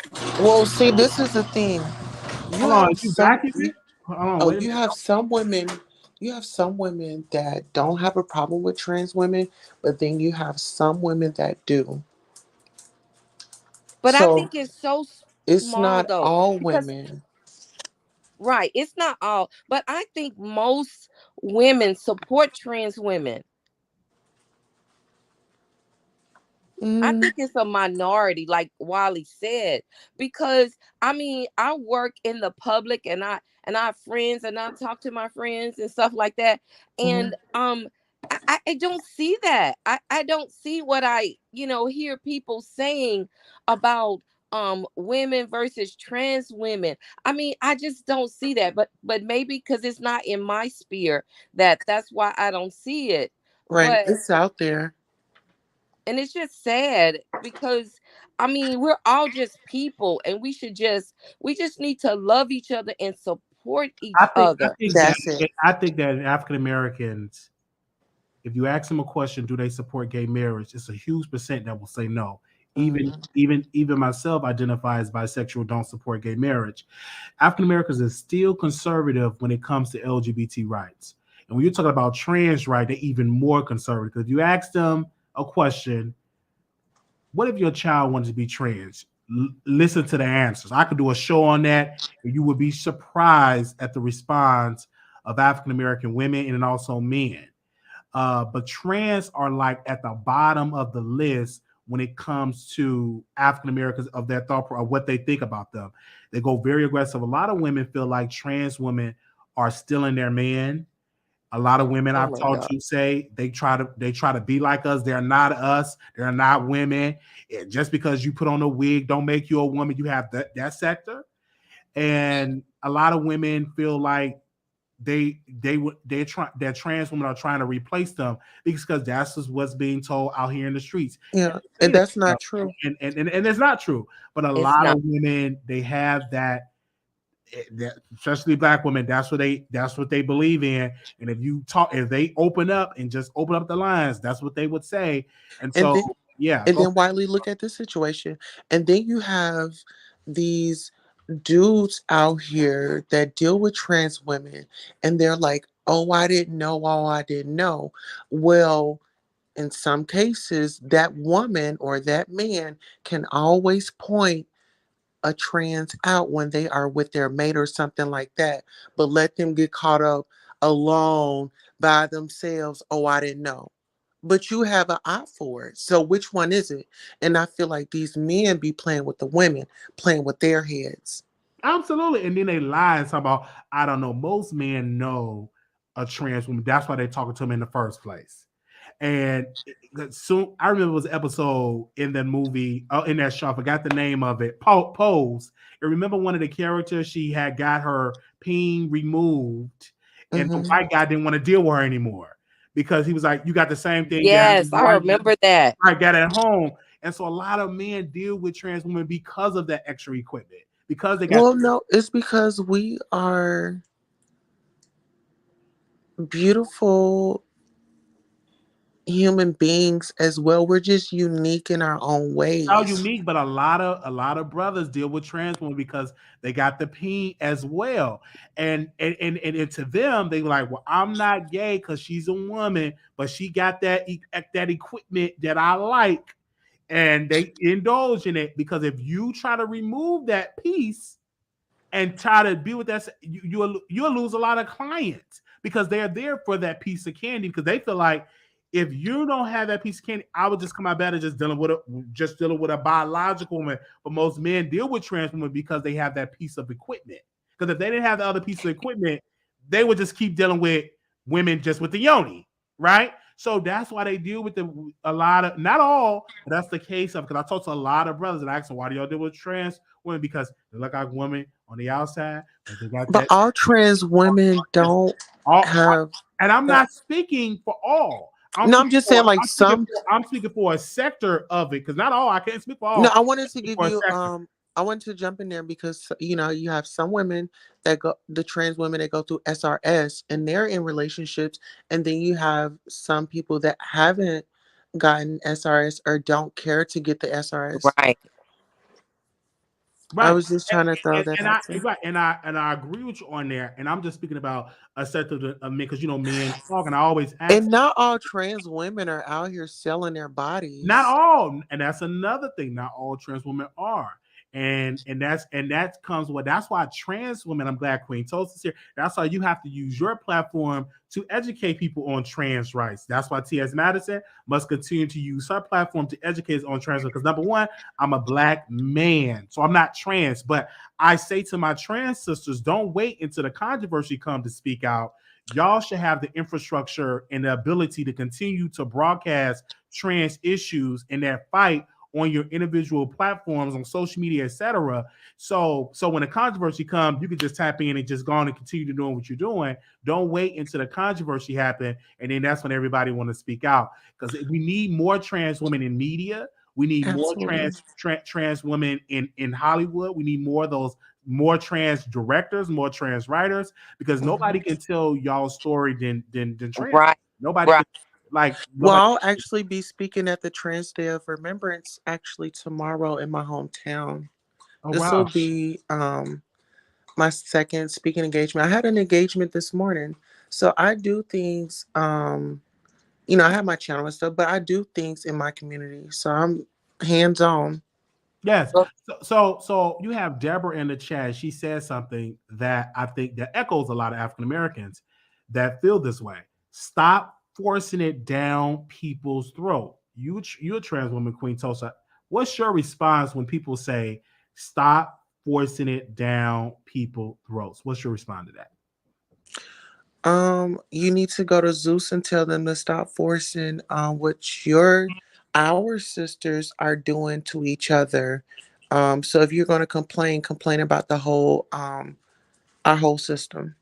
Well, see, this is the thing. You Hold on. have You some. backing me? Hold on. Oh, Wait a you minute. have some women. You have some women that don't have a problem with trans women, but then you have some women that do. But I So think it's so it's small not though. all Because women. right, it's not all, but I think most women support trans women. I Mm, think it's a minority, like Wiley said, because I mean, I work in the public and I have friends and I talk to my friends and stuff like that. mhm. And I don't see that. I don't see what I hear people saying about women versus trans women. I mean, I just don't see that. But maybe because it's not in my sphere that's why I don't see it. Right, But it's out there. and it's just sad because I mean we're all just people and we just need to love each other and support I each think I other. think that That's it. I think that African Americans, if you ask them a question, do they support gay marriage? It's a huge percent that will say no. Even Mhm. even even myself identify as bisexual, don't support gay marriage. African Americans are still conservative when it comes to LGBT rights. And when you're talking about trans right, they're even more conservative. Because if you ask them a question, what if your child wanted to be trans? Listen to the answers. I could do a show on that, and you would be surprised at the response of African American women and also men. But trans are like at the bottom of the list when it comes to African Americans of their thought of what they think about them. They go very aggressive. A lot of women feel like trans women are stealing their man. A lot of women Oh I've my talked god. to say they try to be like us. They're not us. They're not women. Just because you put on a wig don't make you a woman. You have that sector, and a lot of women feel like that trans women are trying to replace them because that's just what's being told out here in the streets. And Yeah, they and say that's that, not true. and it's not true. But a It's lot not. of women they have that especially black women, that's what they believe in. And if they open up the lines, that's what they would say. And And so then yeah, and go then Wiley, look at this situation. And then you have these dudes out here that deal with trans women and they're like, "Oh, I didn't know. Oh, I didn't know." Well, in some cases, that woman or that man can always point a trans out when they are with their mate or something like that, but let them get caught up alone by themselves. Oh, I didn't know. but you have an eye for it. So which one is it? And I feel like these men be playing with the women, playing with their heads. Absolutely. And then they lie and talk about, I don't know. Most men know a trans woman. That's why they're talking to them in the first place. And soon, I remember it was an episode in that movie, in that show. I forgot the name of it. Pose. And remember one of the characters, she had got her peen removed, and the Hmm. white guy didn't want to deal with her anymore because he was like, "You got the same thing that Yes, I remember that. I got at home." And so a lot of men deal with trans women because of that extra equipment, because they got. Well, no, it's because we are beautiful human beings as well. We're just unique in our own How ways. unique, but a lot of brothers deal with trans women because they got the P as well, and to them they were like, well, I'm not gay because she's a woman, but she got that equipment that I like, and they indulge in it because if you try to remove that piece and try to be with that, you'll lose a lot of clients because they're there for that piece of candy because they feel like if you don't have that piece of candy, I would just come out better just dealing with a biological woman. But most men deal with trans women because they have that piece of equipment. Because if they didn't have the other piece of equipment, they would just keep dealing with women just with the yoni, right? So that's why they deal with a lot of, not all, but that's the case of, because I talked to a lot of brothers and I asked them, why do y'all deal with trans women? Because they look like women on the outside, but they got But that. all trans women don't All, have and I'm that. not speaking for all. I'm No, I'm speaking just for saying like I'm speaking some. for I'm speaking for a sector of it because not all. I can't speak for No, all. I wanted I'm to speaking give for a you sector. I wanted to jump in there because you have some women that go the trans women that go through SRS and they're in relationships, and then you have some people that haven't gotten SRS or don't care to get the SRS. Right. I Right. was just trying to throw that out there. And I agree with you on there. And I'm just speaking about a sector of men because men talk, and I always ask. And not all trans women are out here selling their Not bodies. all, and that's another thing. Not all trans women are, and that comes with. That's why trans women. I'm glad Queen Toast is here. That's why you have to use your platform to educate people on trans rights. That's why T.S. Madison must continue to use her platform to educate us on trans. Because number one, I'm a black man, so I'm not trans. But I say to my trans sisters, don't wait until the controversy comes to speak out. Y'all should have the infrastructure and the ability to continue to broadcast trans issues in that fight on your individual platforms on social media, etc. So when the controversy comes, you can just tap in and just go on and continue to doing what you're doing. Don't wait until the controversy happen, and then that's when everybody want to speak out because we need more trans women in media. We need more Absolutely. trans women in Hollywood. We need more of those, more trans directors, more trans writers, because Mhm. nobody can tell y'all story than trans. Right. Nobody Right. can, like, Well, nobody. I'll actually be speaking at the Trans Day of Remembrance actually tomorrow in my hometown. Oh This will wow. be my second speaking engagement. I had an engagement this morning. So I do things, I have my channel and stuff, but I do things in my community. So I'm hands on. Yes. Well, So you have Deborah in the chat. She says something that I think that echoes a lot of African Americans that feel this way. Stop forcing it down people's throat. You're a trans woman, Queen Tosa. What's your response when people say stop forcing it down people's throats? What's your response to that? You need to go to Zeus and tell them to stop forcing what our sisters are doing to each other. So if you're gonna complain about the whole our whole system.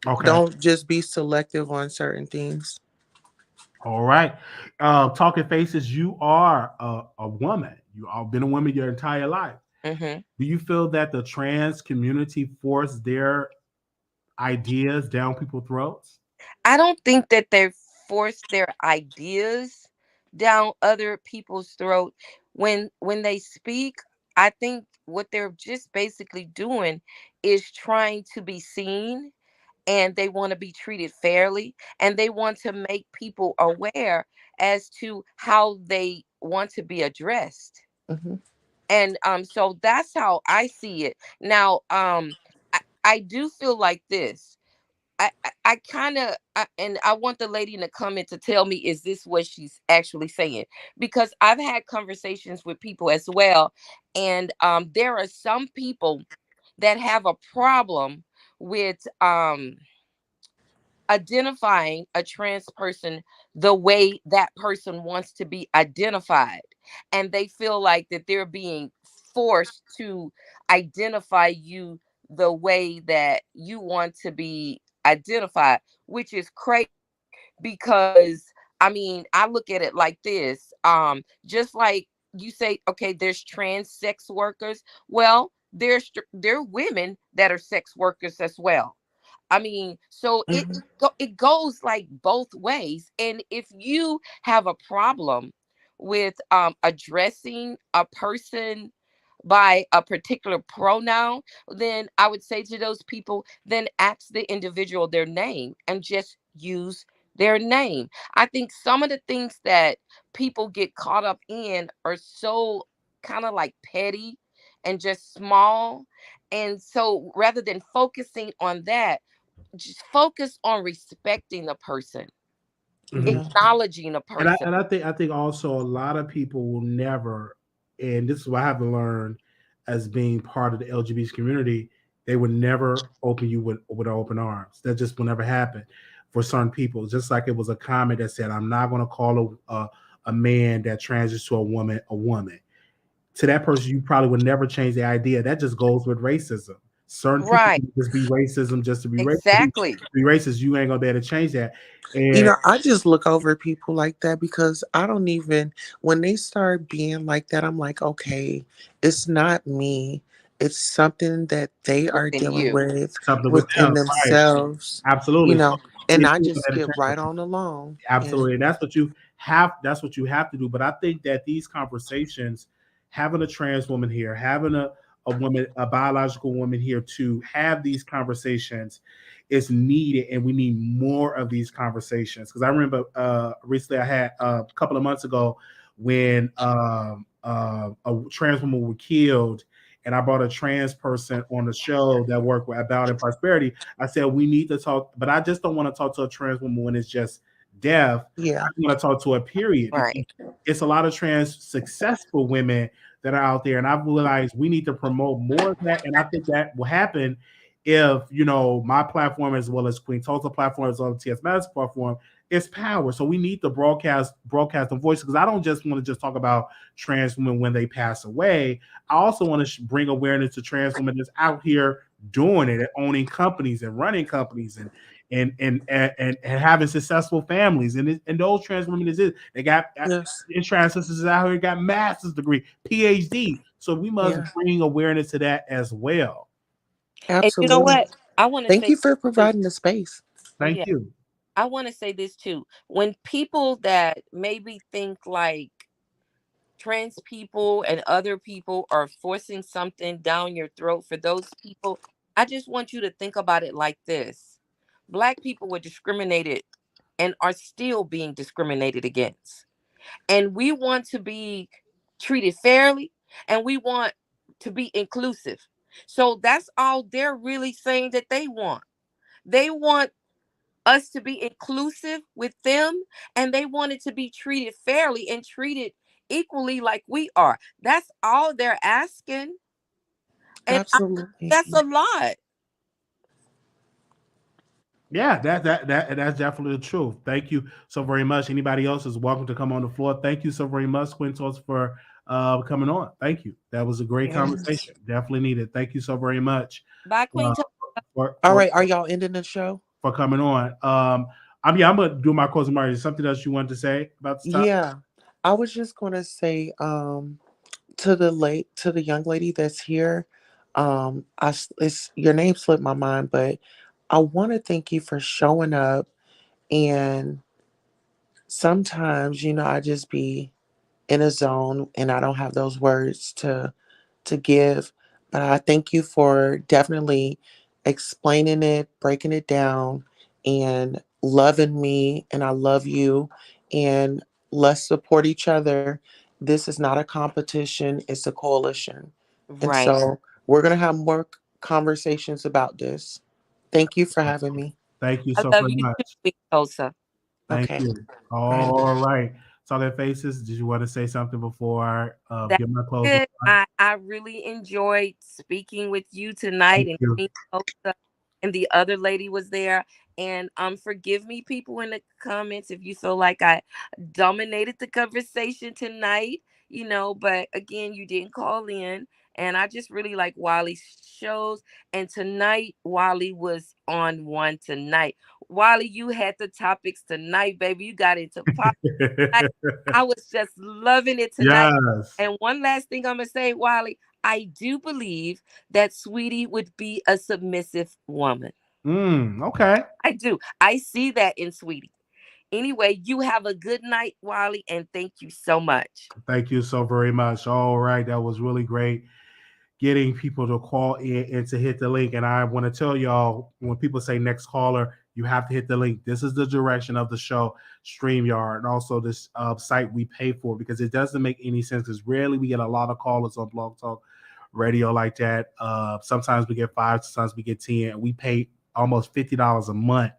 Okay. Don't just be selective on certain things. All right. Talking faces, you are a woman. You all been a woman your entire life. mhm. Do you feel that the trans community forced their ideas down people's throats? I don't think that they force their ideas down other people's throat when they speak. I think what they're just basically doing is trying to be seen, and they want to be treated fairly, and they want to make people aware as to how they want to be addressed. Hmm. And so that's how I see it. Now I do feel like this. I kind of, and I want the lady in the comment to tell me, is this what she's actually saying? Because I've had conversations with people as well, and there are some people that have a problem with identifying a trans person the way that person wants to be identified, and they feel like that they're being forced to identify you the way that you want to be identified, which is crazy. Because I mean, I look at it like this, just like you say, okay, there's trans sex workers. Well, there are women that are sex workers as well. I mean, so Mhm. it goes like both ways. And if you have a problem with addressing a person by a particular pronoun, then I would say to those people, then ask the individual their name and just use their name. I think some of the things that people get caught up in are so kind of like petty and just small. And so rather than focusing on that, just focus on respecting the person, Mhm. Yeah. acknowledging a person. And I think also a lot of people will never, and this is what I have to learn as being part of the LGBT community, they would never open you with open arms. That just will never happen for certain people. Just like it was a comment that said, "I'm not going to call a man that transitions to a woman a woman." To that person, you probably would never change the idea. That just goes with racism. Certain people Right. just be racism just to be racist. Exactly. Be racist. You ain't gonna be able to change that. You And know, I just look over people like that because I don't even, when they start being like that, I'm like, okay, it's not me. It's something that they are Within dealing you. with something with within them, right? themselves, you Absolutely. So know, we and need I people just that get attention. right on along. And Absolutely. And that's what you have. That's what you have to do. But I think that these conversations, having a trans woman here, having a woman, a biological woman here to have these conversations is needed. And we need more of these conversations. Because I remember recently I had a couple of months ago when a trans woman was killed. And I brought a trans person on the show that worked with About and Prosperity. I said we need to talk, but I just don't want to talk to a trans woman when it's just deaf. I yeah, want to talk to a period because Right. it's a lot of trans successful women that are out there, and I've realized we need to promote more of that. And I think that will happen if my platform as well as Queen Tulsa platform as well as TS Madison platform is power. So we need to broadcast the voice because I don't just want to just talk about trans women when they pass away. I also want to bring awareness to trans women that's out here doing it and owning companies and running companies and having successful families. And those trans women they got yes, trans sisters out here got master's degree, PhD. So we must yeah, bring awareness to that as well. And you know absolutely. what? I want to Thank say you for too. providing the space. Thank Yeah, you. I want to say this too. When people that maybe think like trans people and other people are forcing something down your throat, for those people, I just want you to think about it like this. Black people were discriminated and are still being discriminated against. And we want to be treated fairly, and we want to be inclusive. So that's all they're really saying that they want. They want us to be inclusive with them, and they want it to be treated fairly and treated equally like we are. That's all they're asking. And Absolutely. that's a lot. Yeah, that's definitely the truth. Thank you so very much. Anybody else is welcome to come on the floor. Thank you so very much, Quintos, for coming on. Thank you. That was a great Yes. conversation. Definitely needed. Thank you so very much Bye, uh, Queen. for, All for right, are y'all ending the show? for coming on. I'm gonna do my closing remarks. Something else you wanted to say about this topic? Yeah. I was just gonna say, to the young lady that's here, it's your name slipped my mind, but I want to thank you for showing up. And sometimes, I just be in a zone and I don't have those words to give. But I thank you for definitely explaining it, breaking it down, and loving me. And I love you. And let's support each other. This is not a competition, it's a coalition. And Right. so we're going to have more conversations about this. Thank you for having me. Thank you I so love very you too, much. Big Tulsa. Thank Okay. you. All right. Talking Faces, did you want to say something before I That's give my closing? it. I really enjoyed speaking with you tonight, Thank and you. Queen Tulsa and the other lady was there. And forgive me, people in the comments, if you feel like I dominated the conversation tonight, but again, you didn't call in. And I just really like Wiley's shows. And tonight, Wiley was on one tonight. Wiley, you had the topics tonight, baby. You got into pop. I was just loving it tonight. Yes. And one last thing I'm gonna say, Wiley, I do believe that Sweetie would be a submissive woman. Okay. I do. I see that in Sweetie. Anyway, you have a good night, Wiley, and thank you so much. Thank you so very much. All right. That was really great getting people to call in and to hit the link. And I want to tell y'all, when people say next caller, you have to hit the link. This is the direction of the show, StreamYard, and also this site we pay for, because it doesn't make any sense, because rarely we get a lot of callers on Blog Talk Radio like that. Sometimes we get 5, sometimes we get 10. And we pay almost $50 a month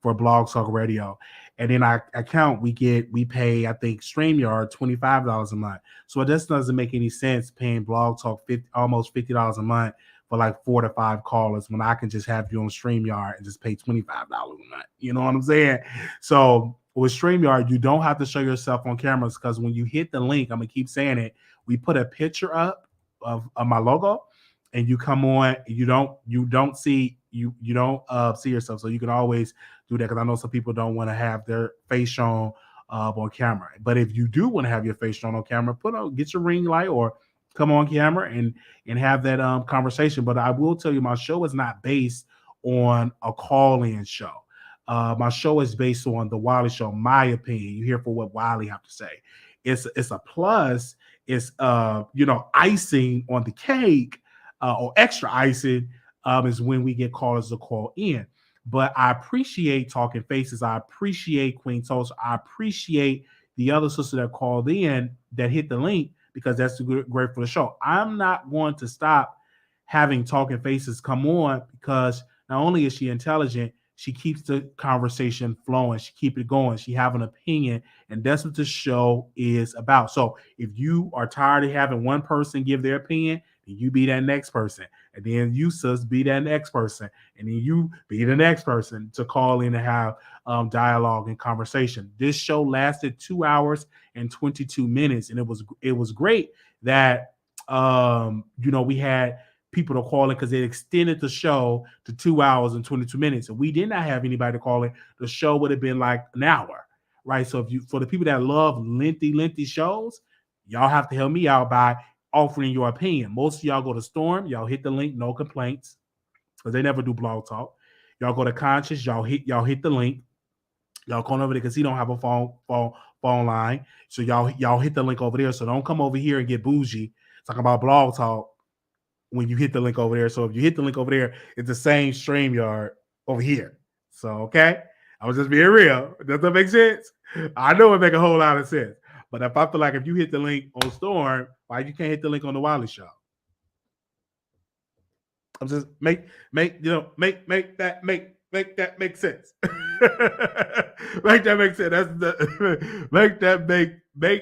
for Blog Talk Radio. And in our account, we pay, I think, StreamYard $25 a month. So it just doesn't make any sense paying Blog Talk almost $50 a month for like 4 to 5 callers when I can just have you on StreamYard and just pay $25 a month. You know what I'm saying? So with StreamYard, you don't have to show yourself on cameras, because when you hit the link, I'm gonna keep saying it, we put a picture up of my logo, and you come on, you don't see yourself. So you can always do that, because I know some people don't want to have their face shown on camera. But if you do want to have your face shown on camera, get your ring light or come on camera and have that conversation. But I will tell you, my show is not based on a call-in show. My show is based on the Wiley Show. My opinion. You hear for what Wiley have to say. It's a plus. It's icing on the cake, or extra icing, is when we get callers to call in. But I appreciate Talking Faces. I appreciate Queen Tulsa. I appreciate the other sister that called in that hit the link, because that's great for the show. I'm not going to stop having Talking Faces come on, because not only is she intelligent, she keeps the conversation flowing. She keeps it going. She have an opinion, and that's what the show is about. So if you are tired of having one person give their opinion, then you be that next person. And then you, sis, be that next person. And then you be the next person to call in and have dialogue and conversation. This show lasted 2 hours and 22 minutes. And it was great that, we had people to call in, because it extended the show to 2 hours and 22 minutes. And we did not have anybody to call in, the show would have been like an hour, right? So for the people that love lengthy shows, y'all have to help me out by offering your opinion. Most of y'all go to Storm, y'all hit the link, no complaints, because they never do Blog Talk. Y'all go to Conscious, y'all hit the link. Y'all come over there because he don't have a phone line. So y'all hit the link over there. So don't come over here and get bougie talking about Blog Talk when you hit the link over there. So if you hit the link over there, it's the same StreamYard over here. So, okay? I was just being real. Does that make sense? I know it make a whole lot of sense. But if I feel like if you hit the link on Storm, why you can't hit the link on the Wiley Show? I'm just make that make sense. Make that make sense. That's the make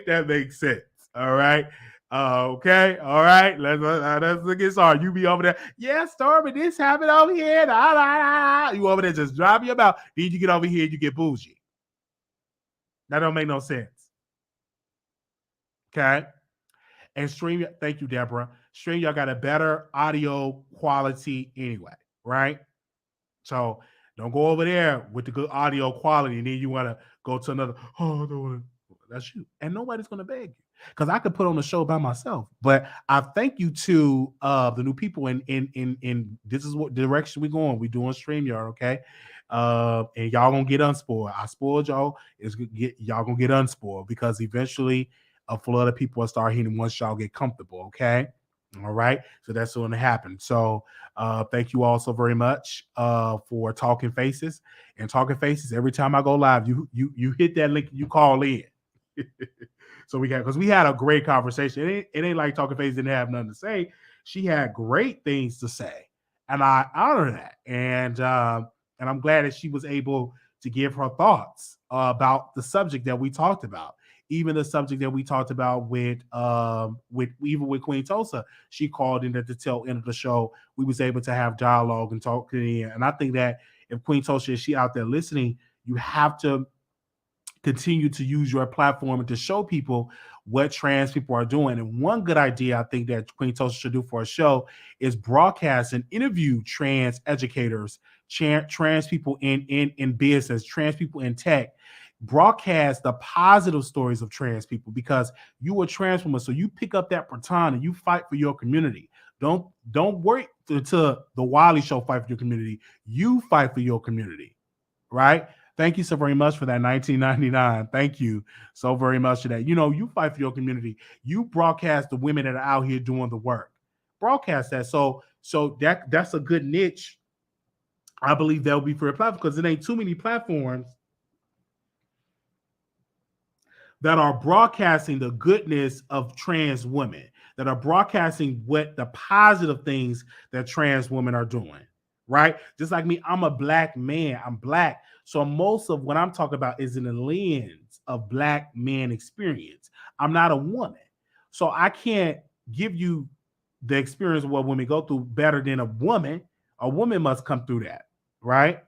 that make sense. All right. Okay. All right. Let's get started. You be over there. Yeah, Stormy, this happened over here. You over there just driving your mouth. Then you get over here and you get bougie. That don't make no sense. Okay. And Stream, thank you, Deborah. Stream, y'all got a better audio quality anyway, right? So don't go over there with the good audio quality and then you want to go to another. Oh, no, that's you. And nobody's going to beg you, because I could put on the show by myself. But I thank you to the new people in this is what direction we're going. We're doing StreamYard, okay? And y'all gonna get unspoiled. I spoiled y'all. Y'all gonna get unspoiled, because eventually a flood of people will start hitting once y'all get comfortable, okay? All right. So that's going to happen. So thank you all so very much for Talking Faces. And Talking Faces, every time I go live, you hit that link, you call in. So because we had a great conversation. It ain't like Talking Faces didn't have nothing to say. She had great things to say, and I honor that. And And I'm glad that she was able to give her thoughts about the subject that we talked about. Even the subject that we talked about with Queen Tulsa, she called in at the tail end of the show. We was able to have dialogue and talk. And I think that if Queen Tulsa is she out there listening, you have to continue to use your platform and to show people what trans people are doing. And one good idea I think that Queen Tulsa should do for a show is broadcast and interview trans educators, trans people in business, trans people in tech. Broadcast the positive stories of trans people, because you are trans woman, so you pick up that baton and you fight for your community. Don't wait until the Wiley Show fight for your community. You fight for your community, right? Thank you so very much for that 1999. Thank you so very much for that. You fight for your community. You broadcast the women that are out here doing the work. Broadcast that. So that's a good niche. I believe that will be for a platform, because it ain't too many platforms that are broadcasting the goodness of trans women, that are broadcasting what the positive things that trans women are doing, right? Just like me, I'm a black man. I'm black. So most of what I'm talking about is in the lens of black man experience. I'm not a woman. So I can't give you the experience of what women go through better than a woman. A woman must come through that, right?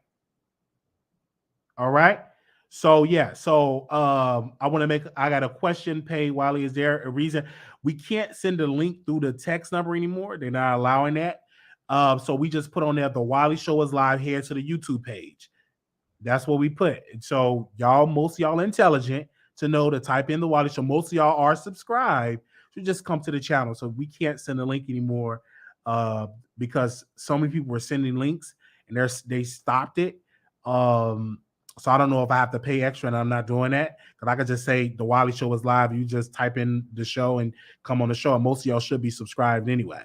All right. So yeah, I got a question, Pay Wiley. Is there a reason we can't send a link through the text number anymore? They're not allowing that. So we just put on there, the Wiley Show is live, here to the YouTube page. That's what we put. And so most of y'all intelligent to know to type in the Wiley Show. Most of y'all are subscribed to just come to the channel. So we can't send a link anymore because so many people were sending links and they stopped it. So I don't know if I have to pay extra, and I'm not doing that, because I could just say the Wiley Show is live. You just type in the show and come on the show. And most of y'all should be subscribed anyway,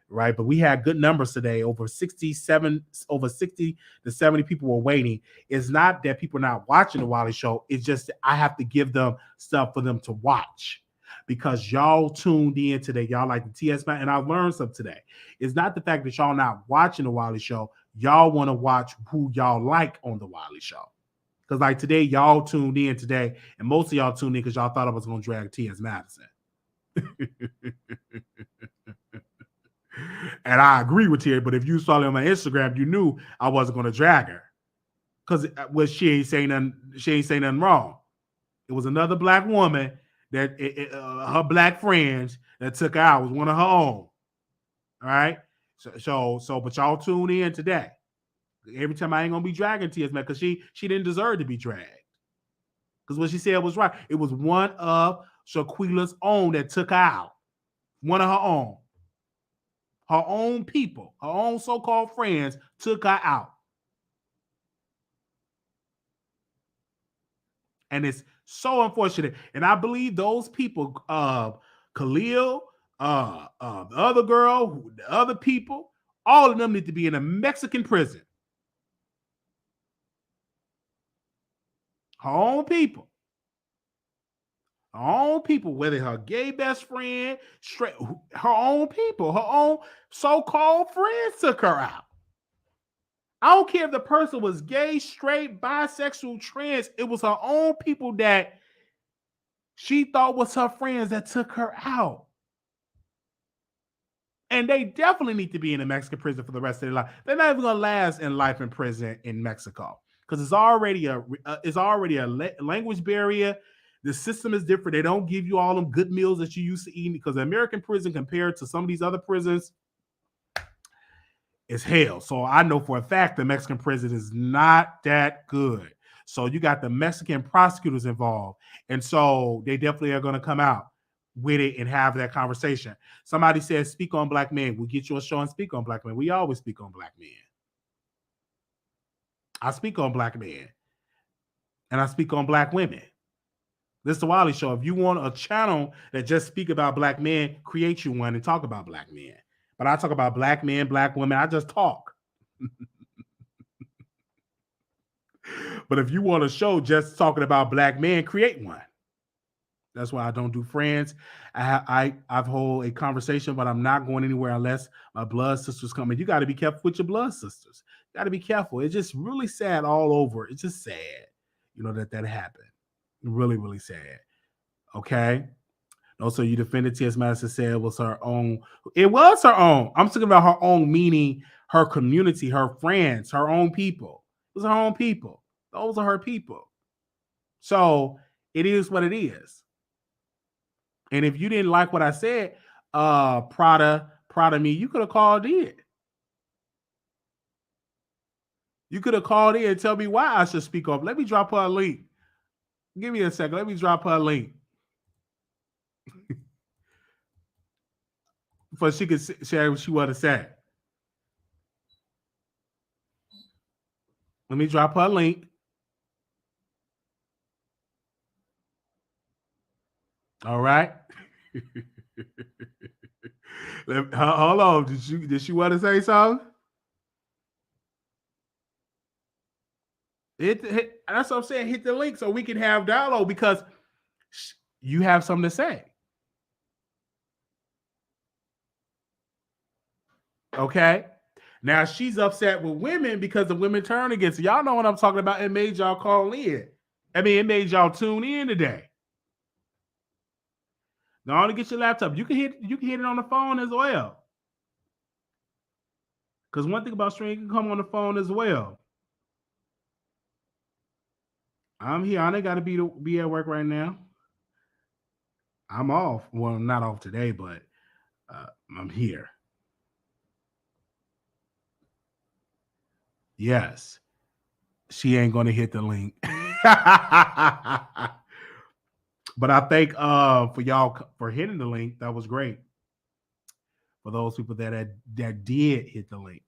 right? But we had good numbers today. Over 60 to 70 people were waiting. It's not that people are not watching the Wiley Show. It's just that I have to give them stuff for them to watch, because y'all tuned in today. Y'all like the TS Man, and I learned something today. It's not the fact that y'all not watching the Wiley Show. Y'all want to watch who y'all like on the Wiley Show. Because like today, y'all tuned in today, and most of y'all tuned in because y'all thought I was going to drag T.S. Madison. And I agree with Terry, but if you saw it on my Instagram, you knew I wasn't going to drag her. Because she ain't saying nothing wrong. It was another black woman that her black friends that took her out. It was one of her own. All right? So but y'all tune in today. Every time I ain't gonna be dragging T.S. Man, because she didn't deserve to be dragged. Because what she said was right. It was one of Shanquella's own that took her out. One of her own. Her own people, her own so-called friends took her out. And it's so unfortunate. And I believe those people, Khalil, the other girl, the other people, all of them need to be in a Mexican prison. Her own people. Her own people, whether her gay best friend, her own people, her own so-called friends took her out. I don't care if the person was gay, straight, bisexual, trans. It was her own people that she thought was her friends that took her out. And they definitely need to be in a Mexican prison for the rest of their life. They're not even going to last in life in prison in Mexico, because it's already a language barrier. The system is different. They don't give you all them good meals that you used to eat, because the American prison compared to some of these other prisons is hell. So I know for a fact the Mexican prison is not that good. So you got the Mexican prosecutors involved. And so they definitely are going to come out with it and have that conversation. Somebody says, speak on black men. We'll get you a show and speak on black men. We always speak on black men. I speak on black men. And I speak on black women. This is the Wiley Show. If you want a channel that just speak about black men, create you one and talk about black men. But I talk about black men, black women. I just talk. But if you want a show just talking about black men, create one. That's why I don't do friends. I've hold a conversation, but I'm not going anywhere unless my blood sisters come. And you got to be careful with your blood sisters. You got to be careful. It's just really sad all over. It's just sad, that happened. Really, really sad. Okay. Also, you defended T.S. Madison said it was her own. It was her own. I'm talking about her own, meaning her community, her friends, her own people. It was her own people. Those are her people. So it is what it is. And if you didn't like what I said, Prada me, you could have called in. You could have called in and tell me why I should speak up. Let me drop her a link. Give me a second. Let me drop her a link. For she could share what she want to say. Let me drop her a link. All right. Hold on. Did she want to say something? That's what I'm saying. Hit the link so we can have dialogue because you have something to say. Okay. Now she's upset with women because the women turn against her. Y'all know what I'm talking about. It made y'all call in. It made y'all tune in today. Now to get your laptop. You can hit it on the phone as well. Because one thing about streaming, you can come on the phone as well. I'm here. I ain't got to be at work right now. I'm off. Well, I'm not off today, but I'm here. Yes. She ain't going to hit the link. But I thank for y'all for hitting the link. That was great. For those people that did hit the link.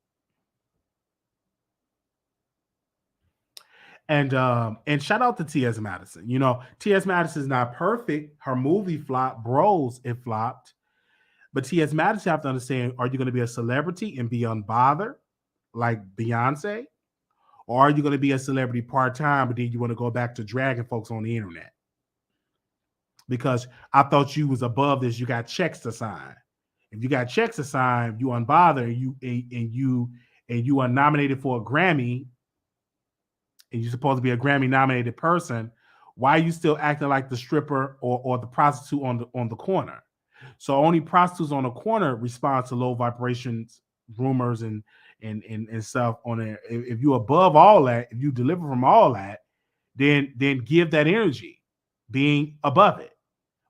And shout out to T.S. Madison. T.S. Madison is not perfect. Her movie flopped. Bros, it flopped. But T.S. Madison, you have to understand, are you going to be a celebrity and be unbothered like Beyonce? Or are you going to be a celebrity part-time, but then you want to go back to dragging folks on the internet? Because I thought you was above this. You got checks to sign. If you got checks to sign, you unbothered, and you are nominated for a Grammy, and you're supposed to be a Grammy nominated person, why are you still acting like the stripper or the prostitute on the corner? So only prostitutes on the corner respond to low vibrations, rumors, and stuff on there. If you above all that, if you deliver from all that, then give that energy, being above it.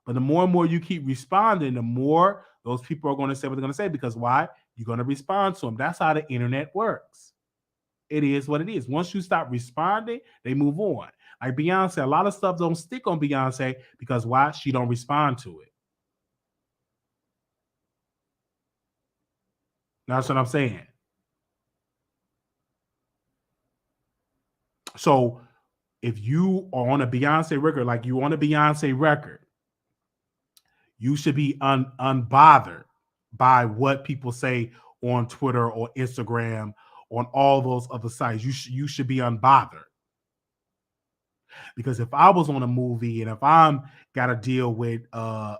But the more and more you keep responding, the more those people are going to say what they're going to say. Because why? You're going to respond to them. That's how the internet works. It is what it is. Once you stop responding, they move on. Like Beyonce, a lot of stuff don't stick on Beyonce because why? She don't respond to it. That's what I'm saying. So if you are on a Beyonce record, like you on a Beyonce record, you should be unbothered by what people say on Twitter or Instagram, on all those other sites. You should be unbothered. Because if I was on a movie and if I'm got a deal with was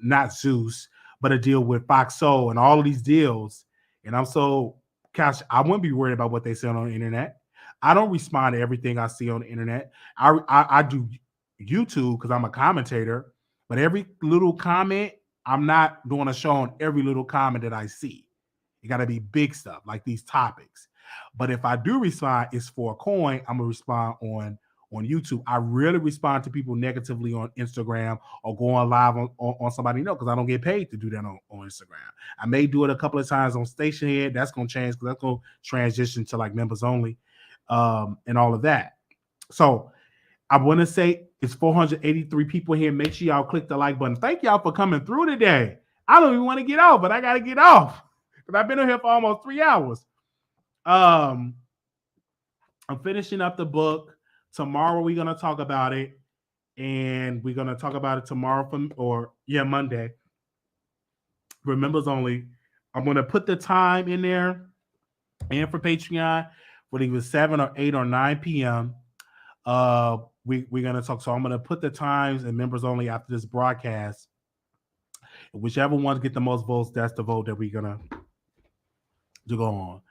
not Zeus, but a deal with Fox Soul and all of these deals, and I'm so gosh, I wouldn't be worried about what they say on the internet. I don't respond to everything I see on the internet. I do YouTube because I'm a commentator, but every little comment, I'm not doing a show on every little comment that I see. It got to be big stuff like these topics. But if I do respond, it's for a coin. I'm gonna respond on YouTube. I really respond to people negatively on Instagram or going live on somebody because I don't get paid to do that on Instagram. I may do it a couple of times on Station Head. That's gonna change because that's gonna transition to like members only, and all of that. So I want to say it's 483 people here. Make sure y'all click the like button. Thank y'all for coming through today. I don't even want to get off, but I gotta get off because I've been on here for almost 3 hours. I'm finishing up the book. Tomorrow we're gonna talk about it, and we're gonna talk about it tomorrow Monday. For members only. I'm gonna put the time in there, and for Patreon, whether it was 7 or 8 or 9 p.m. we're gonna talk. So I'm gonna put the times and members only after this broadcast. Whichever ones get the most votes, that's the vote that we're gonna to go on.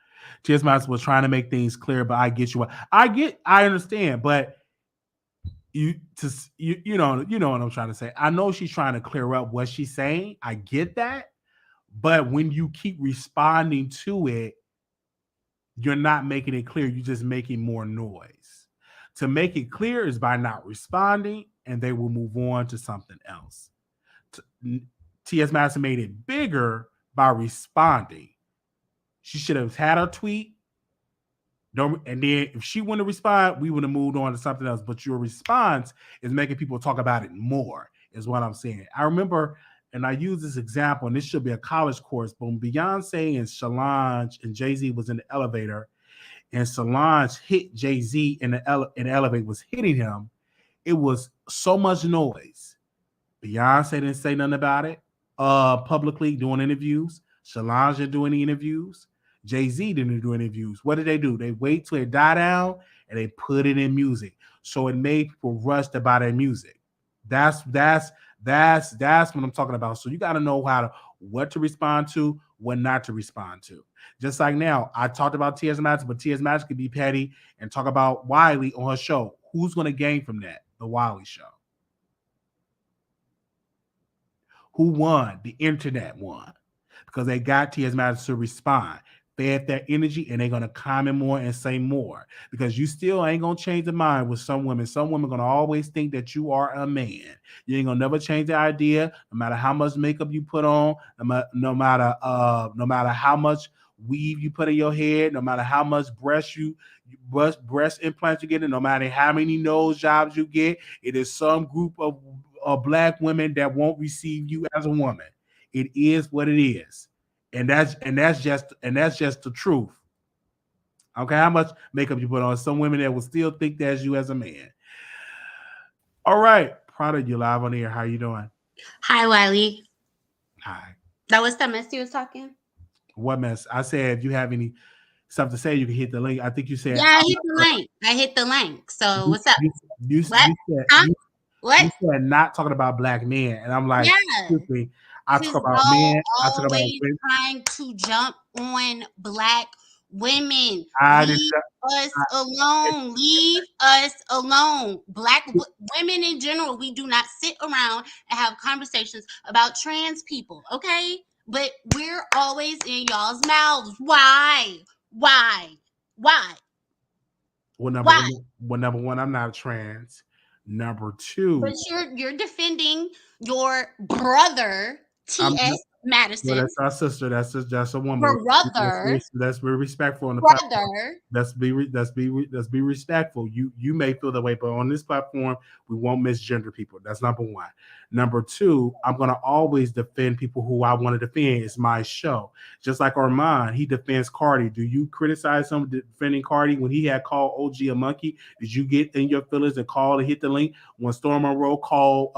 TS Madison was trying to make things clear, but I get you. I understand, but you know what I'm trying to say. I know she's trying to clear up what she's saying. I get that, but when you keep responding to it, you're not making it clear. You're just making more noise. To make it clear is by not responding, and they will move on to something else. T.S. Madison made it bigger by responding. She should have had her tweet. And then if she wouldn't respond, we would have moved on to something else. But your response is making people talk about it more, is what I'm saying. I remember, and I use this example, and this should be a college course, but when Beyonce and Solange and Jay-Z was in the elevator, and Solange hit Jay-Z in the elevator, was hitting him, it was so much noise. Beyonce didn't say nothing about it publicly doing interviews. Solange didn't do any interviews. Jay-Z didn't do interviews. What did they do? They wait till it die down and they put it in music. So it made people rush to buy their music. That's what I'm talking about. So you got to know what to respond to, what not to respond to. Just like now, I talked about T.S. Madison, but T.S. Madison could be petty and talk about Wiley on her show. Who's going to gain from that? The Wiley Show. Who won? The internet won. Because they got T.S. Madison to respond. Fed that energy, and they're going to comment more and say more. Because you still ain't going to change the mind with some women. Some women are going to always think that you are a man. You ain't going to never change the idea, no matter how much makeup you put on, no matter how much weave you put in your head, no matter how much breast implants you get, and no matter how many nose jobs you get. It is some group of black women that won't receive you as a woman. It is what it is. And that's just the truth. Okay, how much makeup you put on? Some women that will still think that's you as a man. All right, Prada, you live on here. How you doing? Hi, Wiley. Hi. That was the mess you was talking? What mess? I said if you have any stuff to say, you can hit the link. I think you said. Yeah, I hit the link. So what's up? You what? You said not talking about black men, and I'm like, excuse me. I talk about men. I talk about women. Trying to jump on black women. Leave us alone. Leave us alone. Black women in general, we do not sit around and have conversations about trans people, okay? But we're always in y'all's mouths. Why? Well, number one, I'm not trans. Number two, but you're defending your brother. T.S. Madison. Well, that's our sister. That's a woman. Brother. Let's be respectful on the brother. platform. Let's be respectful. You may feel that way, but on this platform, we won't misgender people. That's number one. Number two, I'm gonna always defend people who I want to defend. It's my show. Just like Armand, he defends Cardi. Do you criticize him defending Cardi when he had called OG a monkey? Did you get in your feelings and call and hit the link when Storm Monroe called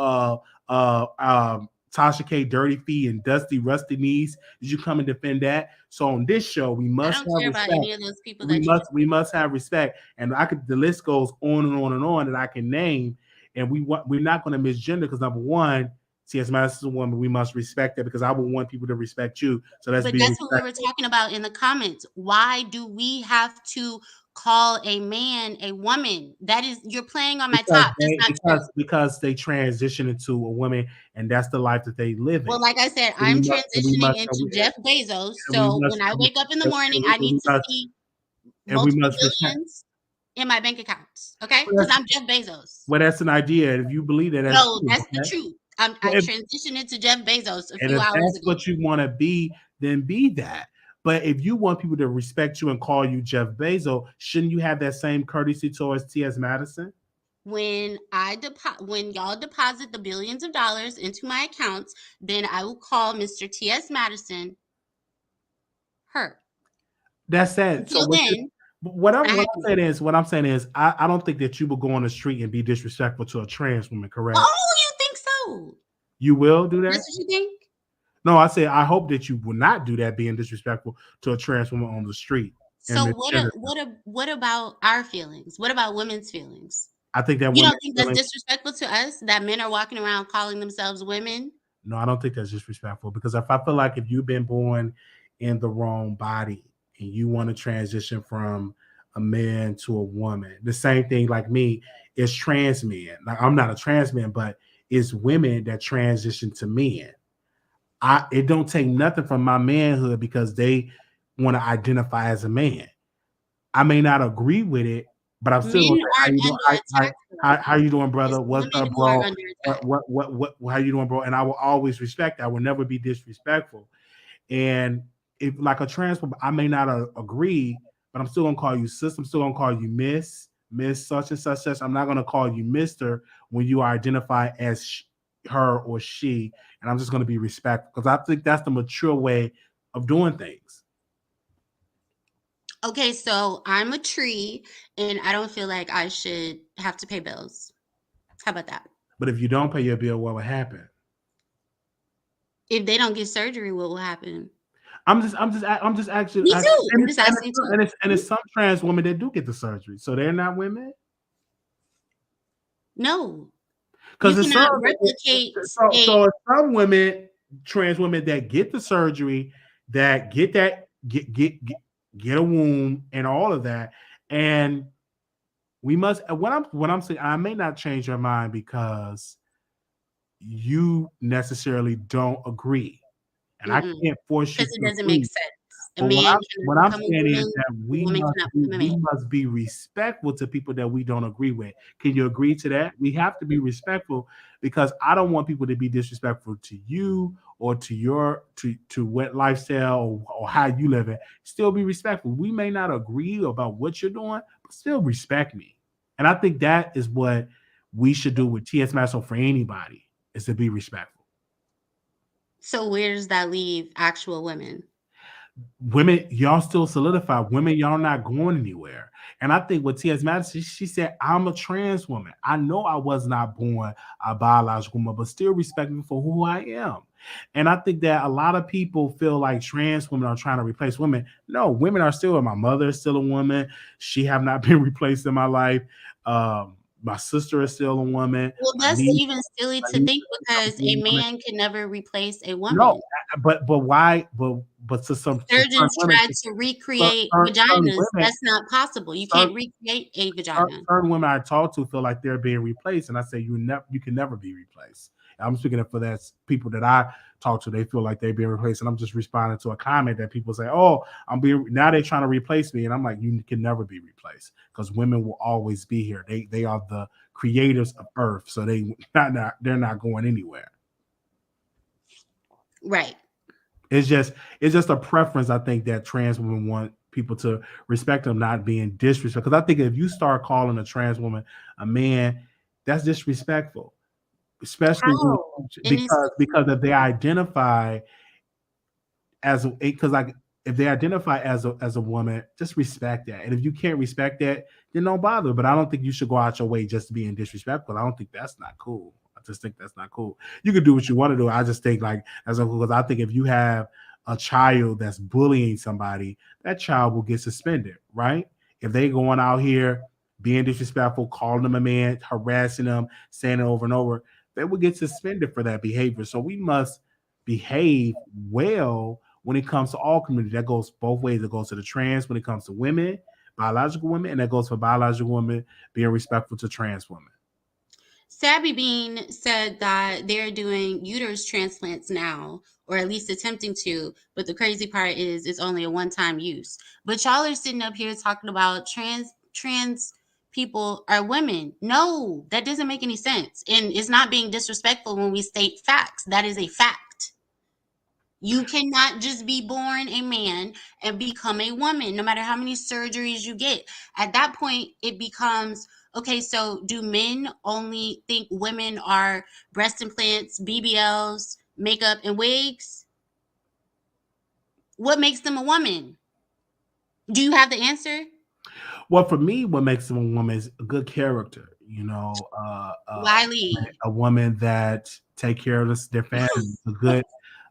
Tasha K dirty feet and dusty rusty knees? Did you come and defend that? So on this show, we must have respect. Any of those people we must have respect, and the list goes on and on and on that I can name. And we're not going to misgender because number one, T.S. Madison is a woman. We must respect that because I would want people to respect you. So that's what we were talking about in the comments. Why do we have to call a man a woman? That is, you're playing on my top. Because they transition into a woman, and that's the life that they live in. Well, like I said, I'm transitioning into Jeff Bezos. So when I wake up in the morning, I need to see multiple billions in my bank accounts. Okay, because I'm Jeff Bezos. Well, that's an idea. If you believe that, that's the truth. I transitioned into Jeff Bezos a few hours ago. If that's what you want to be, then be that. But if you want people to respect you and call you Jeff Bezos, shouldn't you have that same courtesy towards T.S. Madison? When y'all deposit the billions of dollars into my accounts, then I will call Mr. T.S. Madison her. That's it. So what I'm saying is, I don't think that you will go on the street and be disrespectful to a trans woman, correct? Oh, you think so? You will do that? That's what you think? No, I say I hope that you will not do that, being disrespectful to a trans woman on the street. So what about our feelings? What about women's feelings? I think that You women don't think that's disrespectful to us that men are walking around calling themselves women? No, I don't think that's disrespectful because if I feel like if you've been born in the wrong body and you want to transition from a man to a woman, the same thing like me is trans men. Like I'm not a trans man, but it's women that transition to men. It don't take nothing from my manhood because they want to identify as a man. I may not agree with it, but I'm still Men gonna say how aren't you doing. under attack. How you doing, brother? It's What's women up, who are bro? under attack. What how you doing, bro? And I will always respect that. I will never be disrespectful. And if like a trans woman, I may not agree, but I'm still gonna call you sister. I'm still gonna call you Miss such and such such. I'm not gonna call you Mister when you identify as her or she, and I'm just gonna be respectful because I think that's the mature way of doing things. Okay, so I'm a tree and I don't feel like I should have to pay bills. How about that? But if you don't pay your bill, what will happen? If they don't get surgery, what will happen? I'm just actually. Me too. I'm just asking too. And it's some trans women that do get the surgery, so they're not women. No, Because you it's cannot some, replicate so it's some women, trans women that get the surgery, that get a womb and all of that, and we must. What I'm saying, I may not change your mind because you necessarily don't agree, and I can't force you because it to doesn't agree. make sense. A But man what cannot I'm become a saying is woman. that A woman cannot become a we man. must be respectful to people that we don't agree with. Can you agree to that? We have to be respectful because I don't want people to be disrespectful to you or to your to what lifestyle or how you live it. Still be respectful. We may not agree about what you're doing, but still respect me. And I think that is what we should do with TS Masso for anybody is to be respectful. So where does that leave actual women? Women, y'all still solidify. Women, y'all not going anywhere. And I think with T.S. Madison, she said, I'm a trans woman. I know I was not born a biological woman, but still respect me for who I am. And I think that a lot of people feel like trans women are trying to replace women. No, women are still, my mother is still a woman. She have not been replaced in my life. My sister is still a woman. Well, that's even silly to think because a man can never replace a woman. No, but why? But to some surgeons women, try to recreate vaginas. That's not possible. You can't recreate a vagina. Certain women I talk to feel like they're being replaced, and I say you can never be replaced. I'm speaking for that people that I talk to. They feel like they're being replaced, and I'm just responding to a comment that people say, "Oh, now they're trying to replace me," and I'm like, you can never be replaced because women will always be here. They are the creators of Earth, so they're not going anywhere. Right. It's just a preference. I think that trans women want people to respect them, not being disrespectful. Because I think if you start calling a trans woman a man, that's disrespectful. Especially because if they identify as if they identify as a woman, just respect that. And if you can't respect that, then don't bother. But I don't think you should go out your way just being disrespectful. I don't think that's not cool. I just think that's not cool. You can do what you want to do. I just think like that's cool because I think if you have a child that's bullying somebody, that child will get suspended, right? If they going out here being disrespectful, calling them a man, harassing them, saying it over and over, they will get suspended for that behavior. So we must behave well when it comes to all communities. That goes both ways. It goes to the trans when it comes to women, biological women, and that goes for biological women being respectful to trans women. Sabby Bean said that they're doing uterus transplants now, or at least attempting to. But the crazy part is it's only a one-time use. But y'all are sitting up here talking about trans people are women. No, that doesn't make any sense. And it's not being disrespectful when we state facts. That is a fact. You cannot just be born a man and become a woman, no matter how many surgeries you get. At that point, it becomes, okay, so do men only think women are breast implants, BBLs, makeup, and wigs? What makes them a woman? Do you have the answer? Well, for me, what makes them a woman is a good character. You know, Wiley, a woman that take care of their family,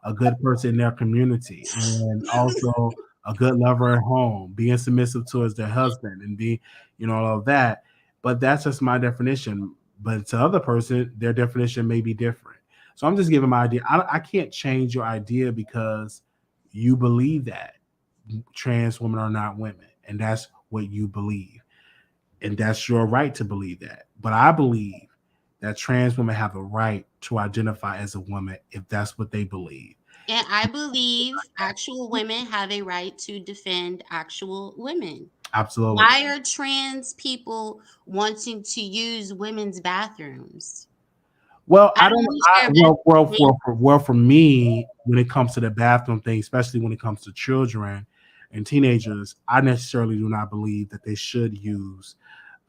a good person in their community, and also a good lover at home, being submissive towards their husband, and all of that. But that's just my definition. But to other person, their definition may be different. So I'm just giving my idea. I can't change your idea because you believe that trans women are not women, and that's what you believe, and that's your right to believe that. But I believe that trans women have a right to identify as a woman if that's what they believe. And I believe actual women have a right to defend actual women. Absolutely. Why are trans people wanting to use women's bathrooms? Well, I I don't don't. understand Well, for me, when it comes to the bathroom thing, especially when it comes to children and teenagers, I necessarily do not believe that they should use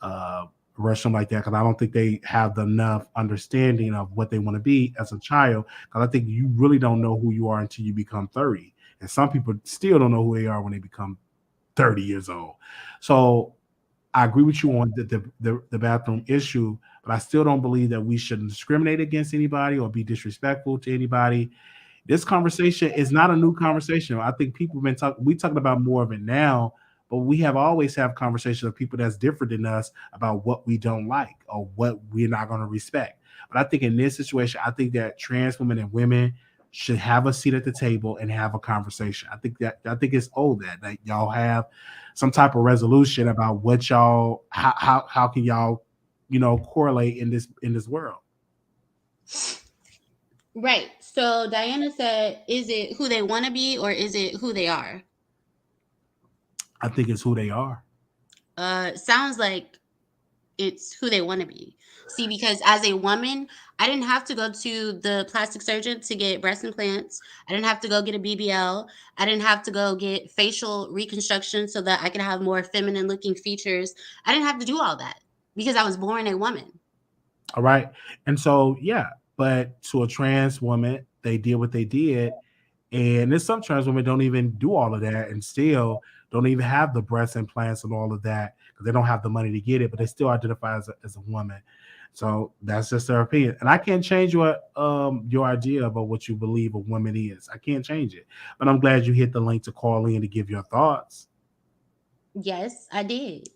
a restroom like that because I don't think they have enough understanding of what they want to be as a child. Because I think you really don't know who you are until you become 30, and some people still don't know who they are when they become 30 years old. So I agree with you on the bathroom issue, but I still don't believe that we should discriminate against anybody or be disrespectful to anybody. This conversation is not a new conversation. I think people have been talking about more of it now, but we have always have conversations with people that's different than us about what we don't like or what we're not going to respect. But I think in this situation, I think that trans women and women should have a seat at the table and have a conversation. I think it's old that y'all have some type of resolution about what y'all how can y'all correlate in this world. Right. So Diana said, is it who they want to be or is it who they are? I think it's who they are. Sounds like it's who they want to be. See, because as a woman, I didn't have to go to the plastic surgeon to get breast implants. I didn't have to go get a BBL. I didn't have to go get facial reconstruction so that I could have more feminine looking features. I didn't have to do all that because I was born a woman. All right. And so, yeah, but to a trans woman, they did what they did. And there's some trans women don't even do all of that and still don't even have the breast implants and all of that because they don't have the money to get it, but they still identify as a woman. So that's just their opinion. And I can't change your idea about what you believe a woman is. I can't change it. But I'm glad you hit the link to call in to give your thoughts. Yes, I did.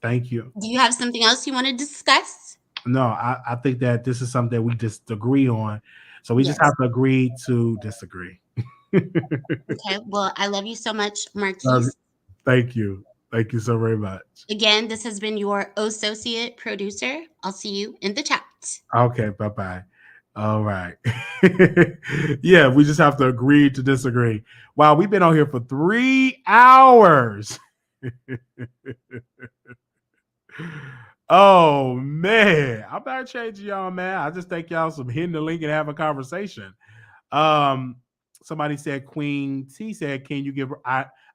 Thank you. Do you have something else you want to discuss? No, I think that this is something that we just agree on. So we just have to agree to disagree. Okay. Well, I love you so much, Marquise. Thank you. Thank you so very much. Again, this has been your associate producer. I'll see you in the chat. Okay, bye-bye. All right. Yeah, we just have to agree to disagree. Wow, we've been on here for 3 hours. Oh, man. I'm not changing y'all, man. I just think y'all some hitting the link and have a conversation. Somebody said, Queen T said, can you give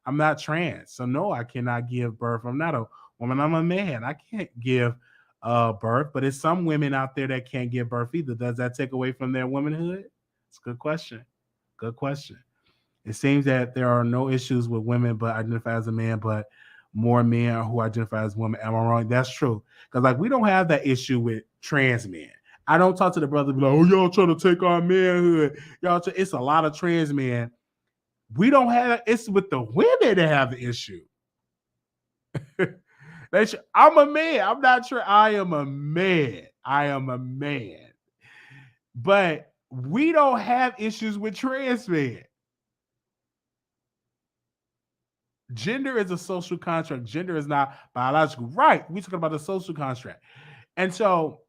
I'm not trans, so no, I cannot give birth. I'm not a woman, I'm a man. I can't give birth, but it's some women out there that can't give birth either. Does that take away from their womanhood? It's a good question. Good question. It seems that there are no issues with women but identify as a man, but more men who identify as women. Am I wrong? That's true. Because we don't have that issue with trans men. I don't talk to the brother be like, oh, y'all trying to take our manhood. It's a lot of trans men. We don't have it's with the women that have the issue. I'm a man. I'm not sure. I am a man. But we don't have issues with trans men. Gender is a social construct. Gender is not biological. Right. We're talking about the social construct. And so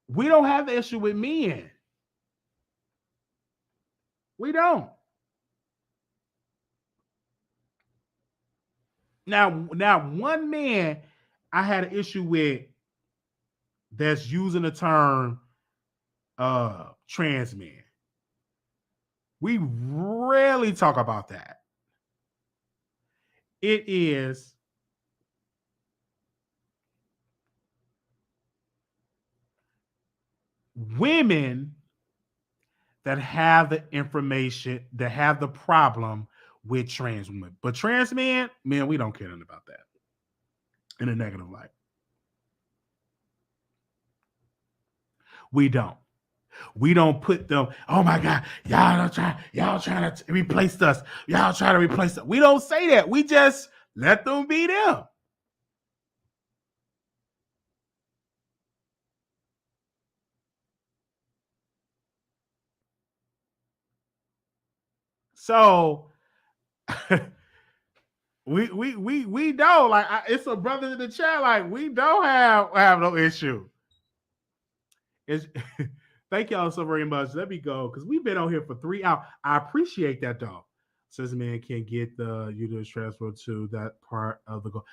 we don't have the issue with men. We don't. Now, one man I had an issue with that's using the term trans man. We rarely talk about that. It is women that have the information, that have the problem with trans women. But trans men, man, we don't care nothing about that in a negative light. We don't. We don't put them, oh my God, y'all trying to replace us. Y'all trying to replace us. We don't say that. We just let them be them. So we don't like it's a brother in the chat. Like we don't have no issue. It's, thank y'all so very much. Let me go because we've been on here for 3 hours. I appreciate that though. Says man can get the uterus transfer to that part of the goal.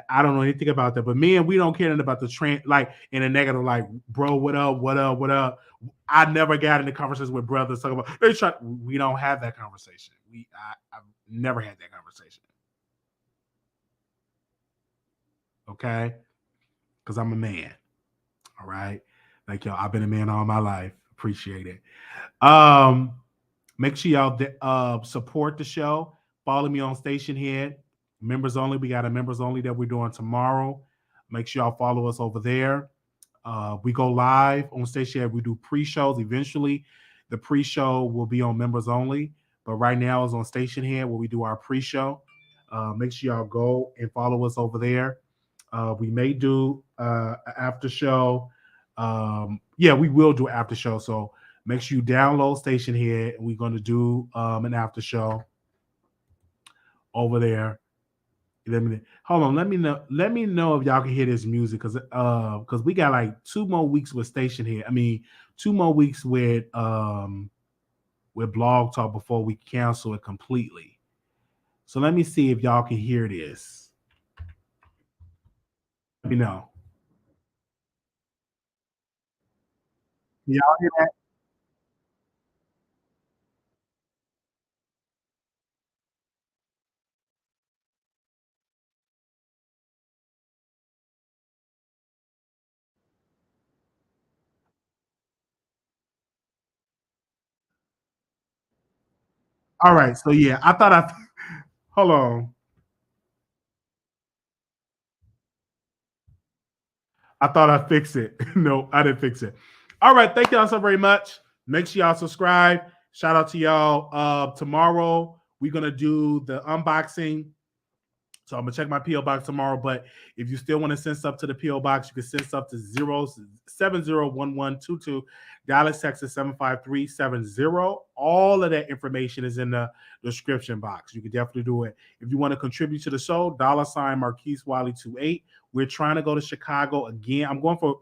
I don't know anything about that, but man, we don't care nothing about the trend like in a negative, like, bro, what up? I never got into conversations with brothers talking about we don't have that conversation. I've never had that conversation. Okay? Because I'm a man. All right. Like y'all, I've been a man all my life. Appreciate it. Make sure y'all support the show. Follow me on Station Head. Members only. We got a members only that we're doing tomorrow. Make sure y'all follow us over there. We go live on Station Head. We do pre-shows. Eventually, the pre-show will be on members only. But right now it's on Station Head where we do our pre-show. Make sure y'all go and follow us over there. We may do an after show. We will do after show. So make sure you download Station Head. We're going to do an after show over there. Hold on. Let me know if y'all can hear this music because we got like 2 more weeks with Station Head. I mean, 2 more weeks with Blog Talk before we cancel it completely. So let me see if y'all can hear this. Let me know. Y'all hear that? All right. So yeah, hold on. I thought I fixed it. No, I didn't fix it. All right. Thank y'all so very much. Make sure y'all subscribe. Shout out to y'all. Tomorrow, we're going to do the unboxing. So I'm going to check my P.O. box tomorrow. But if you still want to send stuff to the P.O. box, you can send stuff to 701122, Dallas, Texas 75370. All of that information is in the description box. You can definitely do it. If you want to contribute to the show, $ Marquise Wiley 28. We're trying to go to Chicago again. I'm going for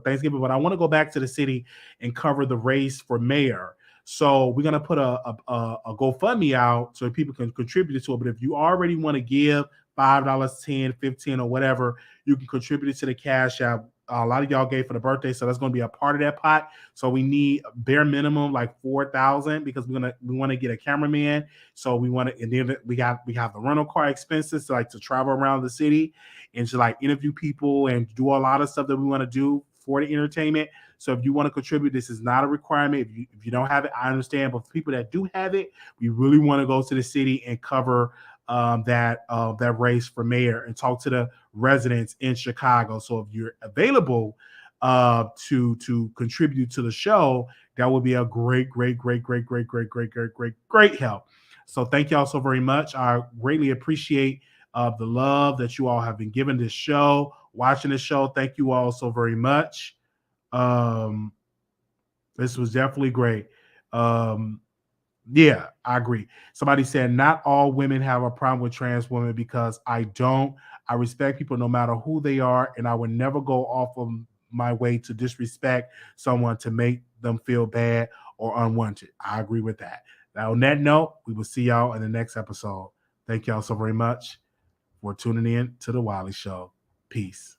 Thanksgiving, but I want to go back to the city and cover the race for mayor. So we're going to put a GoFundMe out so people can contribute to it. But if you already want to give $5, $10, $15, or whatever, you can contribute it to the Cash App. A lot of y'all gave for the birthday, so that's going to be a part of that pot. So we need bare minimum like $4,000 because we want to get a cameraman. So we want to, and then we have the rental car expenses to travel around the city and to like interview people and do a lot of stuff that we want to do for the entertainment. So if you want to contribute, this is not a requirement. If you don't have it, I understand. But for people that do have it, we really want to go to the city and cover that race for mayor and talk to the residents in Chicago. So if you're available to contribute to the show, that would be a great help. So thank y'all so very much. I greatly appreciate the love that you all have been giving this show, watching this show. Thank you all so very much. This was definitely great. Yeah, I agree. Somebody said not all women have a problem with trans women because I don't. I respect people no matter who they are, and I would never go off of my way to disrespect someone to make them feel bad or unwanted. I agree with that. Now, on that note, we will see y'all in the next episode. Thank y'all so very much for tuning in to the Wiley Show. Peace.